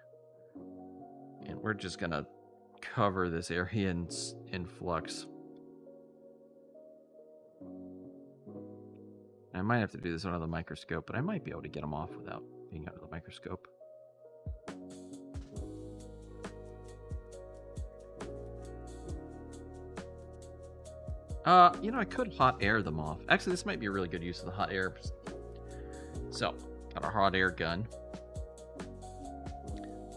[SPEAKER 1] And we're just gonna cover this area in flux. I might have to do this under the microscope, but I might be able to get them off without being under the microscope. You know, I could hot air them off. Actually, this might be a really good use of the hot air. So, got our hot air gun.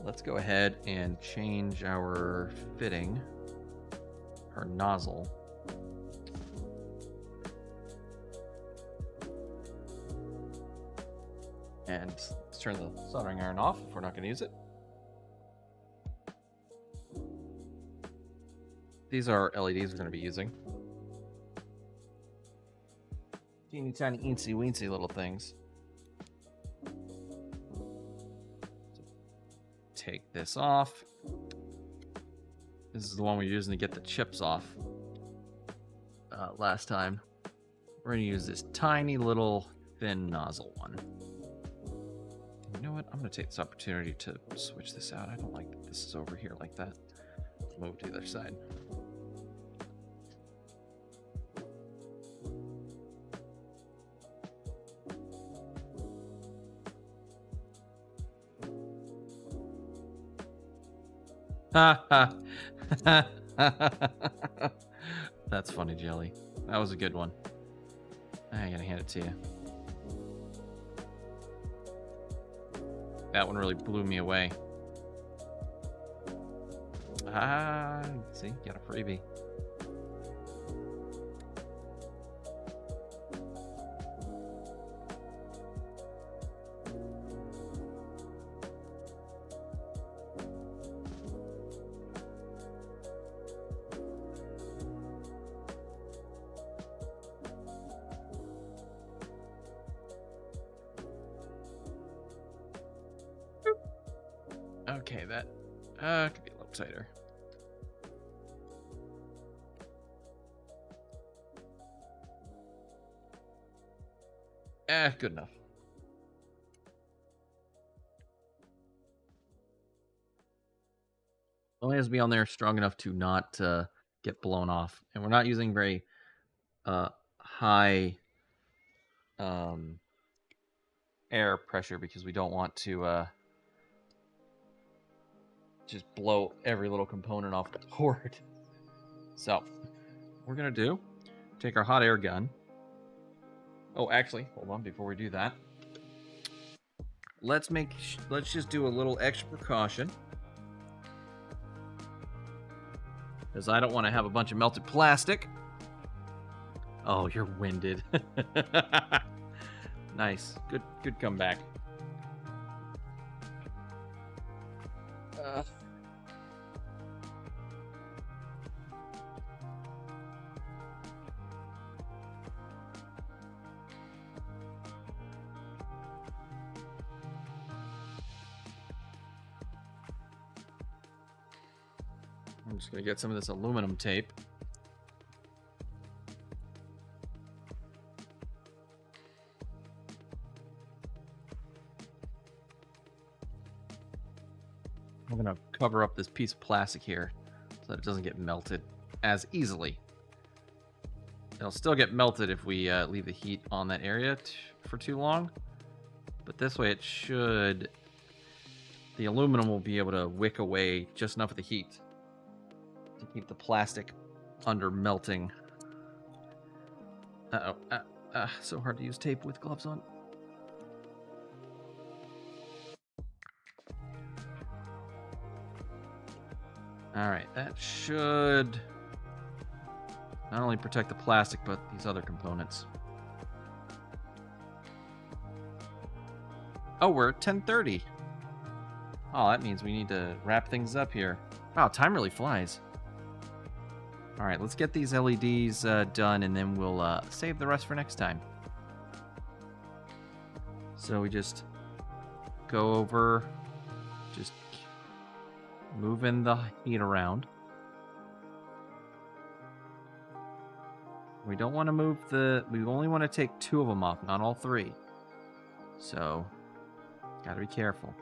[SPEAKER 1] Let's go ahead and change our fitting, our nozzle. And let's turn the soldering iron off if we're not going to use it. These are LEDs we're going to be using. Teeny tiny eensy weensy little things. So take this off. This is the one we're using to get the chips off last time. We're going to use this tiny little thin nozzle one. You know what? I'm going to take this opportunity to switch this out. I don't like that this is over here like that. Move to the other side. That's funny, Jelly. That was a good one. I gotta hand it to you. That one really blew me away. See, got a freebie. Okay, that could be a little tighter. Good enough. Only has to be on there strong enough to not get blown off. And we're not using very high air pressure because we don't want to just blow every little component off the board. So, we're gonna do, take our hot air gun. Oh, actually, hold on, before we do that, let's just do a little extra precaution, because I don't want to have a bunch of melted plastic. Oh, you're winded. Nice, good comeback. I'm just gonna get some of this aluminum tape. I'm gonna cover up this piece of plastic here so that it doesn't get melted as easily. It'll still get melted if we leave the heat on that area for too long, but this way it should, the aluminum will be able to wick away just enough of the heat to keep the plastic under melting. Uh-oh. So hard to use tape with gloves on. Alright, that should not only protect the plastic, but these other components. Oh, we're at 10:30. Oh, that means we need to wrap things up here. Wow, time really flies. Alright, let's get these LEDs done, and then we'll save the rest for next time. So we just go over, just moving the heat around. We don't want to move we only want to take 2 of them off, not all 3. So, gotta be careful.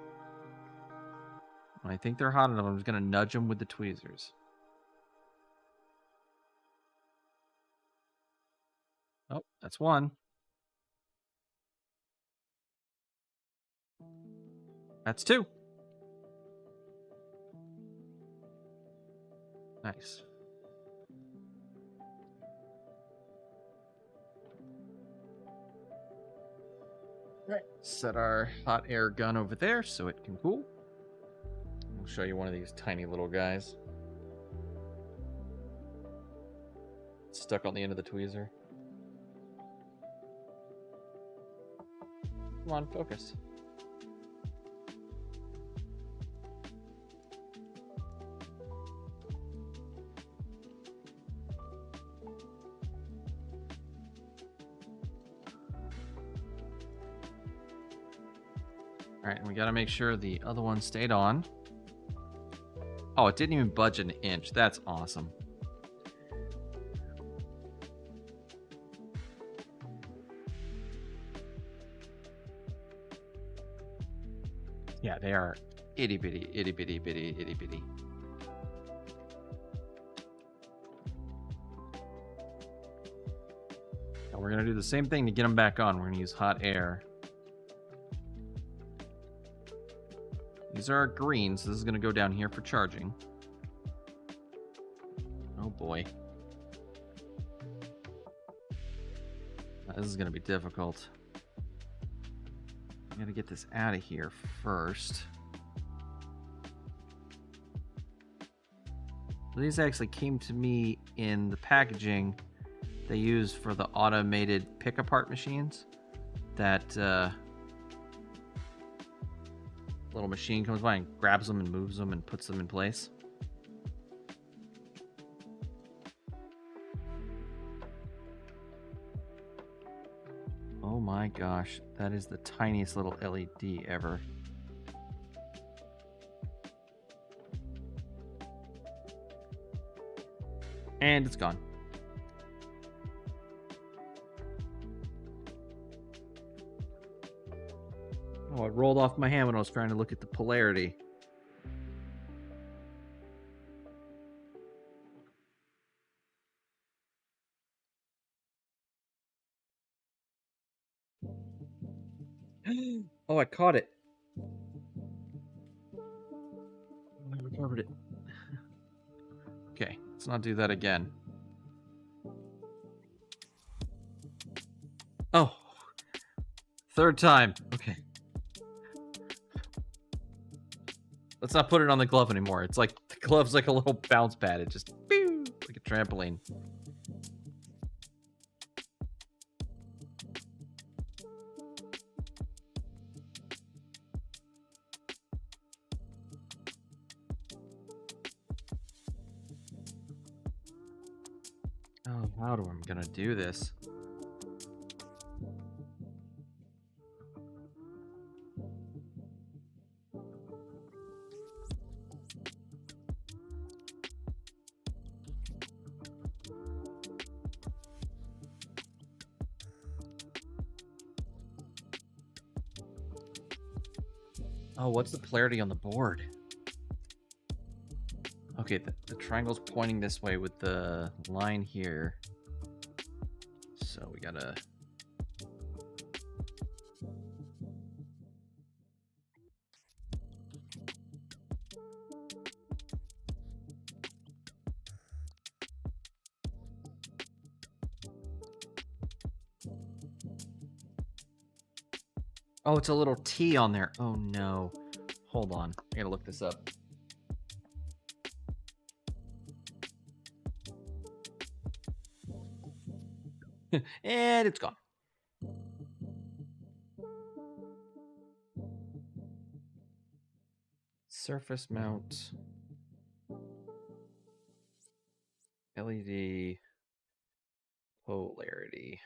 [SPEAKER 1] When I think they're hot enough, I'm just gonna nudge them with the tweezers. Oh, that's 1. That's 2. Nice. Right. Set our hot air gun over there so it can cool. I'll show you one of these tiny little guys. It's stuck on the end of the tweezer. Come on, focus. Alright, and we gotta make sure the other one stayed on. Oh, it didn't even budge an inch. That's awesome. Yeah, they are itty bitty, itty bitty, bitty, itty bitty. Now we're gonna do the same thing to get them back on. We're gonna use hot air. These are our greens. This is going to go down here for charging. Oh boy. This is going to be difficult. I got to get this out of here first. These actually came to me in the packaging they use for the automated pick-apart machines. That little machine comes by and grabs them and moves them and puts them in place. Oh my gosh, that is the tiniest little LED ever. And it's gone. Oh, it rolled off my hand when I was trying to look at the polarity. Oh, I caught it. I recovered it. Okay, let's not do that again. Oh, third time. Okay. Let's not put it on the glove anymore. It's like the glove's like a little bounce pad. It just pew, like a trampoline. Oh, how am I gonna do this? Oh, what's the polarity on the board? Okay, the triangle's pointing this way with the line here. So we gotta... Oh, it's a little T on there. Oh no. Hold on. I gotta look this up. And it's gone. Surface mount. LED polarity.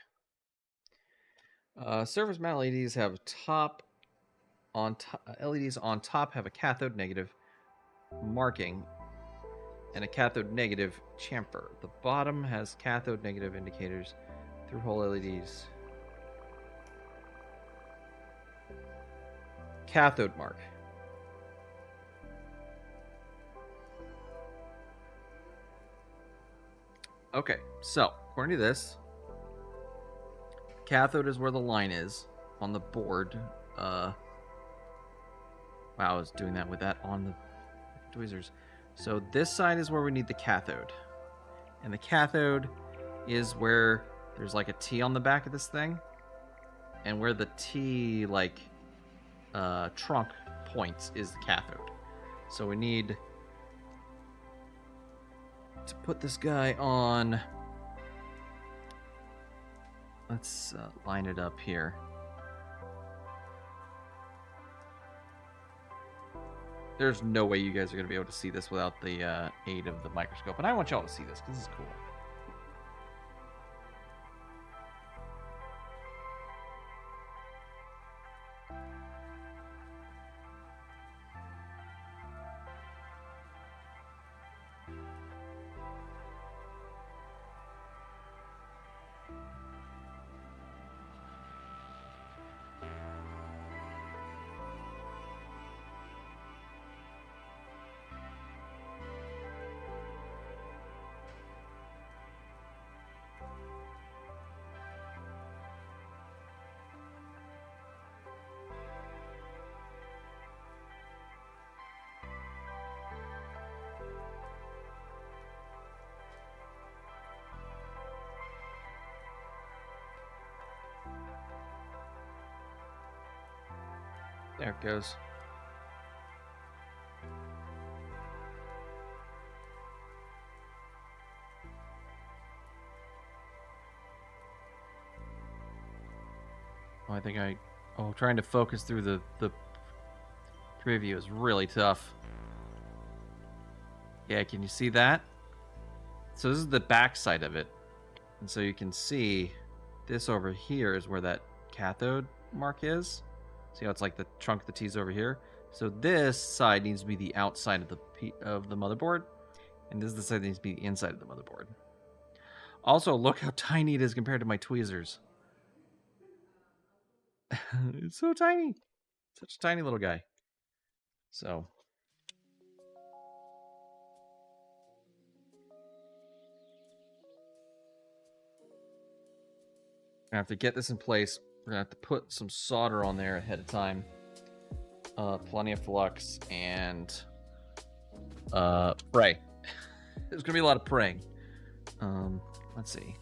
[SPEAKER 1] Surface mount LEDs have LEDs on top have a cathode negative marking and a cathode negative chamfer. The bottom has cathode negative indicators through hole LEDs. Cathode mark. Okay, so according to this, cathode is where the line is on the board. Wow, I was doing that with that on the tweezers. So this side is where we need the cathode. And the cathode is where there's like a T on the back of this thing. And where the T, like, trunk points is the cathode. So we need to put this guy on... Let's line it up here. There's no way you guys are going to be able to see this without the aid of the microscope. And I want y'all to see this because this is cool. There it goes. Oh, I think trying to focus through the preview is really tough. Yeah, can you see that? So this is the back side of it. And so you can see this over here is where that cathode mark is. See how it's like the trunk of the T's over here? So this side needs to be the outside of the motherboard, and this is the side that needs to be the inside of the motherboard. Also, look how tiny it is compared to my tweezers. It's so tiny. Such a tiny little guy. So I have to get this in place, We're gonna have to put some solder on there ahead of time. Plenty of flux and pray. There's gonna be a lot of praying. Let's see.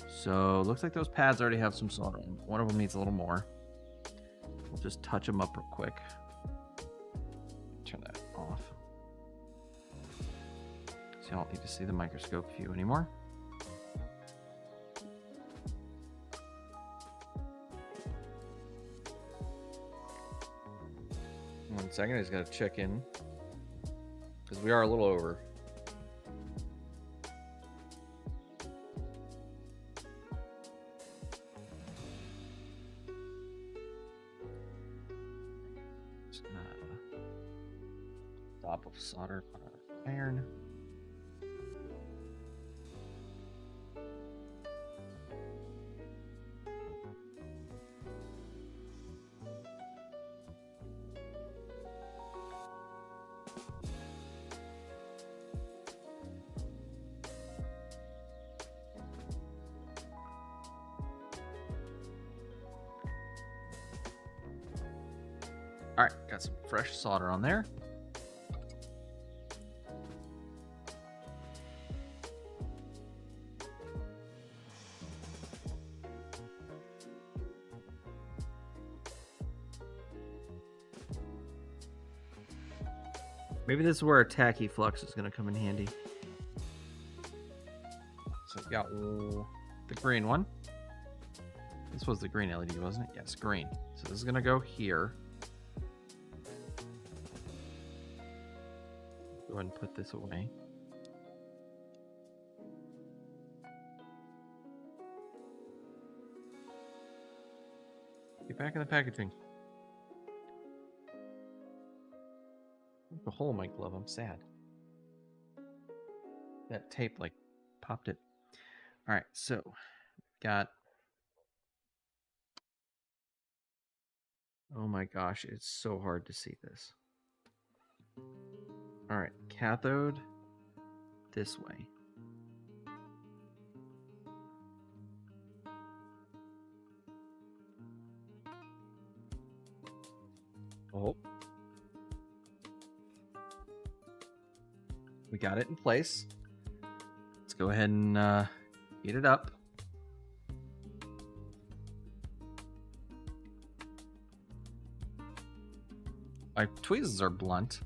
[SPEAKER 1] So looks like those pads already have some solder on. One of them needs a little more. We'll just touch them up real quick. Turn that off. So I don't need to see the microscope view anymore. One second, I just gotta check in. Because we are a little over. Just gonna dop of solder on our iron. All right, got some fresh solder on there. Maybe this is where a tacky flux is going to come in handy. So I've got the green one. This was the green LED, wasn't it? Yes, green. So this is going to go here. Go ahead and put this away. Get back in the packaging. There's a hole in my glove. I'm sad. That tape like popped it. All right, so got. Oh my gosh, it's so hard to see this. All right, cathode this way. Oh. We got it in place. Let's go ahead and heat it up. My tweezers are blunt.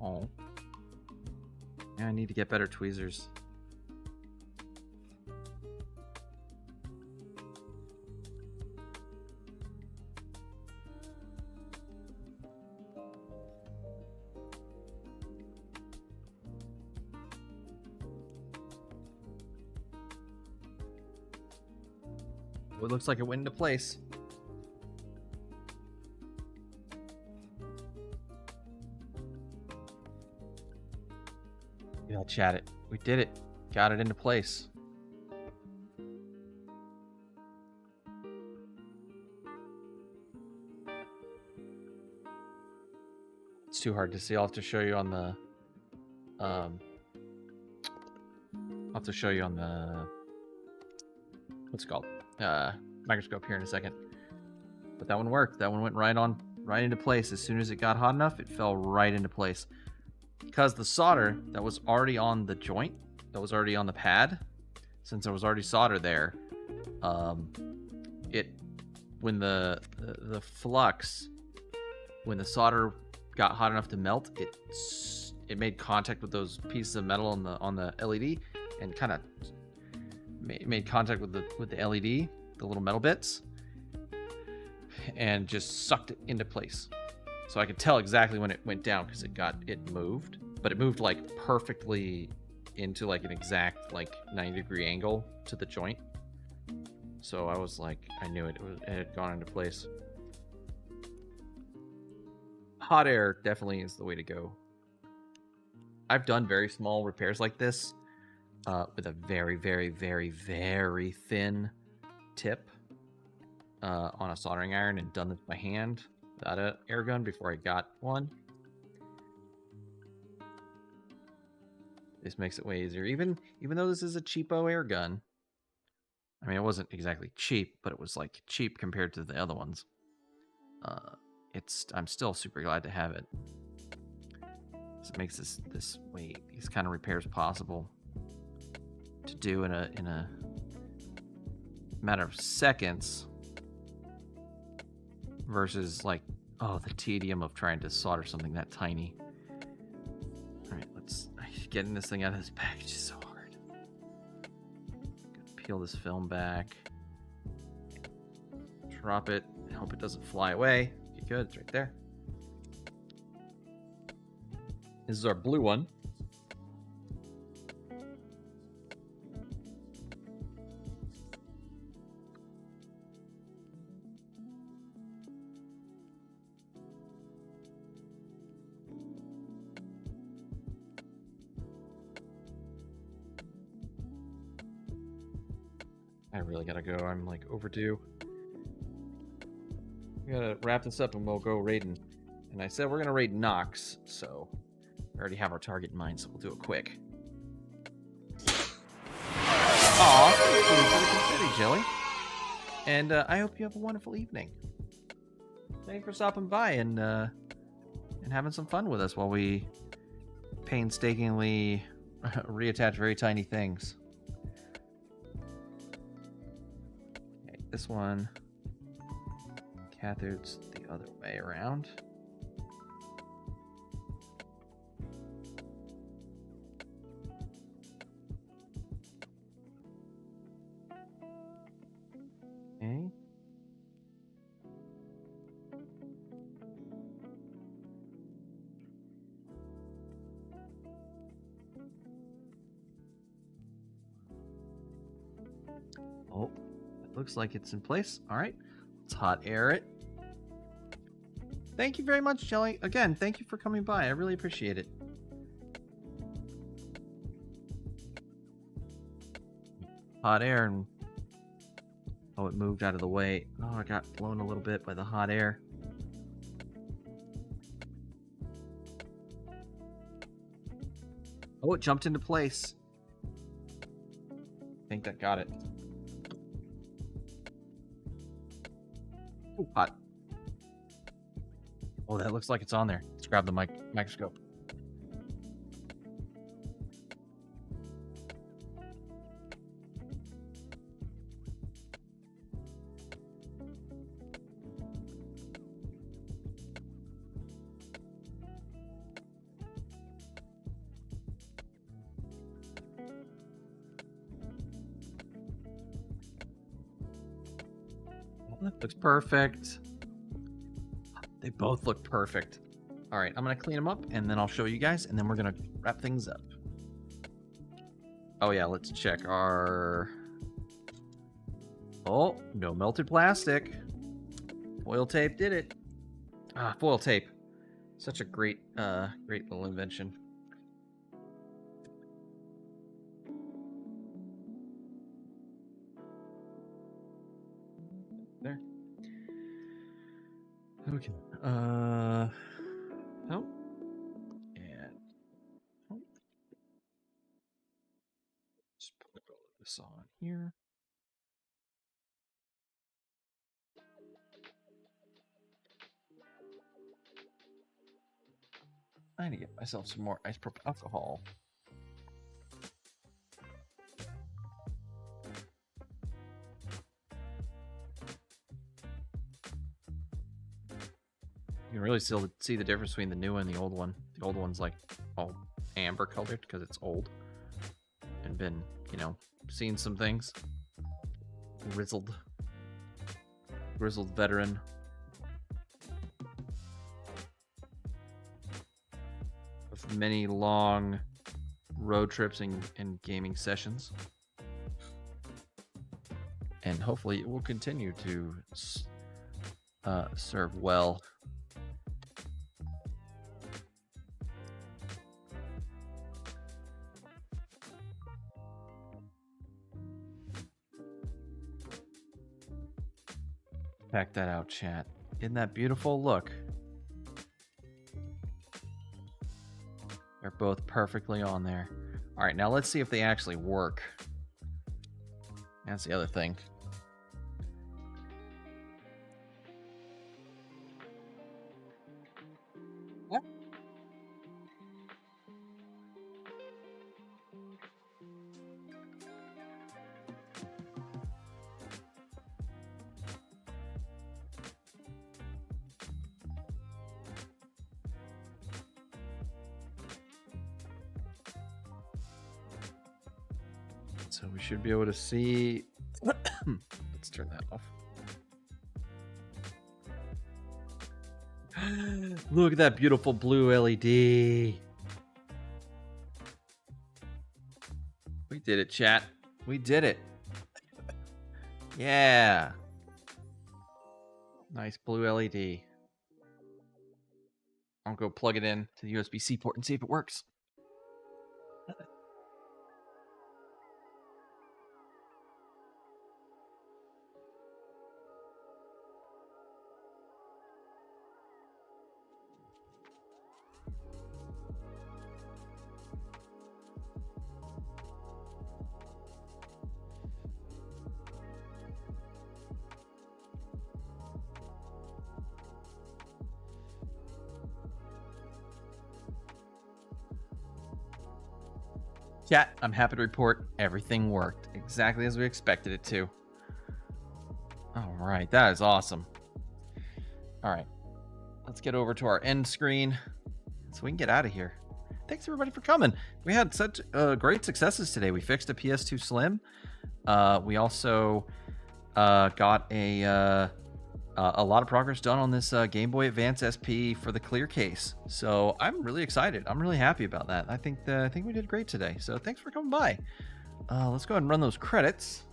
[SPEAKER 1] Oh. Yeah, I need to get better tweezers. Well, it looks like it went into place. Yeah, I'll chat it. We did it. Got it into place. It's too hard to see. I'll have to show you on the what's it called? Microscope here in a second. But that one worked. That one went right into place. As soon as it got hot enough, it fell right into place. Because the solder that was already on the joint, that was already on the pad, since there was already solder there, when the flux, when the solder got hot enough to melt, it made contact with those pieces of metal on the LED, and kind of made contact with the LED, the little metal bits, and just sucked it into place. So I could tell exactly when it went down because it moved, but it moved like perfectly into like an exact like 90-degree angle to the joint. So I was like, I knew it had gone into place. Hot air definitely is the way to go. I've done very small repairs like this with a very, very, very, very thin tip on a soldering iron, and done this by hand without an air gun before I got one. This makes it way easier. Even though this is a cheapo air gun, I mean, it wasn't exactly cheap, but it was like cheap compared to the other ones. I'm still super glad to have it. It makes these kind of repairs possible to do in a matter of seconds versus like, oh, the tedium of trying to solder something that tiny. All right, getting this thing out of this package is so hard. Peel this film back, drop it, and hope it doesn't fly away. If you could, it's right there. This is our blue one. I really gotta go. I'm like overdue. We gotta wrap this up and we'll go raiding. And I said we're gonna raid Nox, so we already have our target in mind, so we'll do it quick. Aw, for the confetti, Jelly. And I hope you have a wonderful evening. Thanks for stopping by and having some fun with us while we painstakingly reattach very tiny things. Okay, this one, cathodes the other way around. Okay. Oh, it looks like it's in place. All right, let's hot air it. Thank you very much, Jelly. Again, thank you for coming by. I really appreciate it. Hot air and... oh, it moved out of the way. Oh, I got blown a little bit by the hot air. Oh, it jumped into place. I think that got it. Ooh, hot. Oh, that looks like it's on there. Let's grab the microscope. That looks perfect. They both look perfect. All right, I'm going to clean them up, and then I'll show you guys, and then we're going to wrap things up. Oh, yeah, let's check our... oh, no melted plastic. Foil tape did it. Ah, foil tape. Such a great little invention. There. Okay. Oh. And oh. Just put all of this on here. I need to get myself some more isopropyl alcohol. You can really still see the difference between the new one and the old one. The old one's like all amber colored because it's old and been, you know, seen some things. Grizzled veteran. Of many long road trips and gaming sessions. And hopefully it will continue to serve well. Check that out, chat. Isn't that beautiful? Look. They're both perfectly on there. All right, now let's see if they actually work. That's the other thing. So we should be able to see. Let's turn that off. Look at that beautiful blue LED. We did it, chat. We did it. Yeah. Nice blue LED. I'll go plug it in to the USB-C port and see if it works. Chat, I'm happy to report everything worked exactly as we expected it to. All right, that is awesome. All right, let's get over to our end screen so we can get out of here. Thanks everybody for coming. We had such great successes today. We fixed a PS2 Slim. We also got a lot of progress done on this Game Boy Advance SP for the clear case. So I'm really excited. I'm really happy about that. I think we did great today. So thanks for coming by. Let's go ahead and run those credits.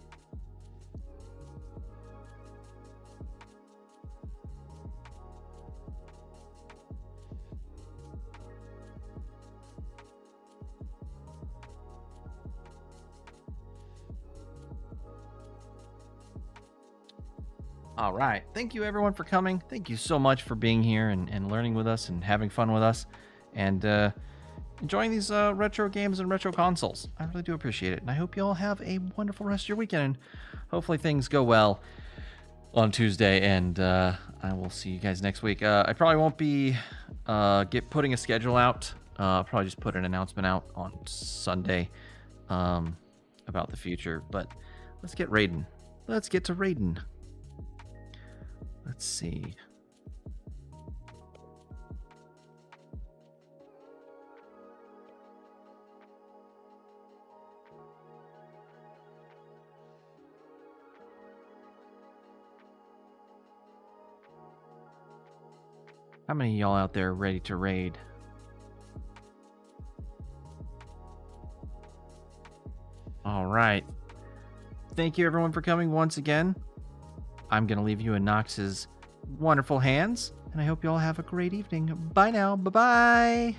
[SPEAKER 1] All right. Thank you, everyone, for coming. Thank you so much for being here and learning with us and having fun with us and enjoying these retro games and retro consoles. I really do appreciate it. And I hope you all have a wonderful rest of your weekend. And hopefully things go well on Tuesday. And I will see you guys next week. I probably won't be putting a schedule out. I'll probably just put an announcement out on Sunday about the future. But let's get raiding. Let's get to raiding. Let's see. How many of y'all out there are ready to raid? All right. Thank you everyone for coming once again. I'm going to leave you in Nox's wonderful hands, and I hope you all have a great evening. Bye now. Bye-bye.